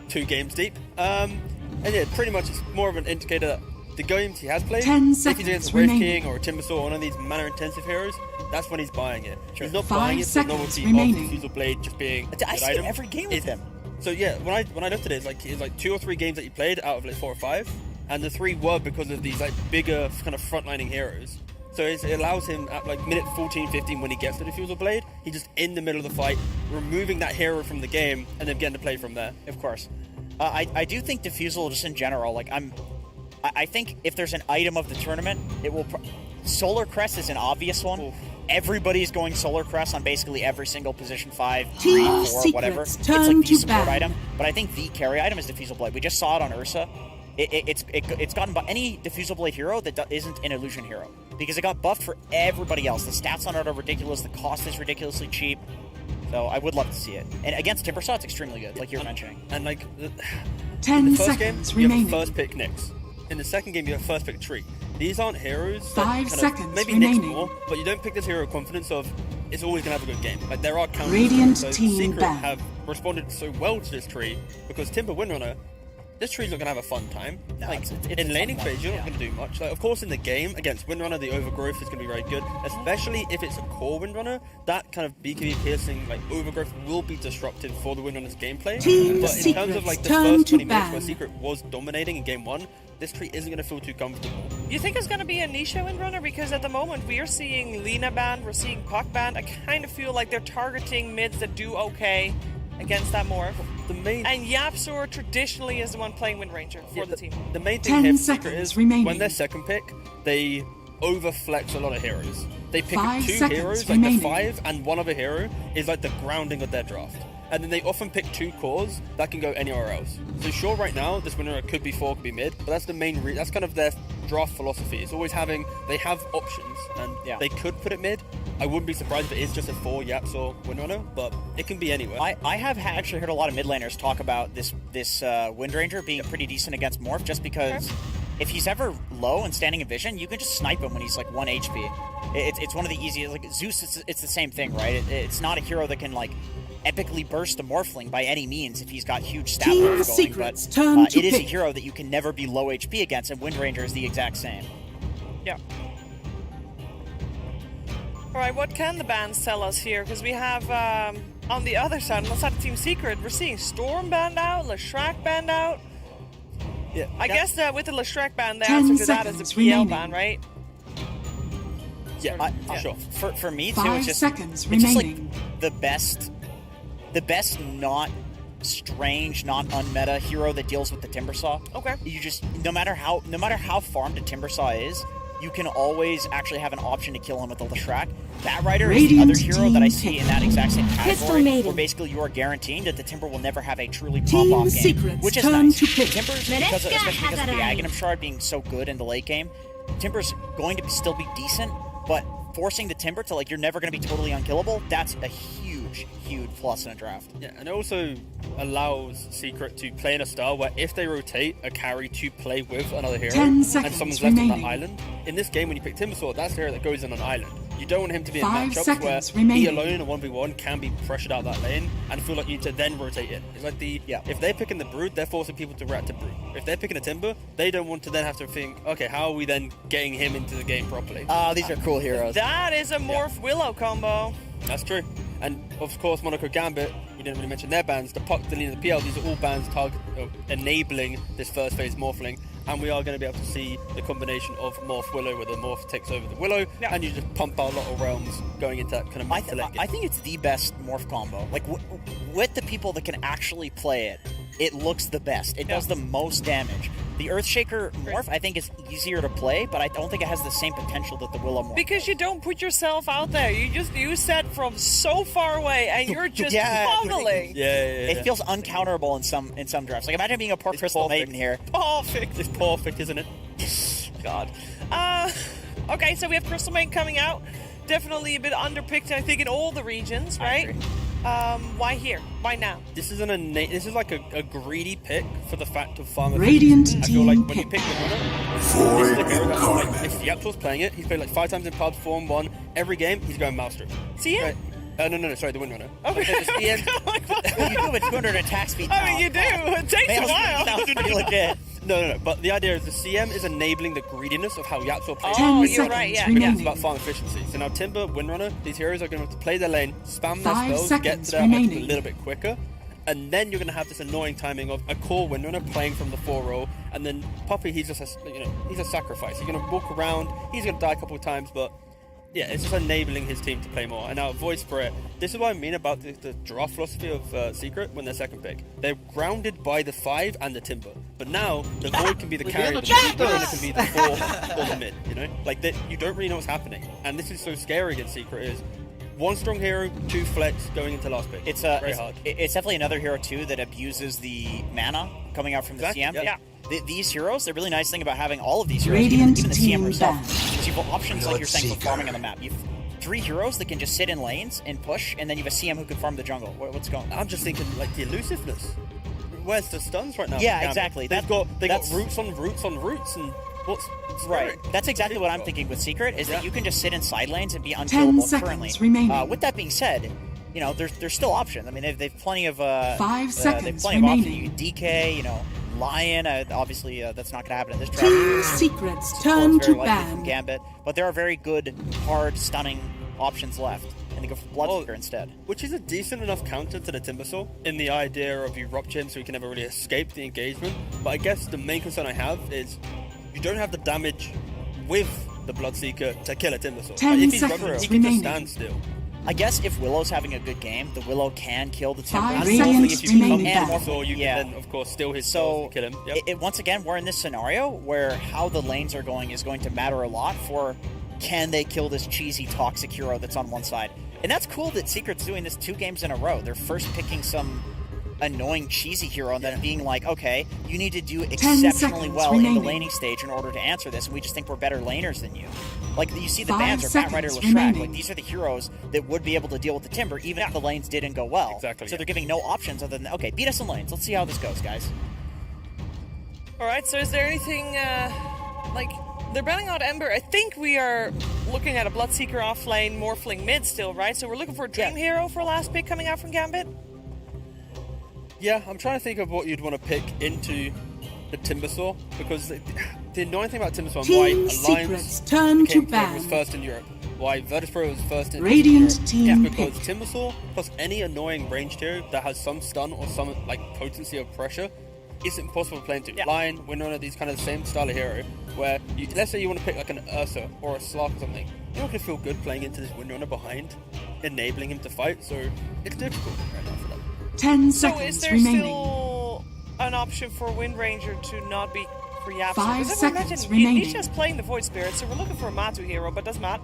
2 games deep. And yeah, pretty much it's more of an indicator that the games he has played, 10 if he's seconds against a Wraith remaining. King or a Timbersaw, one of these mana-intensive heroes, that's when he's buying it. He's not 5 buying it for the seconds novelty remaining. of Diffusal Blade just being a I good see it item. every game with him. So yeah, when I looked at it, it's like 2 or 3 games that he played out of like 4 or 5, and the 3 were because of these like bigger kind of frontlining heroes. So it allows him at like minute 14, 15 when he gets the Diffusal Blade, he's just in the middle of the fight, removing that hero from the game, and then getting to play from there. Of course. I do think Diffusal, just in general, like I think if there's an item of the tournament, it will. Solar Crest is an obvious one. Oof. Everybody's going Solar Crest on basically every single position 5, 3, Team 4, Secrets whatever. It's turn like the to support ban. item. But I think the carry item is Diffusal Blade. We just saw it on Ursa. It's gotten by any Diffusal Blade hero that isn't an Illusion hero. Because it got buffed for everybody else. The stats on it are ridiculous. The cost is ridiculously cheap. So I would love to see it. And against Timbersaw, it's extremely good, like you're mentioning. And like 10 in the first game, seconds you have remaining. a first pick Nyx. In the second game, you have first pick Tree. These aren't heroes. that 5 kind of- seconds maybe remaining. Nyx more, but you don't pick this hero with confidence of it's always gonna have a good game. Like there are counters. Radiant so team Secret back. have responded so well to this tree because Timber Windrunner. This tree's not gonna have a fun time. No, like it's a in fun laning one, phase, you're not yeah. gonna do much. Like of course in the game against Windrunner, the overgrowth is gonna be very good, especially if it's a core Windrunner. That kind of BKB piercing like overgrowth will be disruptive for the Windrunner's gameplay. Team But in terms of Secrets like the turn first to 20 minutes where ban. Secret was dominating in game 1, this tree isn't gonna feel too comfortable. You think it's going to be a niche Windrunner? Because at the moment we are seeing Lina banned, we're seeing Puck banned. I kind of feel like they're targeting mids that do okay against that morph. The main And Yapsor traditionally is the one playing Wind Ranger for the team. The main 10 thing here for Secret seconds is remaining. when they're second pick, they overflex a lot of heroes. They pick 5 2 seconds heroes, like remaining. the 5 and one other hero is like the grounding of their draft. And then they often pick 2 cores that can go anywhere else. So sure, right now this winner could be 4, could be mid, but that's the main that's kind of their draft philosophy. It's always they have options, and Yeah. they could put it mid. I wouldn't be surprised if it is just a 4 Yapsor Windrunner, but it can be anywhere. I have actually heard a lot of mid laners talk about this Wind Ranger being pretty decent against Morph, just because if he's ever low and standing in vision, you can just snipe him when he's like 1 HP. It's one of the easiest. Like Zeus, it's the same thing, right? It's not a hero that can like epically burst the Morphling by any means if he's got huge stat Team lines going, Secrets but turn to it is a pick. hero that you can never be low HP against, and Wind Ranger is the exact same. Yeah. Alright, what can the bans tell us here? Because we have, on the other side, on the side of Team Secret, we're seeing Storm banned out, Leshrac banned out. yeah, I guess that with the Leshrac ban, the 10 answer to that is a seconds PL remaining. ban, right? yeah, Sure. For me too, 5 it's just seconds it's just remaining. like the best not strange, not unmeta hero that deals with the Timbersaw. Okay. You just no matter how farmed a Timbersaw is, you can always actually have an option to kill him with the Leshrac. Batrider is the other Radiant hero that I team see in that exact same Pistol category, Maiden. where basically you are guaranteeing that the Timber will never have a truly Team pop-off game, Secrets which is turn nice. to pick. Timbers, Meneska especially because of the has Aghanim Shard being so good in the late game, Timber's going to still be decent, but forcing the Timber to like you're never going to be totally unkillable, that's a huge plus in a draft. Yeah, and it also allows Secret to play in a style where if they rotate a carry to play with another hero 10 and seconds someone's left on remaining. that island, in this game when you pick Timbersaw, that's the hero that goes in an island. You don't want him to be in 5 matchups where seconds he remaining. alone in a 1v1 can be pressured out that lane and feel like you need to then rotate in. It's like if they're picking the Brood, they're forcing people to react to Brood. If they're picking a Timber, they don't want to then have to think, okay, how are we then getting him into the game properly? These are cool heroes. That is a Morph Willow combo. That's true. And of course, Monaco Gambit, we didn't really mention their bans. The Puck, the Lean, and the PL, these are all bans enabling this first phase Morphling. And we are going to be able to see the combination of Morph Willow, where the Morph takes over the Willow, and you just pump out a lot of realms going into that kind of mid-to-late game. I think it's the best Morph combo. Like, with the people that can actually play it, it looks the best. It does the most damage. The Earthshaker Morph, I think, is easier to play, but I don't think it has the same potential that the Willow Morph. Because you don't put yourself out there. You just use that from so far away, and you're just pummeling. It feels uncounterable in some drafts. Like, imagine being a poor Crystal Maiden here. Perfect. It's perfect, isn't it? God. Okay, so we have Crystal Maiden coming out. Definitely a bit underpicked, I think, in all the regions, right? Why here? Why now? This is this is like a greedy pick for the fact of farm Radiant efficiency. I feel like when you pick the winner, this is the hero that, like, if Yaptor's playing it, he's played like 5 times in pubs, 4-1. Every game, he's going Maelstrom. See it? No, sorry, the Windrunner. Okay. You do have a 200 attack speed now. I mean, you do. It takes a while. Sounds pretty legit. No. But the idea is the CM is enabling the greediness of how Yaptor plays. Oh, you're right, yeah. Because it's about farm efficiency. So now Timber, Windrunner, these heroes are going to have to play their lane, spam their 5 spells, get to seconds their items a remaining. little bit quicker. And then you're going to have this annoying timing of a core Windrunner playing from the 4 row, and then Puppy, he's just he's a sacrifice. He's going to walk around, he's going to die a couple of times, but yeah, it's just enabling his team to play more. And now Void Spirit, this is what I mean about the draft philosophy of Secret when they're second pick. They're grounded by the 5 and the Timber. But now, the Void can be the carry, the Windrunner can be the 4 or the mid, Like, you don't really know what's happening. And this is so scary against Secret is 1 strong hero, 2 flex going into last pick. It's very hard. It's definitely another hero, too, that abuses the mana coming out from the CM. Yeah. These heroes, the really nice thing about having all of these heroes, Radiant even the team CM herself, banned. is you've got options like you're saying for farming on the map. You've 3 heroes that can just sit in lanes and push, and then you have a CM who can farm the jungle. What's going on? I'm just thinking, like, the elusiveness. Where's the stuns right now? Yeah, exactly. They've got roots on roots on roots, and what's right. That's exactly what I'm thinking with Secret, is that you can just sit in side lanes and be 10 unkillable seconds currently. remaining. With that being said, there's still options. I mean, they've plenty of 5 seconds they've plenty of options. remaining. You can DK, Lion. Obviously, that's not going to happen in this draft. Team Secrets It's turn very to likely from ban. Gambit, but there are very good, hard, stunning options left. I think of Bloodseeker instead. Which is a decent enough counter to the Timbersaw in the idea of you rupture him so he can never really escape the engagement. But I guess the main concern I have is you don't have the damage with the Bloodseeker to kill a Timbersaw. 10 if he's seconds ruptured, he can just remaining. stand still. I guess if Willow's having a good game, the Willow can kill the Timber. 5 And seconds if you become remaining. Timbersaw, you Yeah. can then, of course, steal his So, spells and kill him. Yep. once again, we're in this scenario where how the lanes are going is going to matter a lot for can they kill this cheesy toxic hero that's on one side. And that's cool that Secret's doing this 2 games in a row. They're first picking some annoying cheesy hero and then being like, okay, you need to do exceptionally seconds well in the remaining. laning stage in order to answer this, and we just think we're better laners than you. Like, you see the 5 bans are Matt Ryder, seconds Leshrac. remaining. Like, these are the heroes that would be able to deal with the Timber even if the lanes didn't go well. Exactly, So they're giving no options other than, okay, beat us in lanes. Let's see how this goes, guys. All right, so is there anything, they're banning out Ember. I think we are looking at a Bloodseeker off lane, Morphling mid still, right? So we're looking for a Dream Hero for last pick coming out from Gambit? Yeah, I'm trying to think of what you'd want to pick into the Timbersaw, because the annoying thing about Timbersaw and why Team Alliance Secrets turn to was ban. first in Europe, why Virtus Pro was first in Radiant Europe, team because pick. Timbersaw plus any annoying ranged hero that has some stun or some potency of pressure is impossible to play into. Lion, Windrunner, these kind of the same style of hero, where let's say you want to pick like an Ursa or a Slark or something, you're not going to feel good playing into this Windrunner behind, enabling him to fight, so it's difficult right now for them. 10 So seconds is there remaining. still an option for Wind Ranger to not be for Yapster? 5 Because seconds imagine remaining. Nisha's playing the Void Spirit, so we're looking for a Matu hero, but does Matt,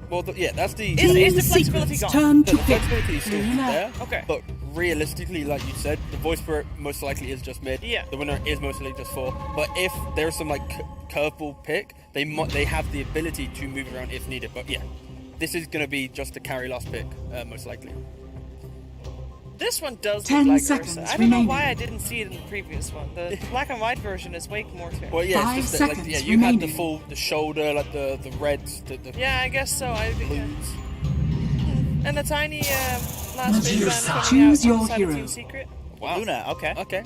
Well, that's the... Is the flexibility Secrets gone? turn The to pick. flexibility is still there, Okay. but realistically, like you said, the Voice Spirit most likely is just mid. Yeah. The winner is most likely just 4. But if there's some curveball pick, they have the ability to move around if needed. But yeah, this is going to be just a carry last pick, most likely. This one does 10 look like seconds Ursa. I don't know remaining. why I didn't see it in the previous one. The black and white version is way more to it. Well, yeah, 5 it's just that, like, seconds yeah, you had the remaining. the shoulder, like the reds, the Yeah, I guess so. blues. And the tiny last big band coming Choose out your outside hero. of Team Secret. Wow. Luna, okay. Okay.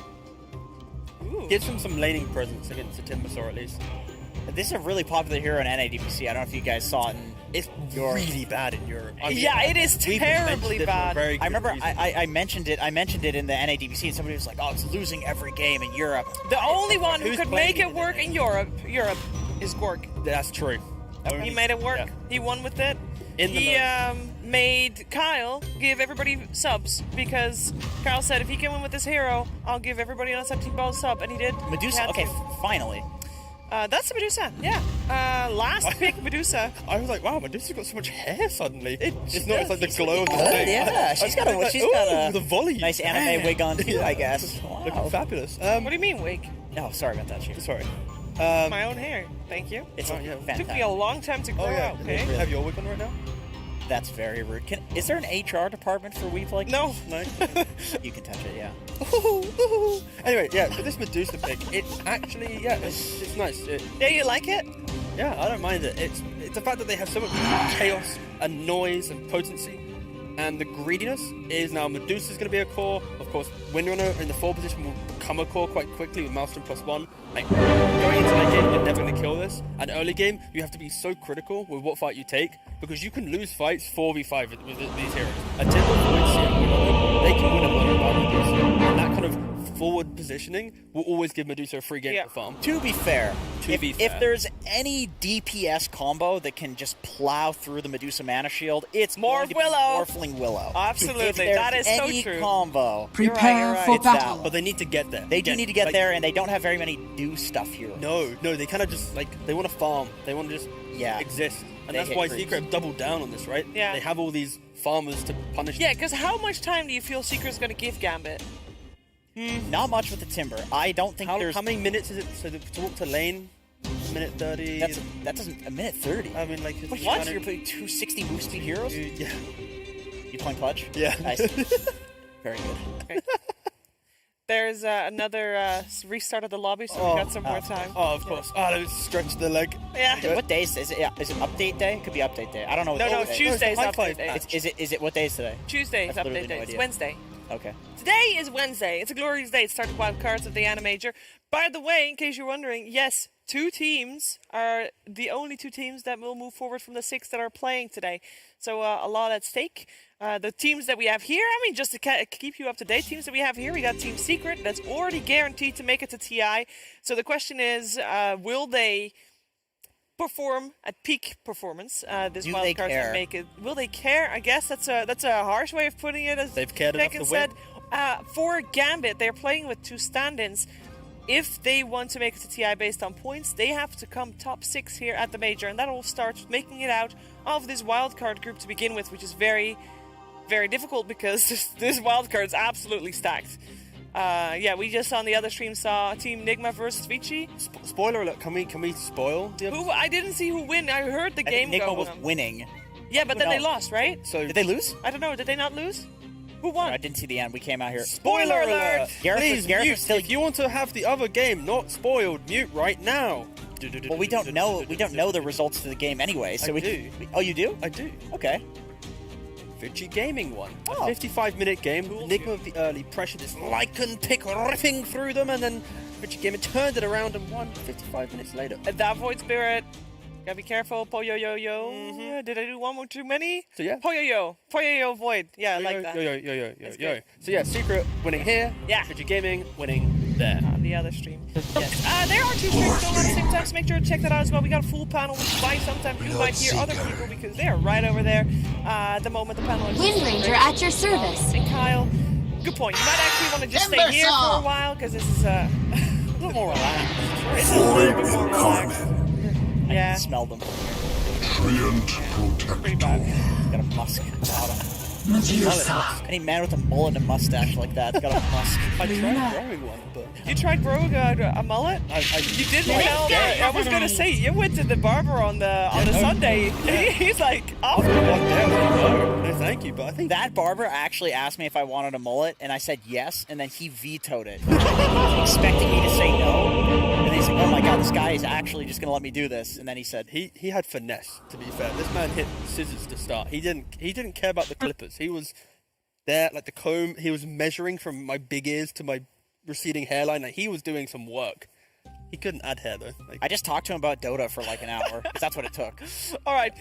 Ooh. Gives him some laning presence against the Timbersaw at least. This is a really popular hero in NADPC. I don't know if you guys saw it. It's really bad in Europe. I mean, Yeah, it is we've terribly mentioned it for a bad. very I good remember reason. I mentioned it. I mentioned it in the NADPC, and somebody was like, "Oh, it's losing every game in Europe." The only one who Who's could playing make it it work in Europe is Gorg. That's true. He made it work. Yeah. He won with it. In the He made Kyle give everybody subs because Kyle said if he can win with this hero, I'll give everybody on Team Ball a sub, and he did. He Medusa. had Okay, to. finally. That's the Medusa. Yeah. Last pick Medusa. I was like, wow, Medusa's got so much hair suddenly. It's not. It's like the glow of the Good, thing. yeah, she's got like, a the volley. nice anime wig on too, I guess. Looking Wow. fabulous. What do you mean wig? Oh, sorry about that, Chief. Sorry. My own hair. Thank you. It's It took me a long time to grow out. Do Okay. you have your wig on right now? That's very rude. Is there an HR department for WePlay? No. No. You can touch it, yeah. Anyway, yeah. So this Medusa pick, it's actually it's nice. Yeah, you like it? Yeah, I don't mind it. It's the fact that they have so much chaos and noise and potency, and the greediness is now Medusa's going to be a core. Of course, Windrunner in the 4 position will become a core quite quickly with Maelstrom +1. Like going into that game, you're never going to kill this. And early game, you have to be so critical with what fight you take because you can lose fights 4v5 with these heroes. A Timber they can win a lot by Medusa, and that kind of forward positioning will always give Medusa a free game Yeah. to farm. To be fair, fair. if there's any DPS combo that can just plow through the Medusa mana shield, it's More going to Willow. be Morphling Willow. Absolutely. If there's That is so any true. combo, Prepare for it's that battle. one. But they need to get there. They do need to get Like, there, and they don't have very many do stuff here. No, they kind of just like they want to farm. They want to just exist, and They that's hit why creeps. Secret have doubled down on this, right? Yeah. They have all these farmers to punish. Yeah, because how much time do you feel Secret's going to give Gambit? Not much with the Timber. I don't think there's. How many minutes is it to walk to lane? Minute 30. That doesn't a minute 30. I mean, like What? You're playing 260 move speed heroes? Yeah. You playing Clutch? Yeah. Nice. Very good. There's another restart of the lobby, so we got some more time. Oh, of course. Oh, let me stretch the leg. Yeah. What day is it? Is it update day? It could be update day. I don't know. No, what day. Tuesday's high update five day. match. Is it what day is today? Tuesday's That's literally update no day. It's idea. Wednesday. Okay. Today is Wednesday. It's a glorious day to start the wild cards of the AniMajor. By the way, in case you're wondering, yes, 2 teams are the only 2 teams that will move forward from the 6 that are playing today. So a lot at stake. The teams that we have here, I mean, just to keep you up to date, teams that we have here, we got Team Secret that's already guaranteed to make it to TI. So the question is, will they perform at peak performance this Do wild they card care? to make it? Will they care? I guess that's a harsh way of putting it. As They've cared enough Tekken to win. said, for Gambit, they're playing with 2 stand-ins. If they want to make it to TI based on points, they have to come top 6 here at the Major, and that will start making it out of this wildcard group to begin with, which is very, very difficult because this wildcard is absolutely stacked. Yeah, we just on the other stream saw Team Nigma versus Vici. Spoiler alert! Can we spoil the? Who I didn't see who win. I heard the I game think Nigma go. was winning. Yeah, but then Who they knows? lost, right? So Did they lose? I don't know. Did they not lose? Who won? I didn't see the end. We came out here. Spoiler alert! Please Gareth mute. was still. If you want to have the other game not spoiled, mute right now. Well, we don't know. We don't know the results of the game anyway. So I do. Oh, you do? I do. Okay. Vici Gaming won. A Oh. 55-minute game. Enigma of the early pressure, this Lycan pick ripping through them, and then Vici Gaming turned it around and won 55 minutes later. That Void Spirit. Gotta be careful. Poyo-yo-yo. Did I do one more too many? So yeah. Poyo-yo. Poyo-yo Void. Yeah, I like that. Yo. That's good. So yeah, Secret winning here. Yeah. Vici Gaming winning there. On the other stream. Yes. There are 2 streams going on at the same time, so make sure to check that out as well. We got a full panel, which is why sometimes you might hear other people because they are right over there. At the moment, the panel is Wind Ranger at your service. And Kyle, good point. You might actually want to just stay here for a while because this is a little more relaxed. It's a little bit more relaxed. I Yeah. can smell them. Pretty bad. Got a musk about 'em. Any man with a mullet and a mustache like that got a musk. I tried growing one, but You tried growing a mullet? You did tell that. I was gonna say you went to the barber on the Sunday. He's like, oh. no, thank you. But I think That barber actually asked me if I wanted a mullet, and I said yes, and then he vetoed it, expecting me to say no. And he's like, "Oh my god, this guy is actually just gonna let me do this." And then he said, he had finesse. To be fair, this man hit scissors to start. He didn't care about the clippers. He was there, like the comb. He was measuring from my big ears to my receding hairline. Like he was doing some work. He couldn't add hair though. I just talked to him about Dota for like an hour. 'Cause that's what it took. All right.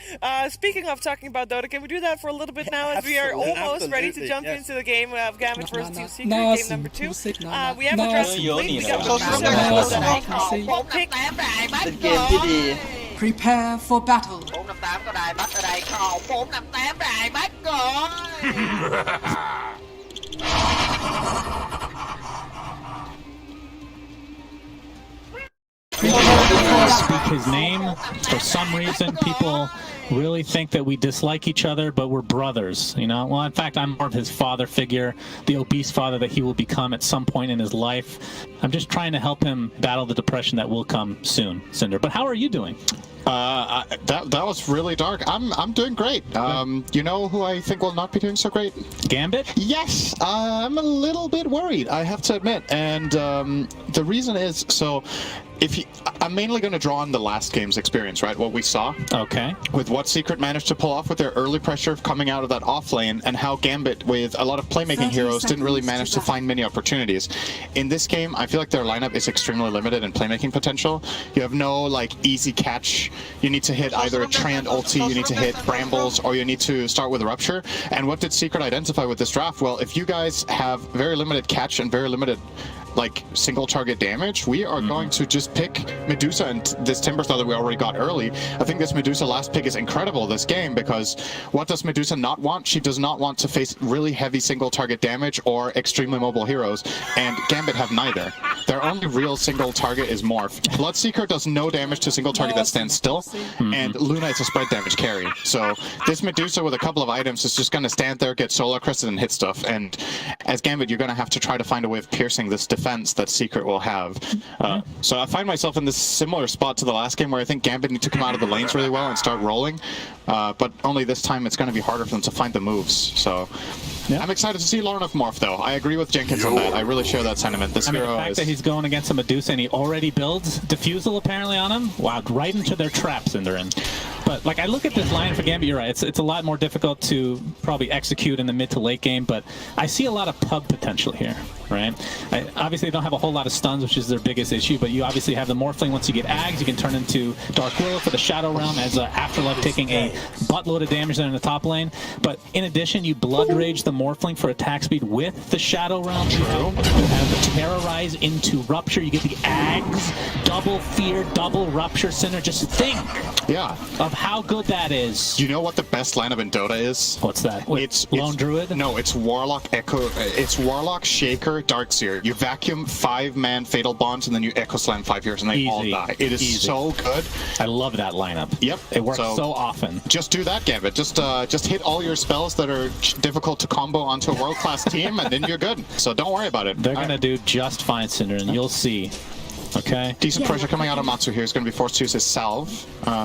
Speaking of talking about Dota, can we do that for a little bit now as we are almost ready to jump into the game of Gambit vs. Team Secret, game number 2. We have a dress complete. We got pick. Prepare for battle. Speak his name. For some reason, people really think that we dislike each other, but we're brothers, you know? Well, in fact, I'm more of his father figure, the obese father that he will become at some point in his life. I'm just trying to help him battle the depression that will come soon, Cinder. But how are you doing? That was really dark. I'm doing great. You know who I think will not be doing so great? Gambit? Yes, I'm a little bit worried, I have to admit. And the reason is, so I'm mainly going to draw on the last game's experience, right? What we saw. Okay. With what Secret managed to pull off with their early pressure coming out of that off lane, and how Gambit, with a lot of playmaking heroes, didn't really manage to find many opportunities. In this game, I feel like their lineup is extremely limited in playmaking potential. You have no like easy catch. You need to hit either a Trant ulti, you need to hit Brambles, or you need to start with Rupture. And what did Secret identify with this draft? Well, if you guys have very limited catch and very limited like single target damage, we are going to just pick Medusa and this Timbersaw that we already got early. I think this Medusa last pick is incredible this game, because what does Medusa not want? She does not want to face really heavy single target damage or extremely mobile heroes, and Gambit have neither. Their only real single target is Morph. Bloodseeker does no damage to single target that stands still, and Luna is a spread damage carry. So this Medusa with a couple of items is just going to stand there, get solo crested, and hit stuff. And as Gambit, you're going to have to try to find a way of piercing this defense that Secret will have. So I find myself in this similar spot to the last game, where I think Gambit need to come out of the lanes really well and start rolling, but only this time it's going to be harder for them to find the moves. So I'm excited to see Lorna Morph, though. I agree with Jenkins on that. I really share that sentiment. This hero the fact is... that he's going against a Medusa and he already builds Diffusal apparently on him, wow, right into their traps they're in. But like, I look at this line for Gambit, you're right, it's a lot more difficult to probably execute in the mid to late game, but I see a lot of pub potential here, right? Obviously they don't have a whole lot of stuns, which is their biggest issue, but you obviously have the Morphling. Once you get Ags, you can turn into Dark Willow for the Shadow Realm as Afterlife, taking a buttload of damage there in the top lane. But in addition, you Blood Rage the Morphling for attack speed with the Shadow Realm. You have Terrorize into Rupture. You get the Ags, double Fear, double Rupture Center. Just think of how good that is. You know what the best lineup in Dota is? What's that? It's Lone Druid? No, it's Warlock, Echo. It's Warlock, Shaker, Darkseer. You vacuum 5-man Fatal Bonds, and then you Echo Slam 5 heroes, and they all die. It is so good. I love that lineup. Yep. It works so often. Just do that, Gambit. Just hit all your spells that are difficult to combo onto a world-class team, and then you're good. So don't worry about it. They're going to do just fine, Cinder, and you'll see. Okay. Decent pressure coming out of Matsu here. He's going to be forced to use his salve.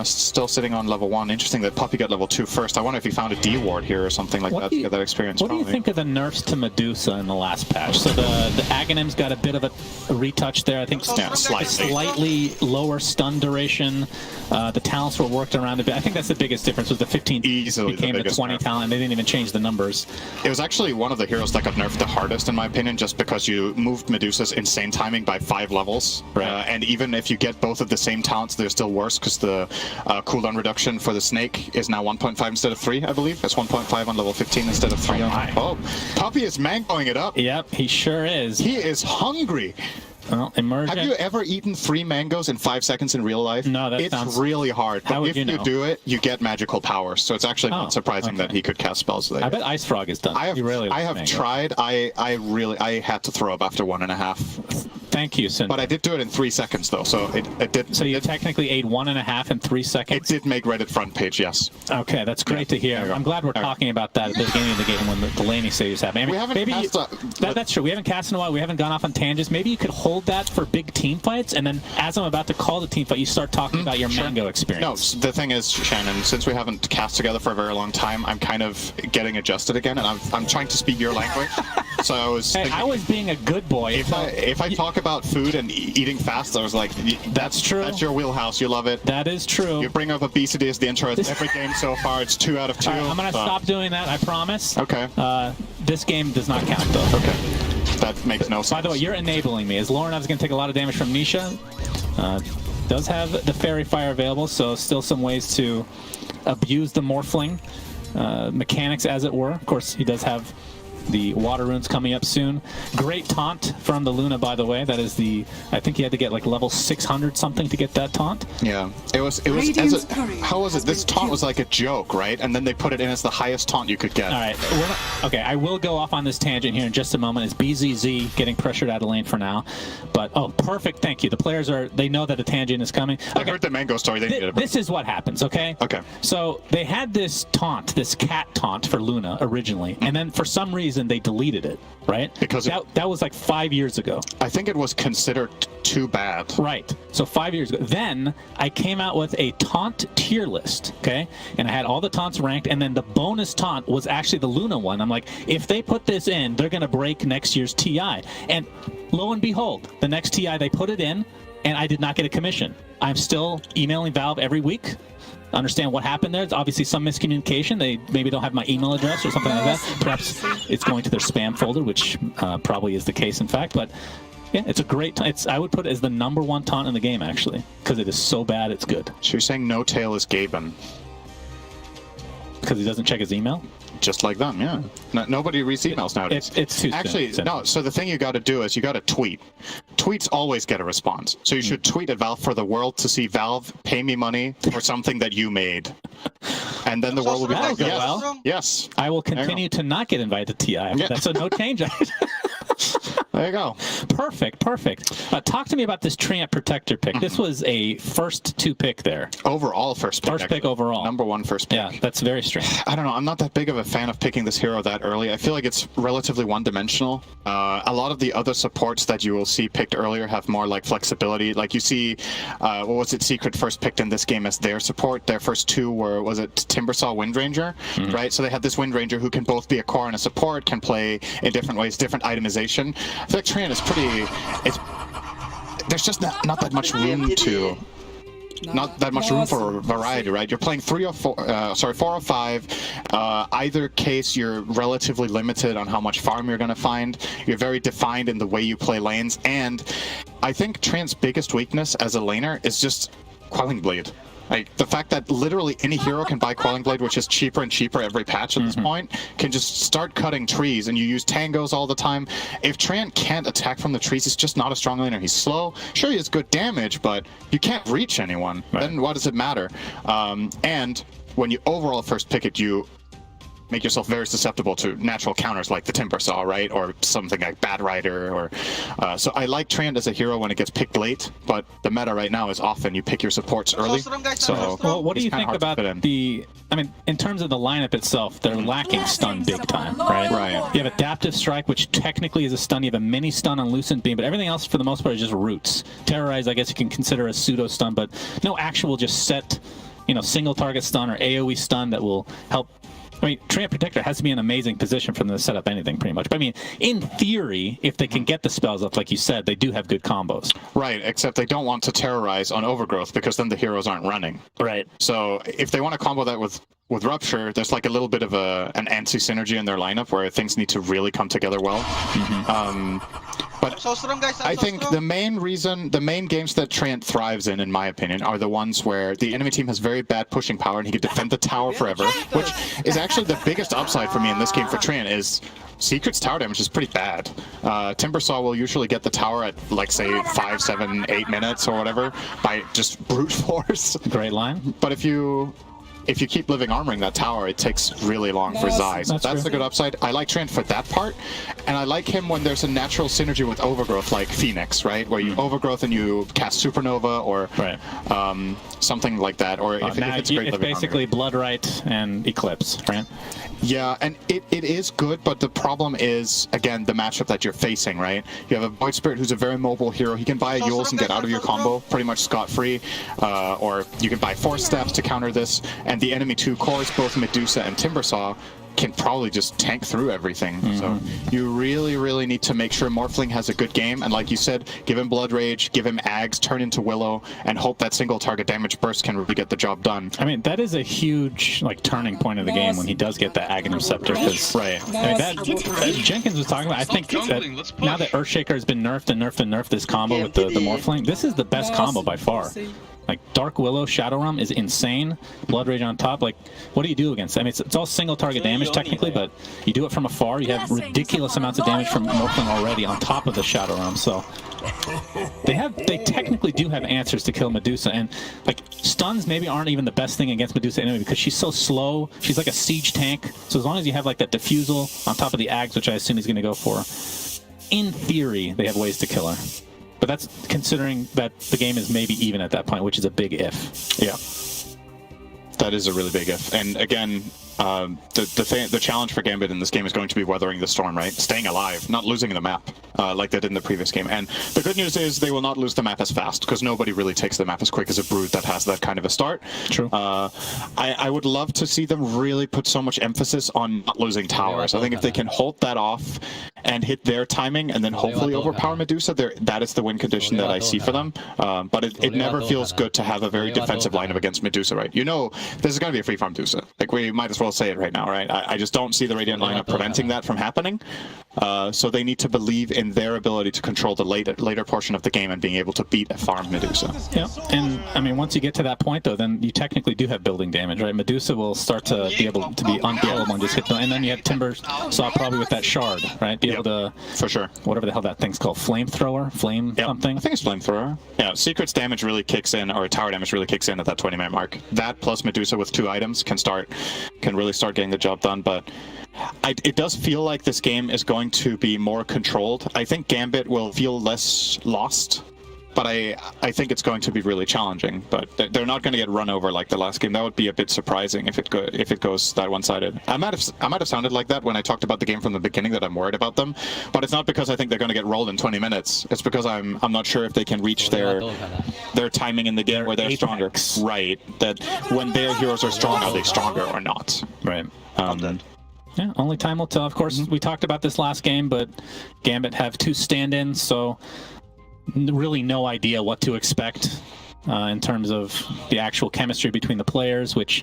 Still sitting on level 1. Interesting that Puppy got level 2 first. I wonder if he found a D ward here or something like that to get that experience. What do you think of the nerfs to Medusa in the last patch? So the Aghanim's got a bit of a retouch there. I think slightly lower stun duration. The talents were worked around a bit. I think that's the biggest difference. Was the 15 easily became the 20 talent. They didn't even change the numbers. It was actually one of the heroes that got nerfed the hardest, in my opinion, just because you moved Medusa's insane timing by 5 levels. Right. And even if you get both of the same talents, they're still worse, because the cooldown reduction for the snake is now 1.5 instead of 3, I believe. It's 1.5 on level 15 instead of 3. Oh, Puppy is mangoing it up. Yep, he sure is. He is hungry. Well, Emergent. Have you ever eaten 3 mangoes in 5 seconds in real life? No, it's really hard. But if you do it, you get magical powers. So it's actually not surprising that he could cast spells there. I bet Ice Frog is done. I have tried. I had to throw up after 1.5. Thank you, Sin. But I did do it in 3 seconds, though, so it did. So you technically ate 1.5 in 3 seconds? It did make Reddit front page, yes. Okay, that's great to hear. I'm glad we're talking about that at the beginning of the game when the laning saves happen. I mean, We haven't cast that's true. We haven't cast in a while. We haven't gone off on tangents. Maybe you could hold that for big team fights, and then as I'm about to call the team fight, you start talking about your mango experience. No, the thing is, Shannon, since we haven't cast together for a very long time, I'm kind of getting adjusted again, and I'm trying to speak your language. So I was thinking, I was being a good boy. If I talk about food and eating fast, I was like, that's true. That's your wheelhouse. You love it. That is true. You bring up obesity as the intro. It's every game so far. It's 2 out of 2. All right, I'm going to stop doing that, I promise. Okay. This game does not count, though. Okay. That makes no sense. By the way, you're enabling me. As Lauren, I was going to take a lot of damage from Nisha. Does have the Fairy Fire available, so still some ways to abuse the Morphling mechanics, as it were. Of course, he does have the water runes coming up soon. Great taunt from the Luna, by the way. That is I think he had to get like level 600 something to get that taunt. Yeah, it was how was it? This taunt was like a joke, right? And then they put it in as the highest taunt you could get. All right, okay, I will go off on this tangent here in just a moment. It's BZZ getting pressured out of lane for now, but perfect, thank you. The players they know that a tangent is coming. Okay. I heard the mango story. They needed it. This is what happens, okay? Okay. So they had this taunt, this cat taunt for Luna originally, and then for some reason they deleted it, right? Because that was like 5 years ago. I think it was considered too bad. Right. So 5 years ago. Then I came out with a taunt tier list, okay? And I had all the taunts ranked, and then the bonus taunt was actually the Luna one. I'm like, if they put this in, they're going to break next year's TI. And lo and behold, the next TI, they put it in, and I did not get a commission. I'm still emailing Valve every week. Understand what happened there. It's obviously some miscommunication. They maybe don't have my email address or something like that. Perhaps it's going to their spam folder, which probably is the case, in fact. But yeah, it's a great taunt. I would put it as the #1 taunt in the game, actually, because it is so bad it's good. So you're saying No Tail is Gaben? Because he doesn't check his email? Just like them, yeah. Nobody reads emails nowadays. It's too Actually, soon. no. So the thing you got to do is you got to tweet. Tweets always get a response. So you should tweet at Valve for the world to see Valve pay me money for something that you made. And then the world will be like, yes, well. Yes. I will continue to not get invited to TI. Yeah. That's a no change. There you go. Perfect. Talk to me about this Treant Protector pick. This was a first 2 pick there. Overall first pick. First pick overall. #1 first pick. Yeah, that's very strange. I don't know. I'm not that big of a fan of picking this hero that early. I feel like it's relatively one-dimensional. A lot of the other supports that you will see picked earlier have more like flexibility. Like you see, what was it? Secret first picked in this game as their support. Their first 2 were, was it Timbersaw Windranger, right? So they had this Windranger who can both be a core and a support, can play in different ways, different itemization. I feel like Treant is pretty. There's just not that much room to. Not that much room for variety, right? You're playing 4 or 5. Either case, you're relatively limited on how much farm you're going to find. You're very defined in the way you play lanes, and I think Treant's biggest weakness as a laner is just Quelling Blade. Like, the fact that literally any hero can buy Quelling Blade, which is cheaper and cheaper every patch at this point, can just start cutting trees, and you use tangos all the time. If Treant can't attack from the trees, he's just not a strong laner. He's slow. Sure, he has good damage, but you can't reach anyone. Right. Then what does it matter? And when you overall first pick it, you make yourself very susceptible to natural counters like the Timbersaw, right? Or something like Bad Rider. Or so I like Treant as a hero when it gets picked late, but the meta right now is often you pick your supports early. So well, what do you think about the... I mean, in terms of the lineup itself, they're lacking stun big time, right? Right. You have Adaptive Strike, which technically is a stun. You have a mini stun on Lucent Beam, but everything else, for the most part, is just roots. Terrorize, I guess you can consider a pseudo stun, but no actual just set, single target stun or AoE stun that will help. I mean, Treant Protector has to be in an amazing position for them to set up anything, pretty much. But I mean, in theory, if they can get the spells up, like you said, they do have good combos. Right, except they don't want to terrorize on Overgrowth because then the heroes aren't running. Right. So if they want to combo that with Rupture, there's like a little bit of an anti-synergy in their lineup where things need to really come together well. But I think the main games that Treant thrives in my opinion, are the ones where the enemy team has very bad pushing power and he can defend the tower forever, which is actually the biggest upside for me in this game for Treant is Secret's tower damage is pretty bad. Timbersaw will usually get the tower at, like, say, 5, 7, 8 minutes or whatever by just brute force. Great line. But if you if you keep living armoring that tower, it takes really long for Zai. So that's the good upside. I like Trent for that part, and I like him when there's a natural synergy with Overgrowth, like Phoenix, right? Where you Overgrowth and you cast Supernova or something like that. Or if it's great living basically Bloodright and Eclipse, right? Yeah, and it is good, but the problem is, again, the matchup that you're facing, right? You have a Void Spirit who's a very mobile hero. He can buy a Yules and get out of your combo pretty much scot-free, or you can buy Force Staffs to counter this, and the enemy 2 cores, both Medusa and Timbersaw, can probably just tank through everything. So you really, really need to make sure Morphling has a good game, and like you said, give him Blood Rage, give him Ags, turn into Willow, and hope that single target damage burst can really get the job done. I mean, that is a huge turning point of the game when he does get that Ag Interceptor. I mean, as Jenkins was talking about, I think that now that Earthshaker has been nerfed and nerfed and nerfed this combo with the Morphling, this is the best combo by far. Like, Dark Willow, Shadow Realm is insane. Blood Rage on top, like, what do you do against it? I mean, it's all single target damage technically, but you do it from afar. You have ridiculous amounts of damage from Morphling already on top of the Shadow Realm, so they technically do have answers to kill Medusa, and like stuns maybe aren't even the best thing against Medusa anyway because she's so slow. She's like a siege tank, so as long as you have like that diffusal on top of the Ags, which I assume he's going to go for, in theory they have ways to kill her. But that's considering that the game is maybe even at that point, which is a big if. Yeah, that is a really big if. And again, the challenge for Gambit in this game is going to be weathering the storm, right? Staying alive, not losing the map like they did in the previous game. And the good news is they will not lose the map as fast because nobody really takes the map as quick as a Brood that has that kind of a start. True. I would love to see them really put so much emphasis on not losing towers. I think if they can hold that off and hit their timing and then hopefully overpower Medusa, that is the win condition that I see for them. But it never feels good to have a very defensive lineup against Medusa, right? You know this is going to be a free farm Medusa. Like, we might as well say it right now, right? I just don't see the Radiant lineup preventing that from happening. So they need to believe in their ability to control the later portion of the game and being able to beat a farm Medusa. Yeah, and I mean, once you get to that point, though, then you technically do have building damage, right? Medusa will start to be able to be unkillable and just hit them, and then you have Timbersaw probably with that shard, right? Be able to, for sure, whatever the hell that thing's called, flamethrower, something. I think it's flamethrower. Yeah, Secret's damage really kicks in, or tower damage really kicks in at that 20-minute mark. That plus Medusa with 2 items can really start getting the job done, but it does feel like this game is going to be more controlled. I think Gambit will feel less lost, but I think it's going to be really challenging. But they're not going to get run over like the last game. That would be a bit surprising if it goes that one-sided. I might have sounded like that when I talked about the game from the beginning, that I'm worried about them, but it's not because I think they're going to get rolled in 20 minutes. It's because I'm not sure if they can reach their timing in the game where they're stronger. Right. That when their heroes are strong, are they stronger or not? Right. Yeah, only time will tell. Of course, we talked about this last game, but Gambit have 2 stand-ins, so really no idea what to expect in terms of the actual chemistry between the players, which,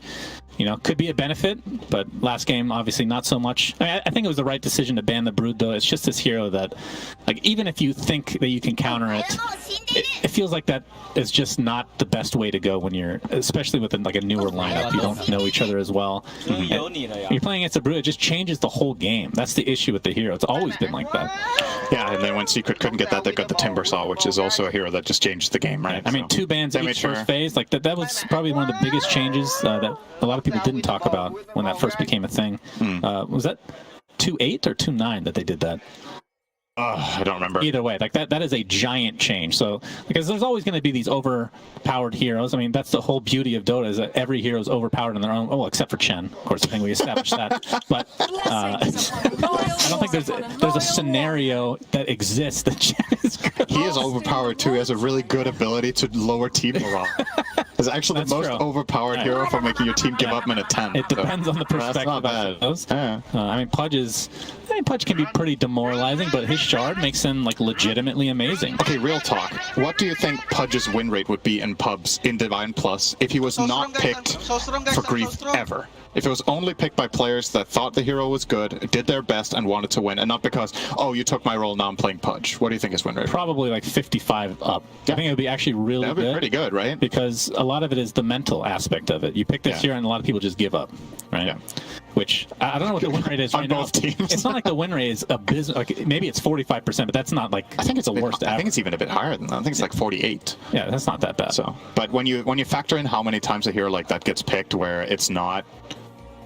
you know, could be a benefit, but last game, obviously not so much. I mean, I think it was the right decision to ban the Brood, though. It's just this hero that, like, even if you think that you can counter it, it feels like that is just not the best way to go when you're, especially with like a newer lineup. You don't know each other as well. You're playing against a Brood, it just changes the whole game. That's the issue with the hero. It's always been like that. Yeah, and then when Secret couldn't get that, they got the Timbersaw, which is also a hero that just changed the game, right? I mean, 2 bans each first phase. Like that was probably one of the biggest changes that a lot of people didn't talk about when that first became a thing. Was that 2.8 or 2.9 that they did that? I don't remember. Either way, like that is a giant change. So, because there's always going to be these overpowered heroes. I mean, that's the whole beauty of Dota, is that every hero is overpowered in their own. Oh, except for Chen, of course. I think we established that. But I don't think there's a scenario that exists that Chen is good. He is overpowered too. He has a really good ability to lower team morale. He's actually the most overpowered hero for making your team give up in a 10. It depends on the perspective. That's not bad. I mean, Pudge can be pretty demoralizing, but his shard makes him like legitimately amazing. Okay, real talk. What do you think Pudge's win rate would be in pubs in Divine Plus if he was not picked for Grief ever? If it was only picked by players that thought the hero was good, did their best, and wanted to win, and not because, oh, you took my role, now I'm playing Pudge. What do you think his win rate? Probably like 55 up. Yeah. I think it would be actually really good. That would be pretty good, right? Because a lot of it is the mental aspect of it. You pick this hero, and a lot of people just give up, right? Yeah. which I don't know what the win rate is right on now. both teams. It's not like the win rate is abysmal. Like maybe it's 45%, but that's not like I think it's the worst. I think it's even a bit higher than that. I think it's like 48. Yeah, that's not that bad. So, but when you factor in how many times a hero like that gets picked, where it's not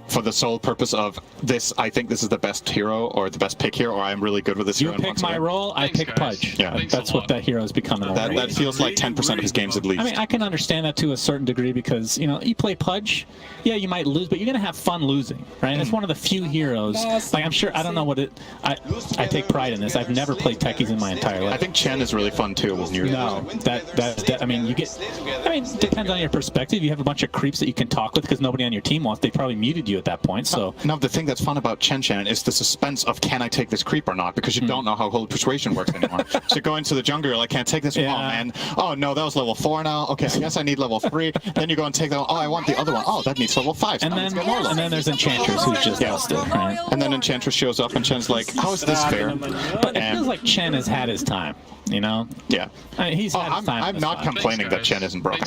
for the sole purpose of this, I think this is the best hero or the best pick here, or I'm really good with this you hero. pick my role, I pick Pudge. Yeah, that's what that hero is becoming. That feels like 10% of his games at least. I mean, I can understand that to a certain degree because, you know, you play Pudge, yeah, you might lose, but you're going to have fun losing, right? And it's one of the few heroes. Like, I'm sure, I don't know what it... I take pride in this. I've never played techies in my entire life. I think Chen is really fun, too. I mean, you get... I mean, it depends on your perspective. You have a bunch of creeps that you can talk with because nobody on your team wants. They probably muted you at that point, so... No, the thing that's fun about Chen is the suspense of can I take this creep or not, because you don't know how whole persuasion works anymore. So go into the jungle, you're like, can't take this one, man. Oh, no, that was level 4 now. Okay, I guess I need level 3. Then you go and take that one. Oh, I want the other one. Oh, that needs level 5. And then there's Enchantress, who's just busted, right? And then Enchantress shows up, and Chen's like, how is this fair? But it feels like Chen has had his time, you know? Yeah. I mean, he's had his time. I'm not complaining that Chen isn't broken.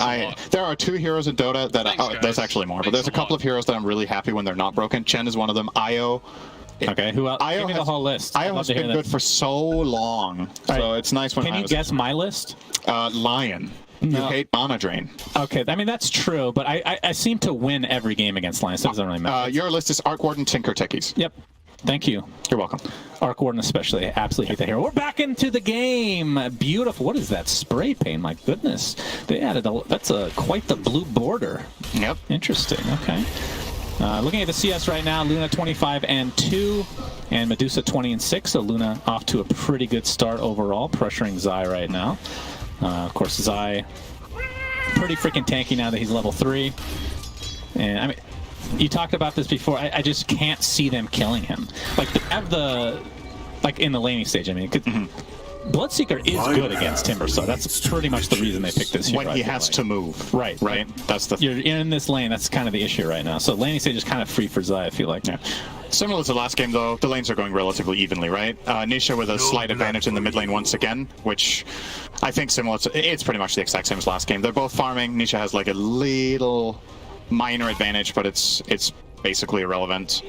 There are 2 heroes in Dota that... there's actually more, but there's a couple of heroes that I'm really happy when they're not broken. Chen is one of them. Io... Okay, who else? Give me the whole list. Io has been good for so long, so it's nice when... Can you guess my list? Lion. You hate mana drain. Okay, I mean, that's true, but I seem to win every game against Lions. That doesn't really matter. Your list is Arc Warden, Tinker, Techies. Yep. Thank you. You're welcome. Arc Warden especially. I absolutely hate that hero. We're back into the game. Beautiful. What is that spray paint? My goodness. They added that's quite the blue border. Yep. Interesting. Okay. Looking at the CS right now, Luna 25-2 and Medusa 20-6. So Luna off to a pretty good start overall, pressuring Zai right now. Of course, Zai pretty freaking tanky now that he's level 3. And I mean, you talked about this before. I just can't see them killing him. Like in the laning stage. I mean, Bloodseeker is good against Timber, so that's pretty much the reason they picked this hero. When he has to move. Right. That's the... You're in this lane, that's kind of the issue right now. So laning stage is kind of free for Zai, I feel like. Yeah. Similar to last game, though, the lanes are going relatively evenly, right? Nisha with a slight advantage in the mid lane once again, which I think it's pretty much the exact same as last game. They're both farming. Nisha has like a little minor advantage, but it's basically irrelevant.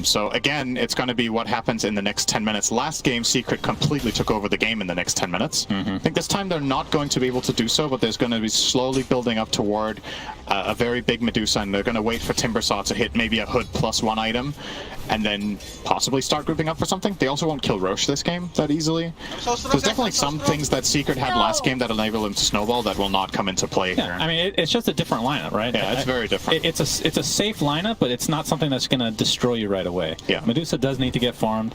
So again, it's going to be what happens in the next 10 minutes. Last game, Secret completely took over the game in the next 10 minutes. I think this time they're not going to be able to do so, but there's going to be slowly building up toward a very big Medusa, and they're going to wait for Timbersaw to hit maybe a Hood +1 item, and then possibly start grouping up for something. They also won't kill Roche this game that easily. There's definitely some things that Secret had last game that enable them to snowball that will not come into play here. I mean, it's just a different lineup, right? Yeah, it's very different. It's a safe lineup, but it's not something that's going to destroy you right away. Yeah. Medusa does need to get farmed,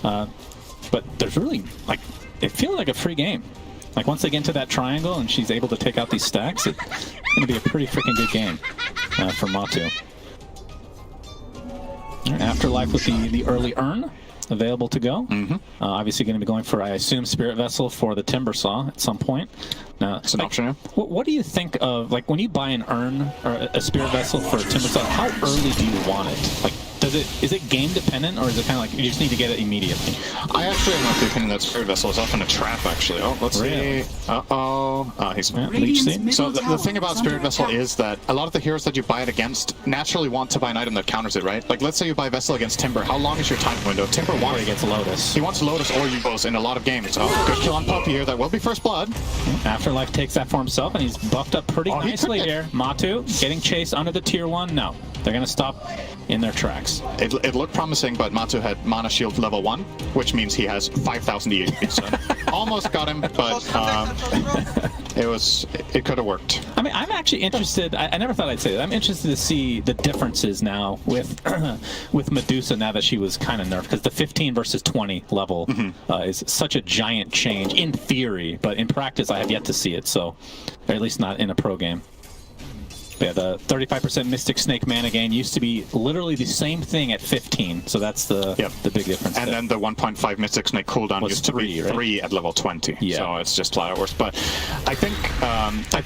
but there's really, like, it feels like a free game. Like, once they get into that triangle and she's able to take out these stacks, it's going to be a pretty freaking good game for Matu. Afterlife with the early urn available to go. Obviously going to be going for, I assume, Spirit Vessel for the Timbersaw at some point. Now, it's an option. What do you think of, like, when you buy an urn or a Spirit Vessel for Timbersaw, how early do you want it? Like, is it game dependent, or is it kind of like you just need to get it immediately? I actually am not the opinion that Spirit Vessel is often a trap, actually. Oh, let's see. He's Leech Seed. So the thing about Spirit Vessel is that a lot of the heroes that you buy it against naturally want to buy an item that counters it, right? Like, let's say you buy Vessel against Timber. How long is your time window? Timber wants... he gets Lotus. He wants Lotus or Yubos in a lot of games. Oh, good kill on Puppy here. That will be first blood. Afterlife takes that for himself, and he's buffed up pretty nicely here. Matu getting chased under the tier 1. No, they're going to stop in their tracks. It looked promising, but Matu had Mana Shield level 1, which means he has 5,000 EHP. So almost got him, but it could have worked. I mean, I'm actually interested. I never thought I'd say that. I'm interested to see the differences now with with Medusa now that she was kind of nerfed, because the 15 versus 20 level is such a giant change in theory, but in practice I have yet to see it. So, or at least not in a pro game. Yeah, the 35% Mystic Snake mana gain used to be literally the same thing at 15, so that's the big difference. And then the 1.5 Mystic Snake cooldown used to be 3 at level 20. Yeah. So it's just flat out worse. But I think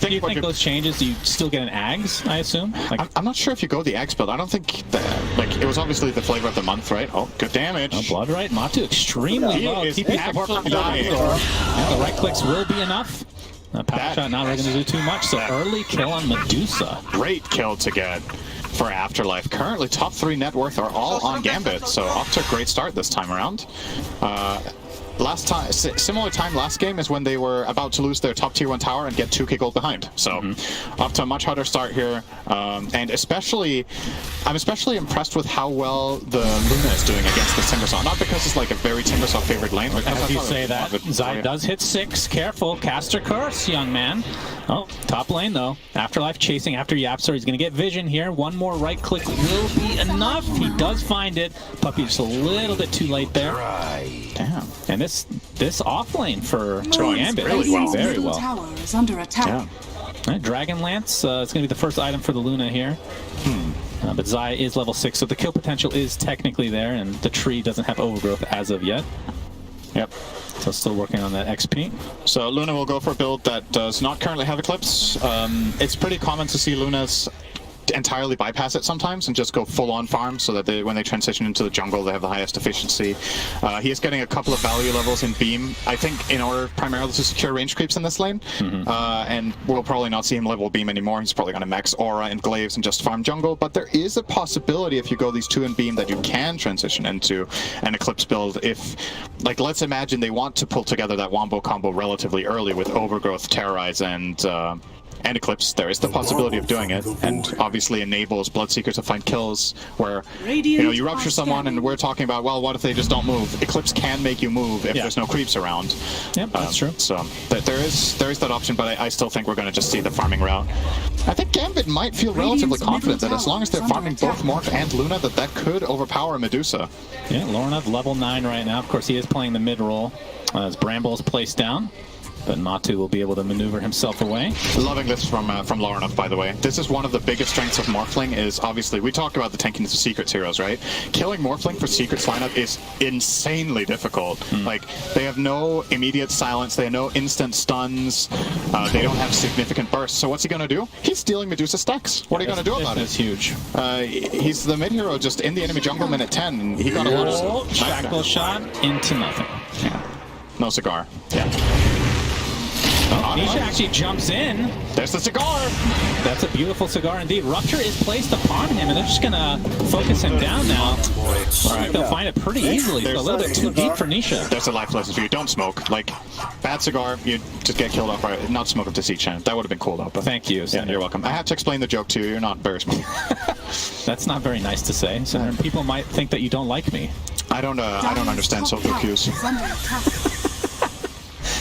do you think those changes? Do you still get an Ags? I assume. Like, I'm not sure if you go the Ags build. I don't think that, it was obviously the flavor of the month, right? Oh, good damage. Oh, blood right. Matu extremely low. TP support from dying. The right clicks will be enough. Power shot not really going to do too much, so early kill on Medusa. Great kill to get. for Afterlife. Currently, top 3 net worth are all on Gambit, so off to a great start this time around. Last time, similar time last game is when they were about to lose their top tier 1 tower and get 2k gold behind. So off to a much harder start here, and I'm especially impressed with how well the Luna is doing against the Timbersaw. Not because it's like a very Timbersaw favorite lane. As you say that, Zai does hit 6. Careful, caster curse, young man. Oh, top lane though. Afterlife chasing after Yapsor. He's going to get vision here. One more right click will be enough. He does find it. Puppy just a little bit too late there. Damn. And this off lane for Gambit really well. Very well. Tower is under attack. Yeah. Right, Dragon Lance. It's going to be the first item for the Luna here. But Zai is level 6, so the kill potential is technically there, and the tree doesn't have overgrowth as of yet. Yep. So still working on that XP. So Luna will go for a build that does not currently have Eclipse. It's pretty common to see Luna's entirely bypass it sometimes and just go full-on farm so that when they transition into the jungle, they have the highest efficiency. He is getting a couple of value levels in Beam, I think, in order primarily to secure range creeps in this lane. And we'll probably not see him level Beam anymore. He's probably going to max Aura and Glaives and just farm jungle. But there is a possibility if you go these 2 in Beam that you can transition into an Eclipse build if, like, let's imagine they want to pull together that Wombo combo relatively early with Overgrowth, Terrorize, and Eclipse. There is the possibility of doing it, and obviously enables Bloodseeker to find kills where, you rupture someone and we're talking about, well, what if they just don't move? Eclipse can make you move if there's no creeps around. Yep, that's true. So there is that option, but I still think we're going to just see the farming route. I think Gambit might feel relatively confident that as long as they're farming both Morph and Luna, that could overpower Medusa. Yeah, Lorinov level 9 right now. Of course, he is playing the mid role as Bramble is placed down. But Matu will be able to maneuver himself away. Loving this from Lorinov, by the way. This is one of the biggest strengths of Morphling is, obviously, we talked about the tankiness of Secrets heroes, right? Killing Morphling for Secrets lineup is insanely difficult. Like, they have no immediate silence, they have no instant stuns, they don't have significant bursts. So what's he going to do? He's stealing Medusa stacks. What are you going to do about it? That's huge. He's the mid hero just in the enemy jungle minute 10, and he got a lot of... Shackle shot into nothing. Yeah. No cigar. Yeah. Nisha actually jumps in. There's the cigar. That's a beautiful cigar indeed. Rupture is placed upon him, and they're just going to focus him down now. All right, they'll find it pretty easily. It's a little bit too deep for Nisha. There's a life lesson for you. Don't smoke. Like, bad cigar, you just get killed off. Right? Not smoke up to C-Chan. That would have been cool, though. But thank you. Yeah, you're welcome. I have to explain the joke to you. You're not very smooth. That's not very nice to say. So people might think that you don't like me. I don't understand social cues.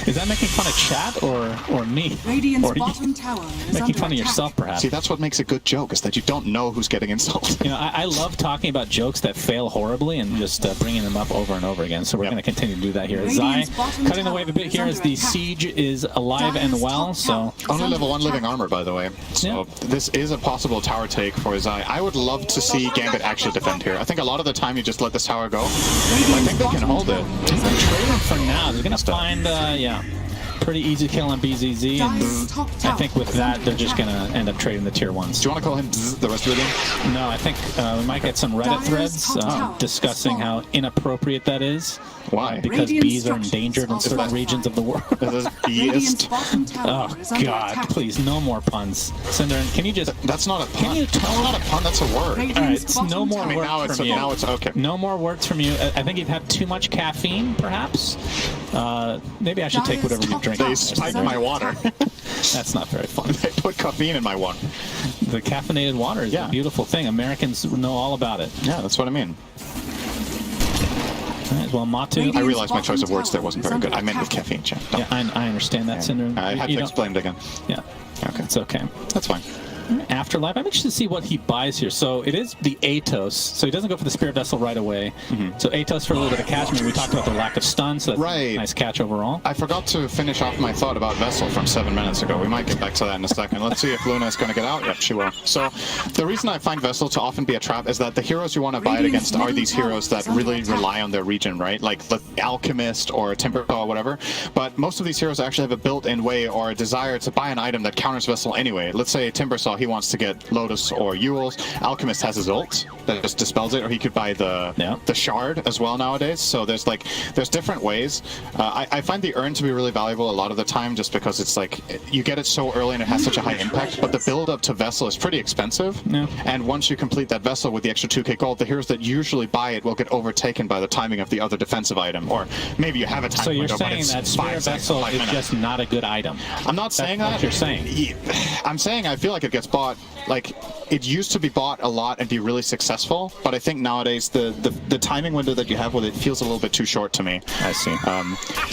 Is that making fun of chat or me? Radiant's bottom tower is making fun of attack. yourself, perhaps? See, that's what makes a good joke, is that you don't know who's getting insulted. You know, I love talking about jokes that fail horribly and just bringing them up over and over again. So we're going to continue to do that here. Zai cutting the wave a bit here as the siege is alive and well. So only level 1 living armor, by the way. So this is a possible tower take for Zai. I would love to see Gambit actually defend here. I think a lot of the time you just let this tower go. I think they can hold it. Trading for now. They're going to find, pretty easy kill on BZZ, and I think with that they're just going to end up trading the tier 1s. Do you want to call him the rest of the game? No, I think we might get some Reddit threads discussing how inappropriate that is. Why? Because bees are endangered in certain regions of the world. Oh God! Please, no more puns. Cinder, can you just? That's not a pun. Can you that's not a pun. That's a word. All right, it's no more words from you. Now it's okay. No more words from you. I think you've had too much caffeine, perhaps. Maybe I should take whatever you drink. They spiked my water. That's not very fun. They put caffeine in my water. The caffeinated water is a beautiful thing. Americans know all about it. Yeah, that's what I mean. All right, well, Matu. I realized my choice of words there wasn't very good. I meant with caffeine, Chan. Yeah, I understand that, Cinder. I had to explain it again. Yeah. Okay. It's okay. That's fine. Afterlife. I'm interested to see what he buys here. So it is the Atos. So he doesn't go for the Spirit Vessel right away. So Atos for a little bit of catch. I mean, we talked about the lack of stun, so that's a nice catch overall. I forgot to finish off my thought about Vessel from 7 minutes ago. We might get back to that in a second. Let's see if Luna is going to get out. Yep, she will. So the reason I find Vessel to often be a trap is that the heroes you want to buy it against are these heroes that really rely on their region, right? Like the Alchemist or Timbersaw or whatever. But most of these heroes actually have a built-in way or a desire to buy an item that counters Vessel anyway. Let's say Timbersaw he wants to get Lotus or Yule's. Alchemist has his ult that just dispels it, or he could buy the shard as well nowadays. So there's different ways. I find the urn to be really valuable a lot of the time, just because it's like you get it so early and it has such a high impact. But the build up to Vessel is pretty expensive, and once you complete that Vessel with the extra 2k gold, the heroes that usually buy it will get overtaken by the timing of the other defensive item, or maybe you have a time So you're window, saying that Spirit Vessel is just not a good item? I'm not saying that. What you're saying? I'm saying I feel like it gets bought. Like, it used to be bought a lot and be really successful, but I think nowadays the timing window that you have with it feels a little bit too short to me. I see.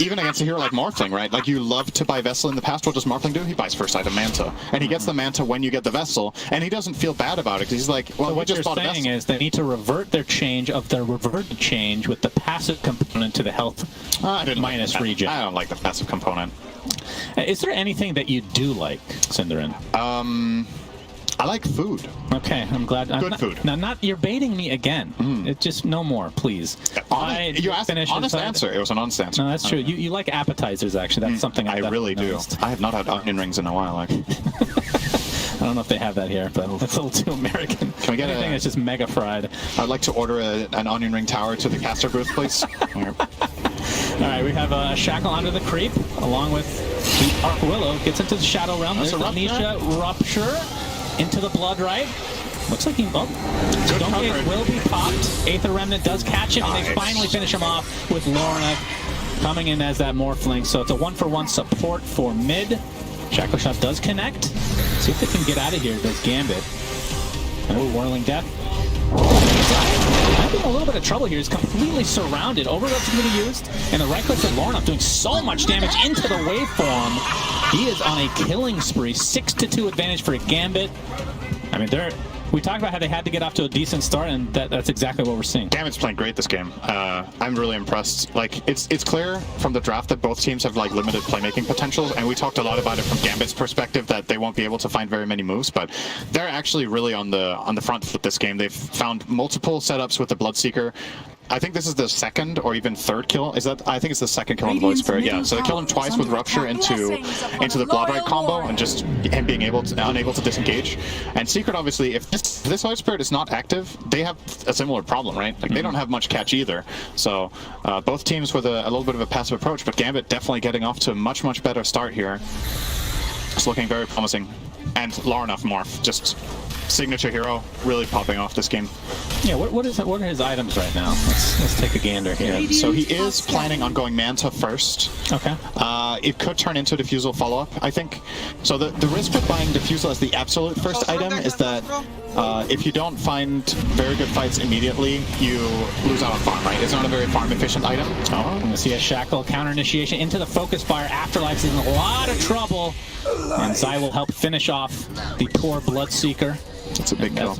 Even against a hero like Morphling, right? Like, you love to buy Vessel in the past. What does Morphling do? He buys first item Manta, and he gets the Manta when you get the Vessel, and he doesn't feel bad about it because he's like, well, so what just you're bought a saying Vessel. is they need to revert their change of their reverted change with the passive component to the health minus regen. I don't like the passive component. Is there anything that you do like, Cinderin? I like food. Okay, I'm glad. Good food. Now, you're baiting me again. It just no more, please. You asked an honest answer. It was an honest answer. No, that's true. You like appetizers, actually. That's something I really do. I have not had onion rings in a while. Like. I don't know if they have that here, but it's a little too American. Can we get anything that's just mega fried? I'd like to order an onion ring tower to the caster booth, please. All right, we have a Shackle under the creep, along with the Arc Willow. Gets into the Shadow Realm. There's a Nisha Rupture into the Blood Right. Looks like he... Oh, Stonegate will be popped. Aether Remnant does catch him, and they finally finish him off with Lorna coming in as that Morphling. So it's a 1-for-1 support for mid. Shackle Shot does connect. See if they can get out of here, does Gambit. Oh, Whirling Death. Having a little bit of trouble here. He's completely surrounded. Overload's going to be used. And the right click from Lorna doing so much damage into the waveform. He is on a killing spree. 6-2 advantage for Gambit. I mean, we talked about how they had to get off to a decent start, and that's exactly what we're seeing. Gambit's playing great this game. I'm really impressed. Like, it's clear from the draft that both teams have like limited playmaking potentials, and we talked a lot about it from Gambit's perspective that they won't be able to find very many moves, but they're actually really on the front foot this game. They've found multiple setups with the Bloodseeker. I think this is the second or even third kill. I think it's the second kill on the Void Spirit. Yeah, so they kill him twice with Rupture into the Blood Right combo, and just him being unable to disengage. And Secret, obviously, if this Void Spirit is not active, they have a similar problem, right? Like, they don't have much catch either. So both teams with a little bit of a passive approach, but Gambit definitely getting off to a much better start here. It's looking very promising. And Larnoff Morph, just signature hero, really popping off this game. Yeah, what are his items right now? Let's take a gander here. So he is planning on going Manta first. Okay. It could turn into Diffusal follow-up, I think. So the risk with buying Diffusal as the absolute first item is that if you don't find very good fights immediately, you lose out on farm, right? It's not a very farm-efficient item. Oh, I'm going to see a Shackle counter initiation into the Focus Fire. Afterlife's in a lot of trouble. And Zai will help finish off the poor Bloodseeker. It's a big kill.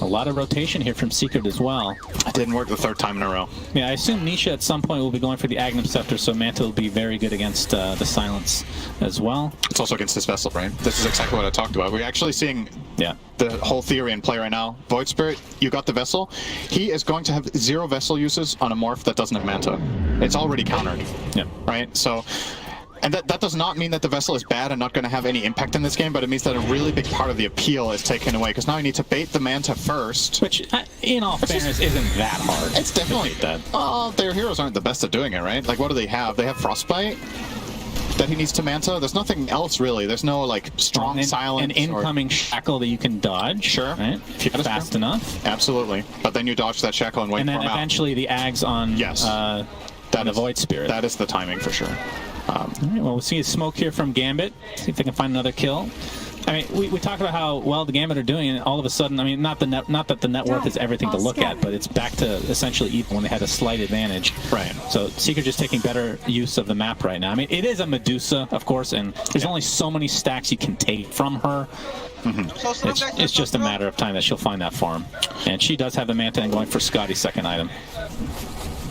A lot of rotation here from Secret as well. It didn't work the third time in a row. Yeah, I assume Nisha at some point will be going for the Agnum Scepter, so Manta will be very good against the Silence as well. It's also against this Vessel, right? This is exactly what I talked about. We're actually seeing the whole theory in play right now. Void Spirit, you got the Vessel. He is going to have 0 Vessel uses on a Morph that doesn't have Manta. It's already countered, right? So... And that does not mean that the Vessel is bad and not going to have any impact in this game, but it means that a really big part of the appeal is taken away, because now you need to bait the Manta first. Which, in all fairness, isn't that hard. It's definitely that. Well, their heroes aren't the best at doing it, right? Like, what do they have? They have Frostbite that he needs to Manta. There's nothing else, really. There's no, like, strong silence. An incoming Shackle that you can dodge. Sure. Right? If you're fast enough. Absolutely. But then you dodge that Shackle and wait for him out. And then eventually the Ags on the Void Spirit. That is the timing, for sure. All right, well, we'll see a smoke here from Gambit. See if they can find another kill. I mean, we talked about how well the Gambit are doing, and all of a sudden, I mean, not that the net worth is everything to look at, but it's back to essentially even when they had a slight advantage. Right. So Secret just taking better use of the map right now. I mean, it is a Medusa, of course, and there's only so many stacks you can take from her. It's just a matter of time that she'll find that farm. And she does have the Manta and going for Scotty's second item.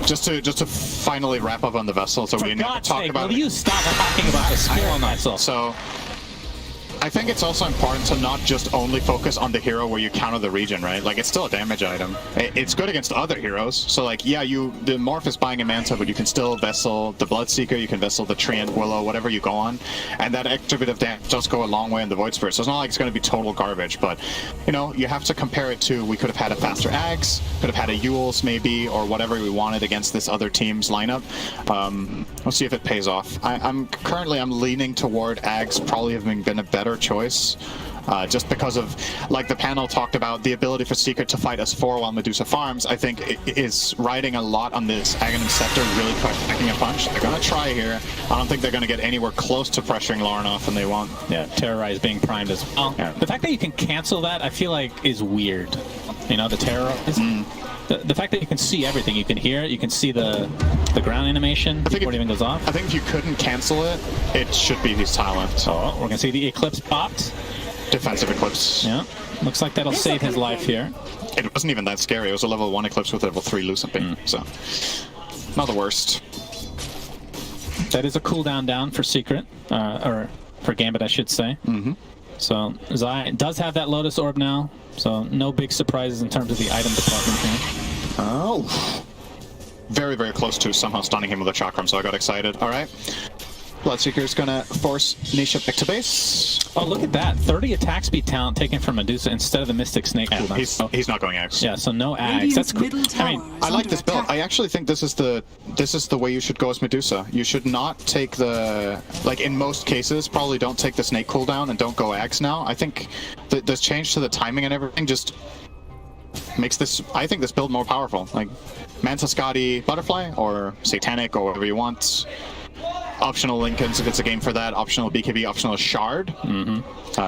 Just to finally wrap up on the Vessel, so we need to talk about will you stop talking about the skill on that? So, I think it's also important to not just only focus on the hero where you counter the region, right? Like, it's still a damage item. It's good against other heroes. So, like, yeah, the Morph is buying a Manta, but you can still Vessel the Bloodseeker, you can Vessel the Treant, Willow, whatever you go on. And that extra bit of damage does go a long way in the Void Spirit. So it's not like it's going to be total garbage, but, you know, you have to compare it to, we could have had a faster Axe, could have had a Yules maybe, or whatever we wanted against this other team's lineup. We'll see if it pays off. I'm leaning toward Axe probably having been a better choice. Just because of, like the panel talked about, the ability for Secret to fight us 4 while Medusa farms, I think it is riding a lot on this Aghanim Scepter really packing a punch. They're going to try here. I don't think they're going to get anywhere close to pressuring Lauren off, and they won't. Yeah, Terrorize being primed as well. Yeah. The fact that you can cancel that, I feel like, is weird. You know, the Terrorize. The fact that you can see everything, you can hear it, you can see the ground animation before it even goes off. I think if you couldn't cancel it, it should be his talent. Oh, we're going to see the Eclipse popped. Defensive Eclipse. Yeah, looks like that'll save his life here. It wasn't even that scary. It was a level 1 Eclipse with a level 3 Lucent Beam, so not the worst. That is a cooldown down for Secret, or for Gambit, I should say. So Zai does have that Lotus Orb now, so no big surprises in terms of the item department here. Oh, very, very close to somehow stunning him with a Chakram, so I got excited. All right. Bloodseeker's gonna force Nisha back to base. Oh, look at that. 30 attack speed talent taken from Medusa instead of the Mystic Snake. Yeah, he's not going Axe. Yeah, so no Axe. That's cool. I mean, I like this build. I actually think this is the way you should go as Medusa. You should not take the, like in most cases, probably don't take the Snake cooldown and don't go Axe now. I think this change to the timing and everything just makes this, I think, this build more powerful. Like Manta Scotty Butterfly or Satanic or whatever you want. Optional Lincolns if it's a game for that. Optional BKB. Optional Shard.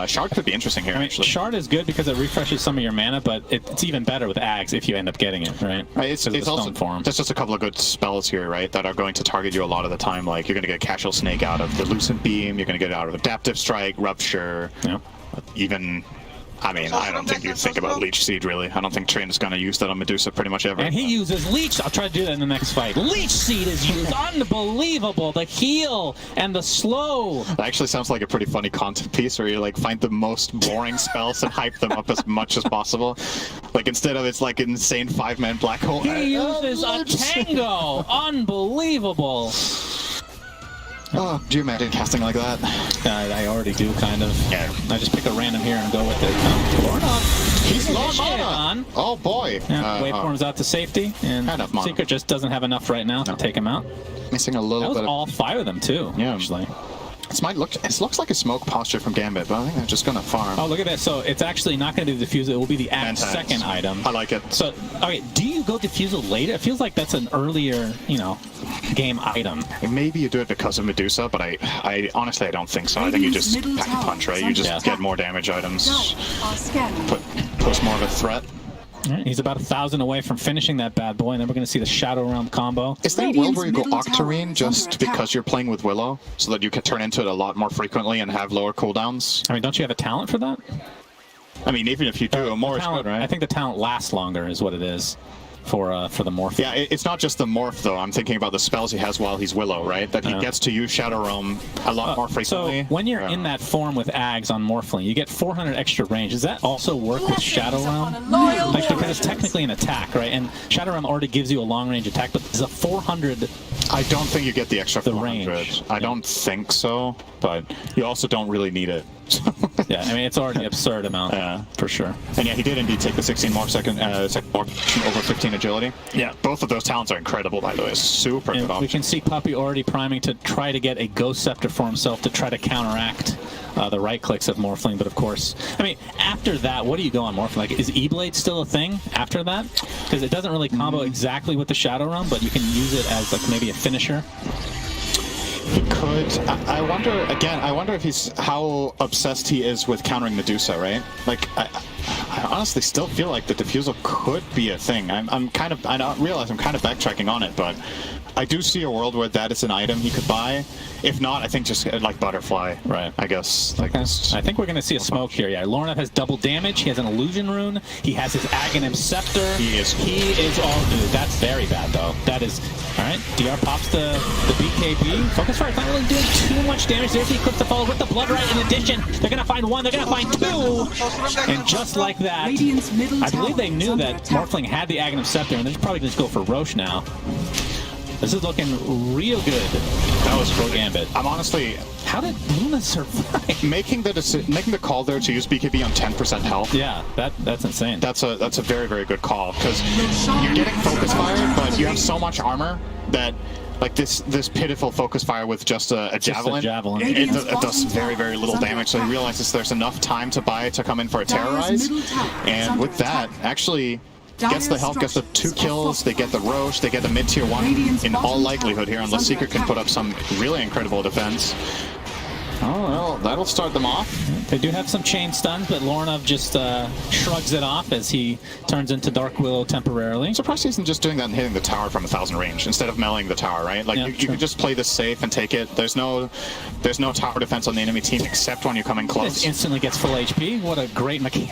Shard could be interesting here. Actually, Shard is good because it refreshes some of your mana, but it's even better with Axe if you end up getting it, right? It's also form. There's just a couple of good spells here, right, that are going to target you a lot of the time. Like you're going to get Casual Snake out of the Lucent Beam. You're going to get it out of Adaptive Strike, Rupture. Yeah. Even. I mean, I don't think you think about Leech Seed, really. I don't think Train is going to use that on Medusa pretty much ever. And he uses Leech. I'll try to do that in the next fight. Leech Seed is used. Unbelievable. The heal and the slow. That actually sounds like a pretty funny content piece where you, like, find the most boring spells and hype them up as much as possible. Like, instead of it's, like, an insane 5-man black hole. He uses a Tango. Unbelievable. Oh, do you imagine casting like that? I already do, kind of. Yeah. I just pick a random here and go with it. He's low mana. Oh boy. Yeah, waveforms out to safety, and Secret just doesn't have enough right now to take him out. Missing a little bit. That was all 5 of them too. Yeah, actually. It looks like a smoke posture from Gambit, but I think they're just going to farm. Oh, look at that. So it's actually not going to be the Diffusal. It will be the second item. I like it. So, okay, do you go Diffusal later? It feels like that's an earlier, game item. Maybe you do it because of Medusa, but I honestly, I don't think so. I think you just pack a punch, right? You just get more damage items. Push more of a threat. Right, he's about 1,000 away from finishing that bad boy, and then we're going to see the Shadow Realm combo. Is there a world where you go Octarine just because you're playing with Willow, so that you can turn into it a lot more frequently and have lower cooldowns? I mean, don't you have a talent for that? I mean, even if you do, more is good, right? I think the talent lasts longer is what it is. For the morph. Yeah, it's not just the morph though. I'm thinking about the spells he has while he's Willow, right? That he gets to use Shadow Realm a lot more frequently. So when you're in that form with Ags on Morphling, you get 400 extra range. Does that also work with Shadow Realm? Like, because it's technically an attack, right? And Shadow Realm already gives you a long range attack, but it's a 400. I don't think you get the extra 400. Range. I don't think so, but you also don't really need it. Yeah, I mean, it's already an absurd amount. Yeah, for sure. And yeah, he did indeed take the 16 morph second morph over 15 agility. Yeah, both of those talents are incredible, by the way. Super good option. We can see Puppey already priming to try to get a Ghost Scepter for himself to try to counteract the right clicks of Morphling. But of course, I mean, after that, what do you go on Morphling? Like, is E-Blade still a thing after that? Because it doesn't really combo exactly with the Shadow Realm, but you can use it as like maybe a finisher. He could. I wonder if he's how obsessed he is with countering Medusa, right? Like, I honestly still feel like the Diffusal could be a thing. I realize I'm kind of backtracking on it, but I do see a world where that is an item he could buy. If not, I think just like Butterfly, right? I guess. Like, I think we're going to see a smoke here. Yeah, Lorna has double damage. He has an Illusion Rune. He has his Aghanim Scepter. He is all new. That's very bad, though. That is All right, DR pops the BKB. Focus Fire's not really doing too much damage. There's the Eclipse to follow with the Blood Right in addition. They're going to find one, they're going to find two. And just like that, I believe they knew that Morphling had the Aghanim Scepter, and they're probably going to go for Roche now. This is looking real good. That was for Gambit. I'm honestly... How did Luna survive? Making the call there to use BKB on 10% health. Yeah, that's insane. That's a very, very good call, because you're getting focus fire, but you have so much armor that like this pitiful focus fire with just a javelin, it does very, very little damage. So he realizes there's enough time to buy to come in for a terrorize, and with that, actually gets the help, gets the 2 kills, they get the Roche, they get the mid-tier 1 in all likelihood here, unless Secret can put up some really incredible defense. Oh, well, that'll start them off. They do have some chain stuns, but Lornov just shrugs it off as he turns into Dark Willow temporarily. I'm surprised he isn't just doing that and hitting the tower from 1,000 range instead of meleeing the tower, right? Like, you could just play this safe and take it. There's no tower defense on the enemy team except when you come in close. This instantly gets full HP. What a great mechanic.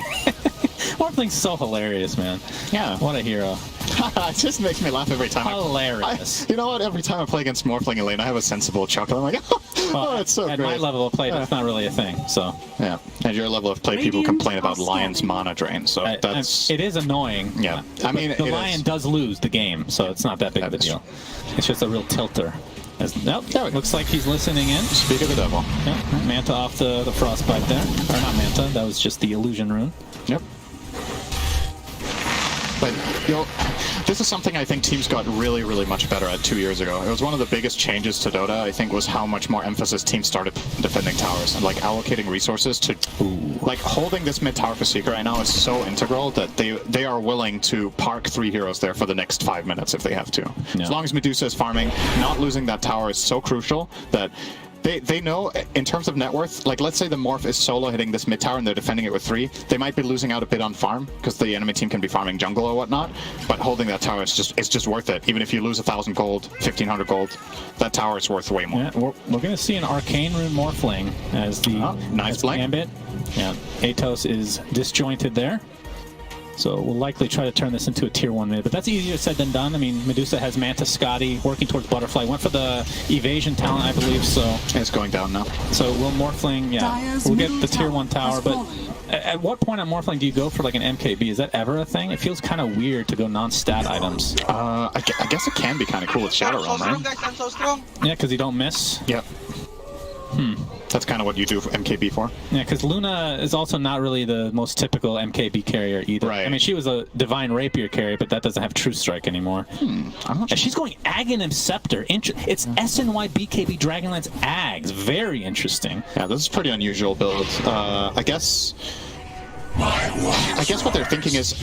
Morphling's so hilarious, man. Yeah. What a hero. It just makes me laugh every time. Hilarious. You know what? Every time I play against Morphling and Lane, I have a sensible chuckle. I'm like, oh, it's so at great. At my level of play, that's not really a thing, so. Yeah. At your level of play, people complain about Lion's mana drain, so that's... It is annoying. Yeah. I mean, the Lion does lose the game, so it's not that big of a deal. It's just a real tilter. Nope, looks like he's listening in. Speak of the devil. Yep. Manta off the Frostbite there. Or not Manta, that was just the Illusion Rune. Yep. But, you know, this is something I think teams got really, really much better at 2 years ago. It was one of the biggest changes to Dota, I think, was how much more emphasis teams started defending towers and, like, allocating resources to... Like, holding this mid tower for Secret right now is so integral that they are willing to park 3 heroes there for the next 5 minutes if they have to. Yeah. As long as Medusa is farming, not losing that tower is so crucial that... They know, in terms of net worth, like let's say the Morph is solo hitting this mid tower and they're defending it with 3, they might be losing out a bit on farm because the enemy team can be farming jungle or whatnot, but holding that tower is just worth it. Even if you lose 1,000 gold, 1,500 gold, that tower is worth way more. Yeah, we're going to see an Arcane Rune Morphling as the nice blank. Gambit. Yeah, Atos is disjointed there. So we'll likely try to turn this into a tier 1 mid, but that's easier said than done. I mean, Medusa has Manta, Scotty, working towards Butterfly. Went for the evasion talent, I believe, so... It's going down now. So we'll Morphling, we'll get the tier 1 tower, but at what point on Morphling do you go for like an MKB? Is that ever a thing? It feels kind of weird to go non-stat items. I guess it can be kind of cool with Shadow Realm, right? I'm so strong. Yeah, because you don't miss. Yep. That's kind of what you do for MKB for. Yeah, because Luna is also not really the most typical MKB carrier either. Right. I mean, she was a Divine Rapier carrier, but that doesn't have True Strike anymore. I'm not sure. She's going Aghanim Scepter. It's SNY BKB Dragonlance Ags. Very interesting. Yeah, this is pretty unusual build. I guess what they're thinking is,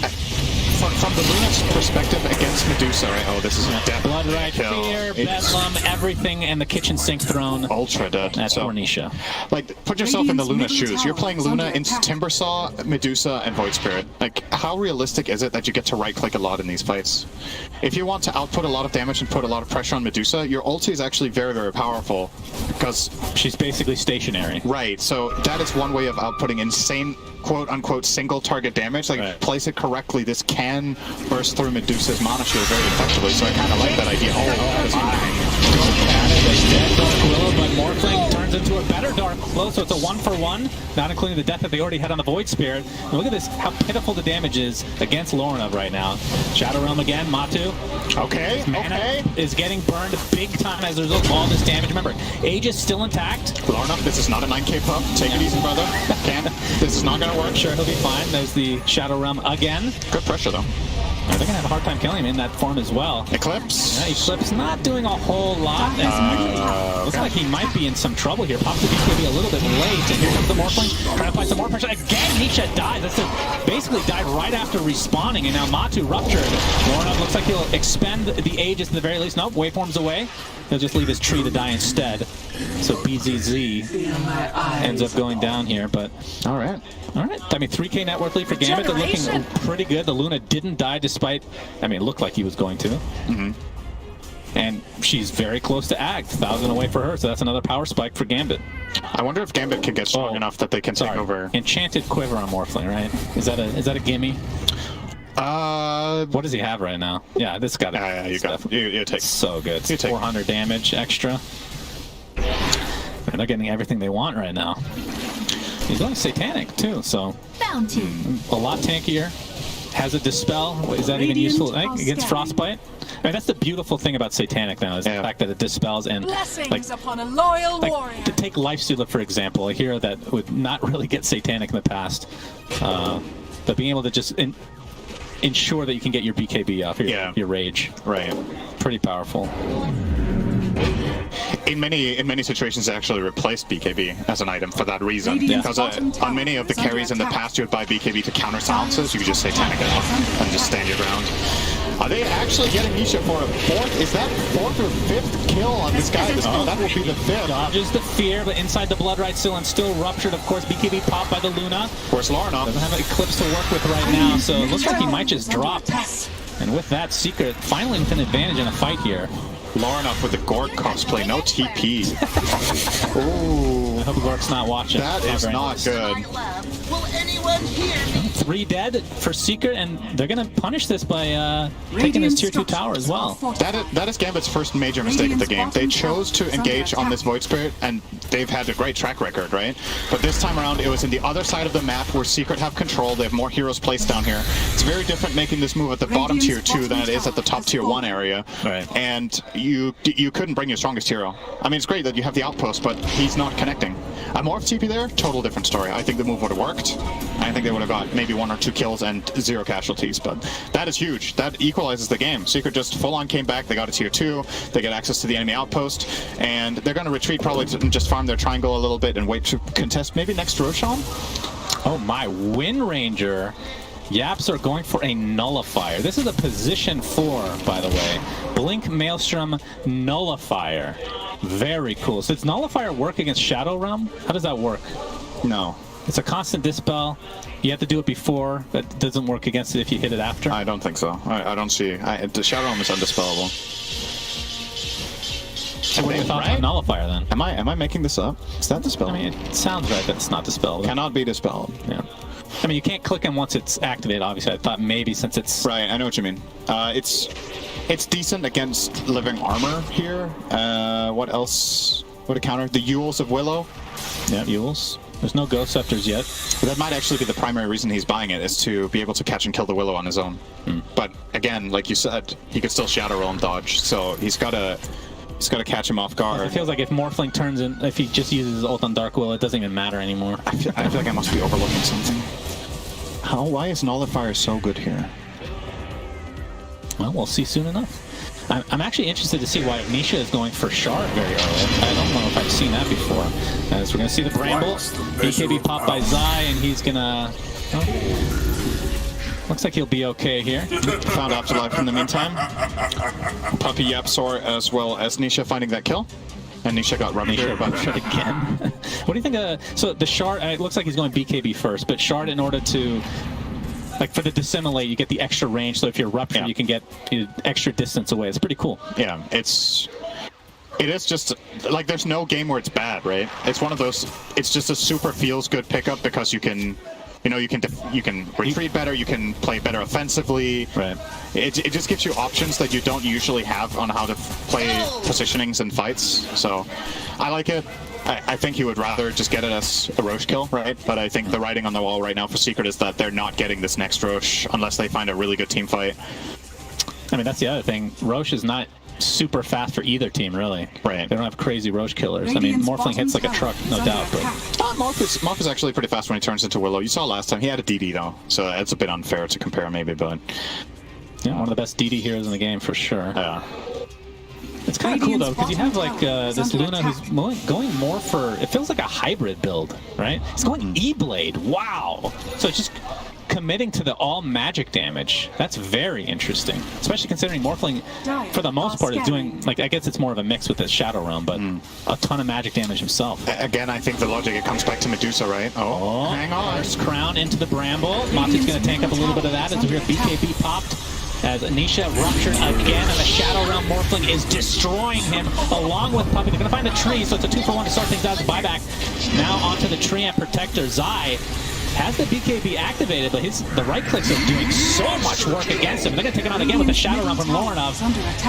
from the Luna's perspective against Medusa, right? Oh, this is death. Blood Right, Fear, Bedlam, everything, and the kitchen sink throne. Ultra dead. That's Ornisha. Like, put yourself in the Luna's shoes. You're playing Luna into Timbersaw, Medusa, and Void Spirit. Like, how realistic is it that you get to right-click a lot in these fights? If you want to output a lot of damage and put a lot of pressure on Medusa, your ulti is actually very, very powerful because she's basically stationary. Right. So that is one way of outputting insane, quote-unquote, single target damage. Like, place it correctly, this can burst through Medusa's mana shield very effectively, so I kind of like that idea. Dark Willow, but Morphling turns into a better Dark Willow, so it's a 1-for-1, not including the death that they already had on the Void Spirit. And look at this, how pitiful the damage is against Lornov right now. Shadow Realm again, Matu. Okay, Mana is getting burned big time as a result of all this damage. Remember, Age is still intact. Lornov, this is not a 9k pup. Take it easy, brother. This is not going to work. Sure, he'll be fine. There's the Shadow Realm again. Good pressure, though. They're going to have a hard time killing him in that form as well. Eclipse. Yeah, Eclipse not doing a whole lot. Looks like he might be in some trouble here. Pops the BKB a little bit late, and here comes the Morphling. Trying to apply some more pressure. Again, Nisha dies. That's basically died right after respawning, and now Matu ruptured. Lornov looks like he'll expend the Aegis at the very least. Nope, waveform's away. He'll just leave his tree to die instead. So BZZ ends up going down here, but... All right. I mean, 3k net worth lead for Gambit. They're looking pretty good. The Luna didn't die despite... I mean, it looked like he was going to. And she's very close to Ag. 1,000 away for her, so that's another power spike for Gambit. I wonder if Gambit can get strong enough that they can take over... Enchanted Quiver on Morphling, right? Is that a gimme? What does he have right now? Yeah, this got it. Yeah, you got it. You take so good. You take 400 damage extra. And they're getting everything they want right now. He's going Satanic too, so Bounty. a lot tankier. Has a Dispel. Is that even useful against Frostbite? I mean, that's the beautiful thing about Satanic now, is the fact that it dispels and Blessings upon a loyal warrior. to take Lifestealer, for example, a hero that would not really get Satanic in the past, but being able to just ensure that you can get your BKB off your Rage. Right. Pretty powerful. In many situations, they actually replaced BKB as an item for that reason. Because on many of the carries in the past, you would buy BKB to counter silences. You could just Satanic it off and just stand your ground. Are they actually getting Nisha for a 4th? Is that 4th or 5th kill on this guy? That will be the 5th. Dodges the fear, but inside the Bloodrite still and still ruptured. Of course, BKB popped by the Luna. Where's Larna? Doesn't have an Eclipse to work with right now, so it looks like he might just drop. And with that, Secret finally with an advantage in a fight here. Larna with the Gorg cosplay, no TP. Ooh. I hope Gorg's not watching. That is not good. Will anyone hear me? 3 dead for Secret, and they're going to punish this by taking this tier 2 tower as well. That is Gambit's first major mistake of the game. They chose to engage on this Void Spirit, and they've had a great track record, right? But this time around, it was in the other side of the map where Secret have control. They have more heroes placed down here. It's very different making this move at the bottom tier 2 than it is at the top tier 1 area. Right. And you couldn't bring your strongest hero. I mean, it's great that you have the outpost, but he's not connecting. A Morph TP there, total different story. I think the move would have worked. I think they would have got maybe 1 or 2 kills and 0 casualties, but that is huge. That equalizes the game. Secret just full-on came back. They got a tier 2. They get access to the enemy outpost, and they're going to retreat probably to just farm their triangle a little bit and wait to contest maybe next Roshan. Oh my, Wind Ranger. Yaps are going for a Nullifier. This is a position 4, by the way. Blink Maelstrom Nullifier. Very cool. So does Nullifier work against Shadow Realm? How does that work? No. It's a constant dispel. You have to do it before. That doesn't work against it if you hit it after. I don't think so. I don't see. The Shadow Realm is undispellable. So what are your thoughts on Nullifier then? Am I making this up? Is that dispellable? I mean, it sounds right that it's not dispellable. Cannot be dispelled. Yeah. I mean, you can't click him once it's activated, obviously. I thought maybe since it's... Right, I know what you mean. It's decent against living armor here. What else would it counter? The Ewels of Willow. Yeah, Ewels. There's no Ghost Scepters yet. But that might actually be the primary reason he's buying it, is to be able to catch and kill the Willow on his own. But again, like you said, he could still Shadow Realm dodge, so he's got to catch him off guard. It feels like if Morphling turns in, if he just uses his ult on Dark Willow, it doesn't even matter anymore. I feel like I must be overlooking something. Why is Nullifier so good here? Well, we'll see soon enough. I'm actually interested to see why Nisha is going for Shard very early. I don't know if I've seen that before. As we're going to see the Bramble. BKB popped by Zai, and he's going to... looks like he'll be okay here. Found Afterlife in the meantime. Puppy Yapsor as well as Nisha finding that kill. And Nisha got ruptured again. What do you think? So the Shard, it looks like he's going BKB first, but Shard, in order to, like for the Dissimulate, you get the extra range. So if you're ruptured, you can get extra distance away. It's pretty cool. Yeah, it is just like there's no game where it's bad, right? It's one of those. It's just a super feels good pickup because you can. You can retreat better, you can play better offensively. Right. It just gives you options that you don't usually have on how to play positionings and fights. So I like it. I think he would rather just get it as a Roche kill, right? But I think the writing on the wall right now for Secret is that they're not getting this next Roche unless they find a really good team fight. I mean, that's the other thing. Roche is not super fast for either team, really. Right. They don't have crazy Roche killers. I mean, Morphling hits like a truck, no doubt. But Morph is actually pretty fast when he turns into Willow. You saw last time he had a DD though, so it's a bit unfair to compare maybe, but yeah, one of the best DD heroes in the game for sure. Yeah. It's kind of cool though, because you have like this Luna who's going more for, it feels like a hybrid build, right? It's going E-Blade. Wow. So it's just committing to the all magic damage. That's very interesting, especially considering Morphling for the most part is doing, like, I guess it's more of a mix with the Shadow Realm, but a ton of magic damage himself. Again, I think the logic, it comes back to Medusa, right? Oh, hang on. First crown into the Bramble. Matu's going to tank up a little bit of that as we hear BKB popped. As Nisha ruptured again, and the Shadow Realm Morphling is destroying him along with Puppy. They're going to find the tree, so it's a 2-for-1 to start things out. The buyback now onto the tree and Protector. Zai has the BKB activated, but the right clicks are doing so much work against him. They're going to take it on again with the Shadow Run from Lorinov.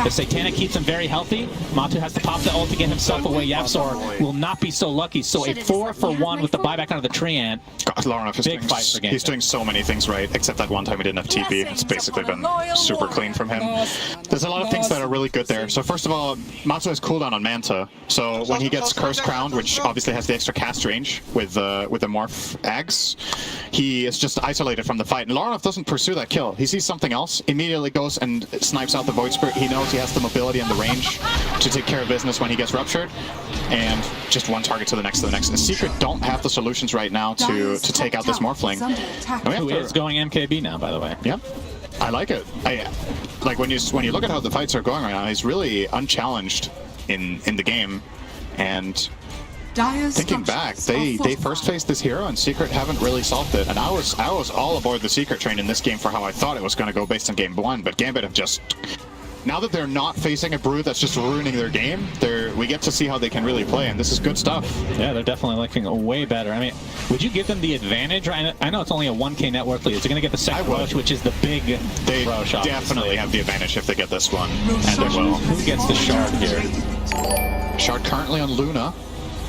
The Satanic keeps him very healthy. Matu has to pop the ult to get himself away. Yapzor will not be so lucky. So a 4-for-1 with the buyback under the tree ant. Lorinov is Big fight for Gambit. He's doing so many things right, except that one time he didn't have TP. It's basically been super clean from him. There's a lot of things that are really good there. So first of all, Matu has cooldown on Manta. So when he gets Curse Crowned, which obviously has the extra cast range with the Morph Ags, he is just isolated from the fight. And Lorinov doesn't pursue that kill. He sees something else, immediately goes and snipes out the Void Spirit. He knows he has the mobility and the range to take care of business when he gets ruptured. And just one target to the next to the next. And Secret don't have the solutions right now to take out this Morphling. Who is going MKB now, by the way. Yep. I like it. Like when you look at how the fights are going right now, he's really unchallenged in the game. And thinking back, they first faced this hero and Secret haven't really solved it. And I was all aboard the Secret train in this game for how I thought it was going to go based on game 1, but Gambit have just, now that they're not facing a Brood that's just ruining their game, we get to see how they can really play, and this is good stuff. Yeah, they're definitely looking way better. I mean, would you give them the advantage? I know it's only a 1K net worth lead. They're going to get the second Roche, which is the big Roche. They definitely have the advantage if they get this one, and they will. Who gets the Shard here? Shard currently on Luna.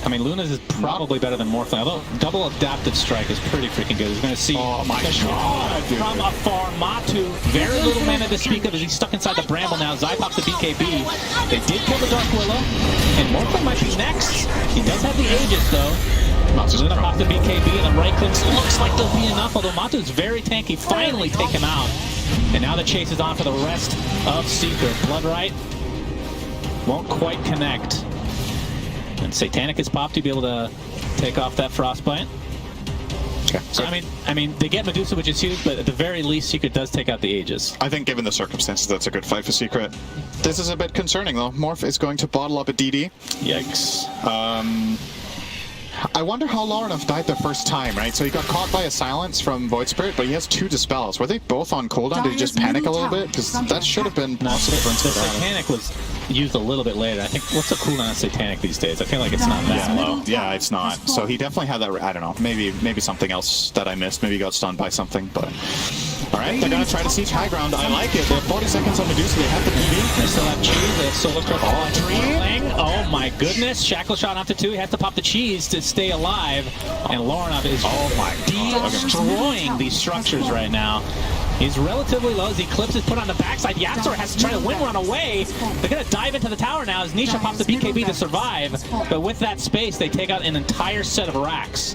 I mean, Luna's is probably better than Morphling, although double adapted strike is pretty freaking good. He's going to see from afar. Matu, very little mana to speak of as he's stuck inside the Bramble now. Zai pops the BKB. They did kill the Dark Willow, and Morphling might be next. He does have the Aegis, though. Luna pops the BKB, and the right clicks looks like they'll be enough, although Matu's very tanky. Finally take him out. And now the chase is on for the rest of Secret. Bloodright won't quite connect. And Satanic is popped to be able to take off that Frostbite. Okay. So I mean, they get Medusa, which is huge, but at the very least, Secret does take out the Aegis. I think, given the circumstances, that's a good fight for Secret. This is a bit concerning, though. Morph is going to bottle up a DD. Yikes. I wonder how Lorinov died the first time, right? So he got caught by a silence from Void Spirit, but he has 2 dispels. Were they both on cooldown? Did he just panic a little bit? Because that should have been possible. The Satanic was used a little bit later. I think, what's the cooldown on Satanic these days? I feel like it's not that low. Yeah, it's not. So he definitely had that, I don't know, maybe something else that I missed. Maybe he got stunned by something, but... Alright, they're gonna try to siege high ground. I like it. They have 40 seconds on Medusa. They have the PB. They still have cheese. They have Solar Crystal. Oh my goodness. Shackle shot onto 2. He has to pop the cheese to stay alive. And Lorinov is destroying these structures right now. He's relatively low as Eclipse is put on the backside. Yapzor has to try to win run away. They're going to dive into the tower now as Nisha pops the BKB to survive. But with that space, they take out an entire set of racks.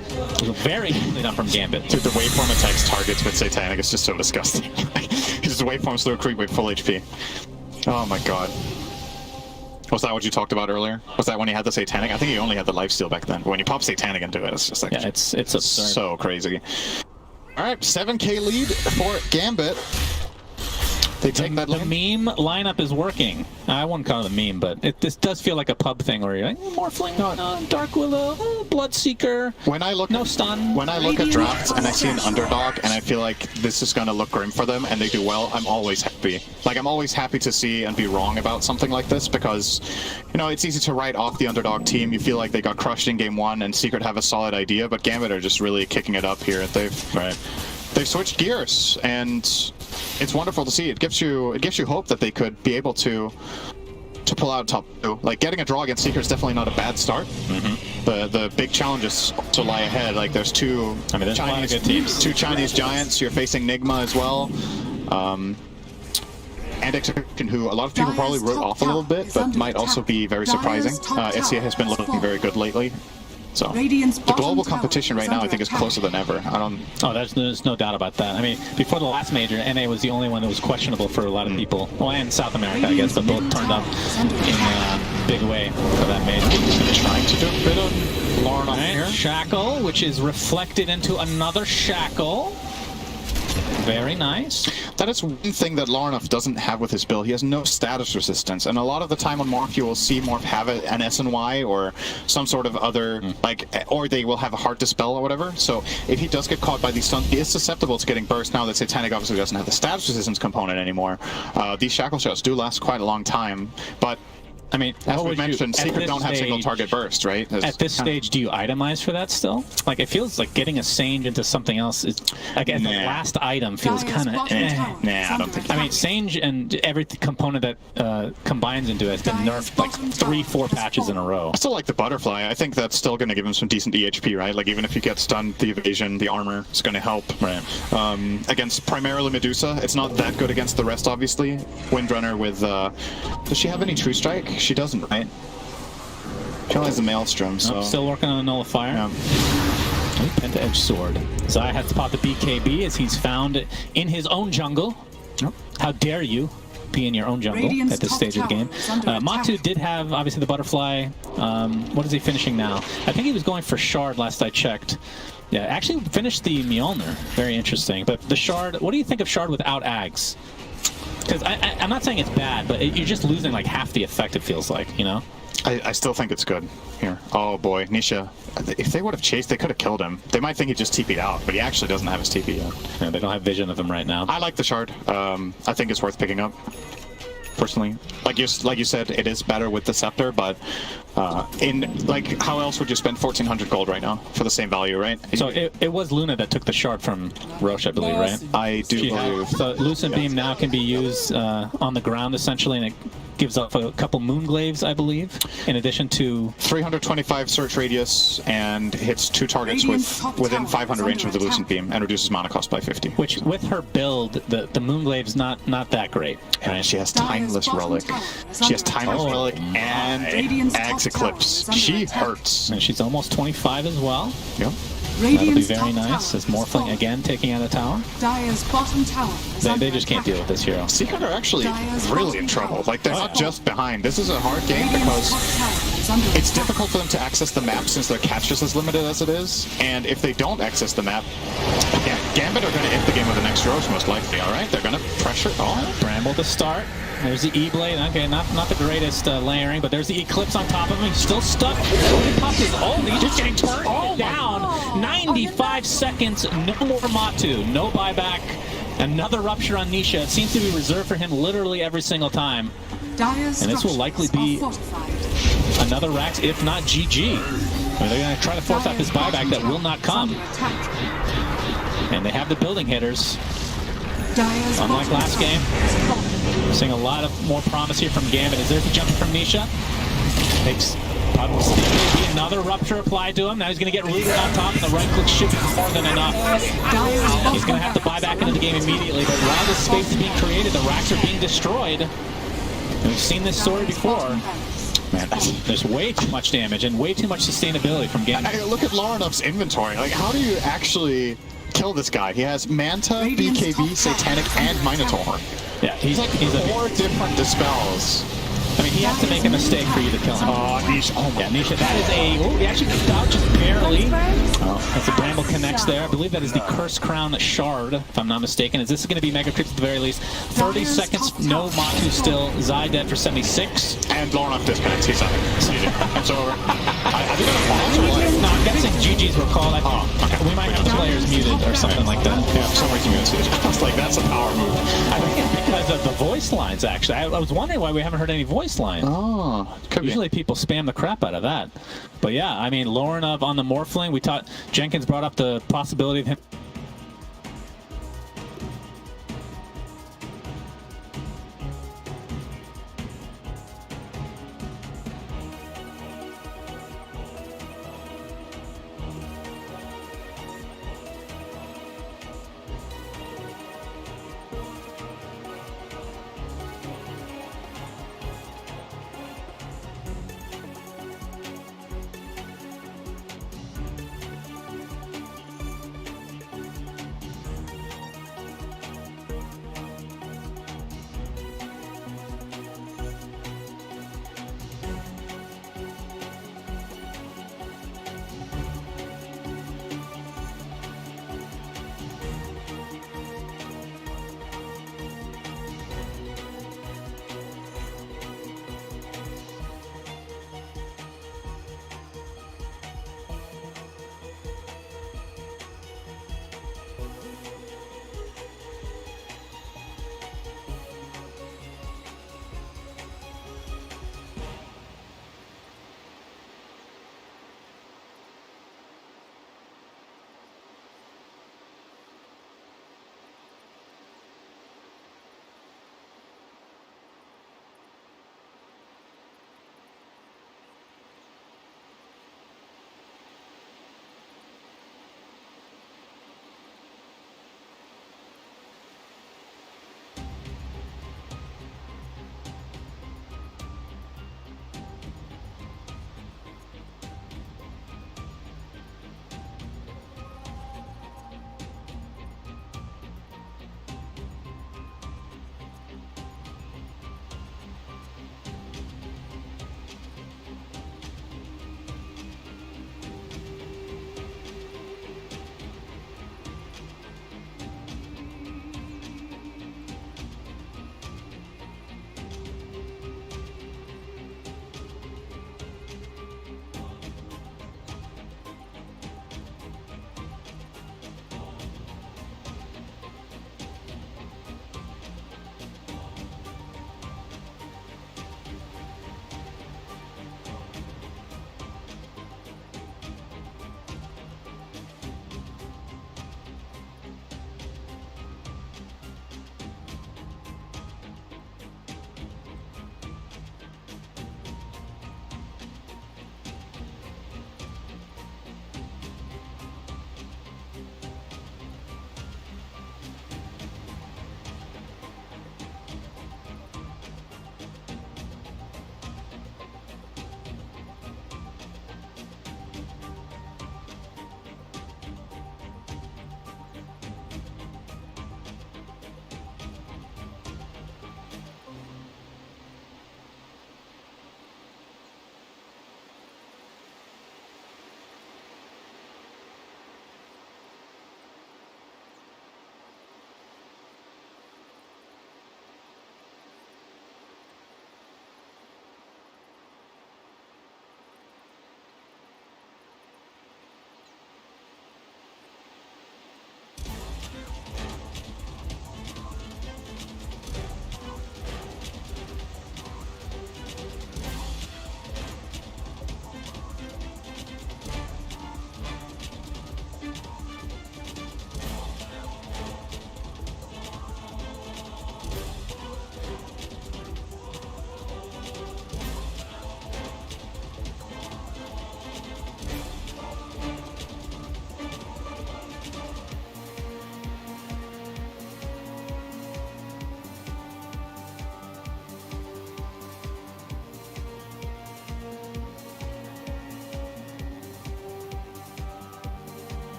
Very easily done from Gambit. Dude, the waveform attacks targets with Satanic is just so disgusting. He just waveforms through a creep with full HP. Oh my god. Was that what you talked about earlier? Was that when he had the Satanic? I think he only had the lifesteal back then. But when you pop Satanic into it, it's just like... Yeah, it's absurd. So crazy. Alright, 7K lead for Gambit. They take that meme lineup is working. I wouldn't call it a meme, but this does feel like a pub thing where you're like, Morphling, Dark Willow, Bloodseeker, no stun. When I look at drafts and I see an underdog and I feel like this is going to look grim for them and they do well, I'm always happy. Like, I'm always happy to see and be wrong about something like this because, you know, it's easy to write off the underdog team. You feel like they got crushed in game 1 and Secret have a solid idea, but Gambit are just really kicking it up here. They've switched gears, and it's wonderful to see. It gives you hope that they could be able to pull out top 2. Like, getting a draw against Secret is definitely not a bad start. The big challenges also lie ahead. Like, there's two Chinese giants. You're facing Nigma as well. And Execution, who a lot of people probably wrote off a little bit, but might also be very surprising. SCA has been looking very good lately. So the global competition right now, I think, is closer than ever. There's no doubt about that. I mean, before the last major, NA was the only one that was questionable for a lot of people. Well, and South America, I guess, but both turned up in a big way for that major. Trying to do a bit of Lorinov here. Shackle, which is reflected into another Shackle. Very nice. That is one thing that Lorinov doesn't have with his build. He has no status resistance, and a lot of the time on Morph you will see Morph have an SNY or some sort of other, or they will have a hard dispel or whatever. So if he does get caught by these stuns, he is susceptible to getting burst. Now that Satanic obviously doesn't have the status resistance component anymore. These shackle shots do last quite a long time, but I mean, as we mentioned, Secret don't have single target burst, right? At this stage, do you itemize for that still? Like, it feels like getting a Sange into something else is like the last item feels kind of. Nah, I don't think. I mean, Sange and every component that combines into it has been nerfed like 3-4 patches in a row. I still like the butterfly. I think that's still going to give him some decent EHP, right? Like, even if you get stunned, the evasion, the armor is going to help. Right. Against primarily Medusa, it's not that good against the rest, obviously. Windrunner with. Does she have any True Strike? She doesn't, right? She only has the Maelstrom, so... Still working on a Nullifier. Yeah. Penta Edge Sword. Zai has to pop the BKB as he's found in his own jungle. Yep. How dare you be in your own jungle at this stage of the game. Matu did have, obviously, the Butterfly. What is he finishing now? I think he was going for Shard last I checked. Yeah, actually finished the Mjolnir. Very interesting. But the Shard, what do you think of Shard without Ags? Because I'm not saying it's bad, but you're just losing like half the effect, it feels like, you know? I still think it's good. Here. Oh boy, Nisha. If they would have chased, they could have killed him. They might think he just TP'd out, but he actually doesn't have his TP yet. Yeah, they don't have vision of him right now. I like the Shard. I think it's worth picking up. Personally, like you said, it is better with the Scepter, but how else would you spend 1,400 gold right now for the same value, right? So it was Luna that took the Shard from Roche, I believe, right? I do believe. So Lucent Beam now can be used on the ground essentially, and it gives off a couple Moonglaves, I believe, in addition to 325 search radius and hits 2 targets within 500 range of the Lucent Beam and reduces mana cost by 50. Which, with her build, the Moonglave's not that great. Right? She has Timeless Relic. She has Timeless Relic and Ags Eclipse. She hurts. And she's almost 25 as well. Yep. That'll be very nice. As Morphling again taking out a tower. Dire's bottom tower. They just can't deal with this hero. Secret are actually really in trouble. Like, they're not just behind. This is a hard game because it's difficult for them to access the map since their catch is as limited as it is. And if they don't access the map, Gambit are going to end the game with the next Roche most likely, alright? They're going to pressure. Oh, Bramble to start. There's the E-Blade. Okay, not the greatest layering, but there's the Eclipse on top of him. He's still stuck. He popped his ult. He's just getting turned down. 95 seconds. No more Matu. No buyback. Another Rupture on Nisha. It seems to be reserved for him literally every single time. And this will likely be another Rax, if not GG. I mean, they're going to try to force out this buyback that will not come. And they have the building hitters. Unlike last game, we're seeing a lot of more promise here from Gambit. Is there the jump from Nisha? Takes maybe another Rupture applied to him. Now he's going to get rooted on top, and the right click should be more than enough. He's going to have to buy back into the game immediately, but while this space is being created, the racks are being destroyed. And we've seen this story before. Man, there's way too much damage and way too much sustainability from Gambit. Look at Laurenov's inventory. Like, how do you actually kill this guy? He has Manta, BKB, Satanic, and Minotaur. Yeah, he's like he's 4 different dispels. I mean, he has to make a mistake for you to kill him. Oh, Nisha. Oh, yeah, Nisha. That is a... Oh, he actually got out just barely. Oh, that's a Bramble connects there. I believe that is the Curse Crown Shard, if I'm not mistaken. Is this going to be Mega Creeps at the very least? 30 seconds. No Matu still. Zai dead for 76. And Laurenov disconnects. He's out. It's over. No, I'm guessing GG's were called. Okay. We might have the players muted or something like that. Yeah, for some reason I was like, that's a power move. I think it's because of the voice lines, actually. I was wondering why we haven't heard any voice lines. Oh, usually people spam the crap out of that. But yeah, I mean, Laurenov on the Morphling, Jenkins brought up the possibility of him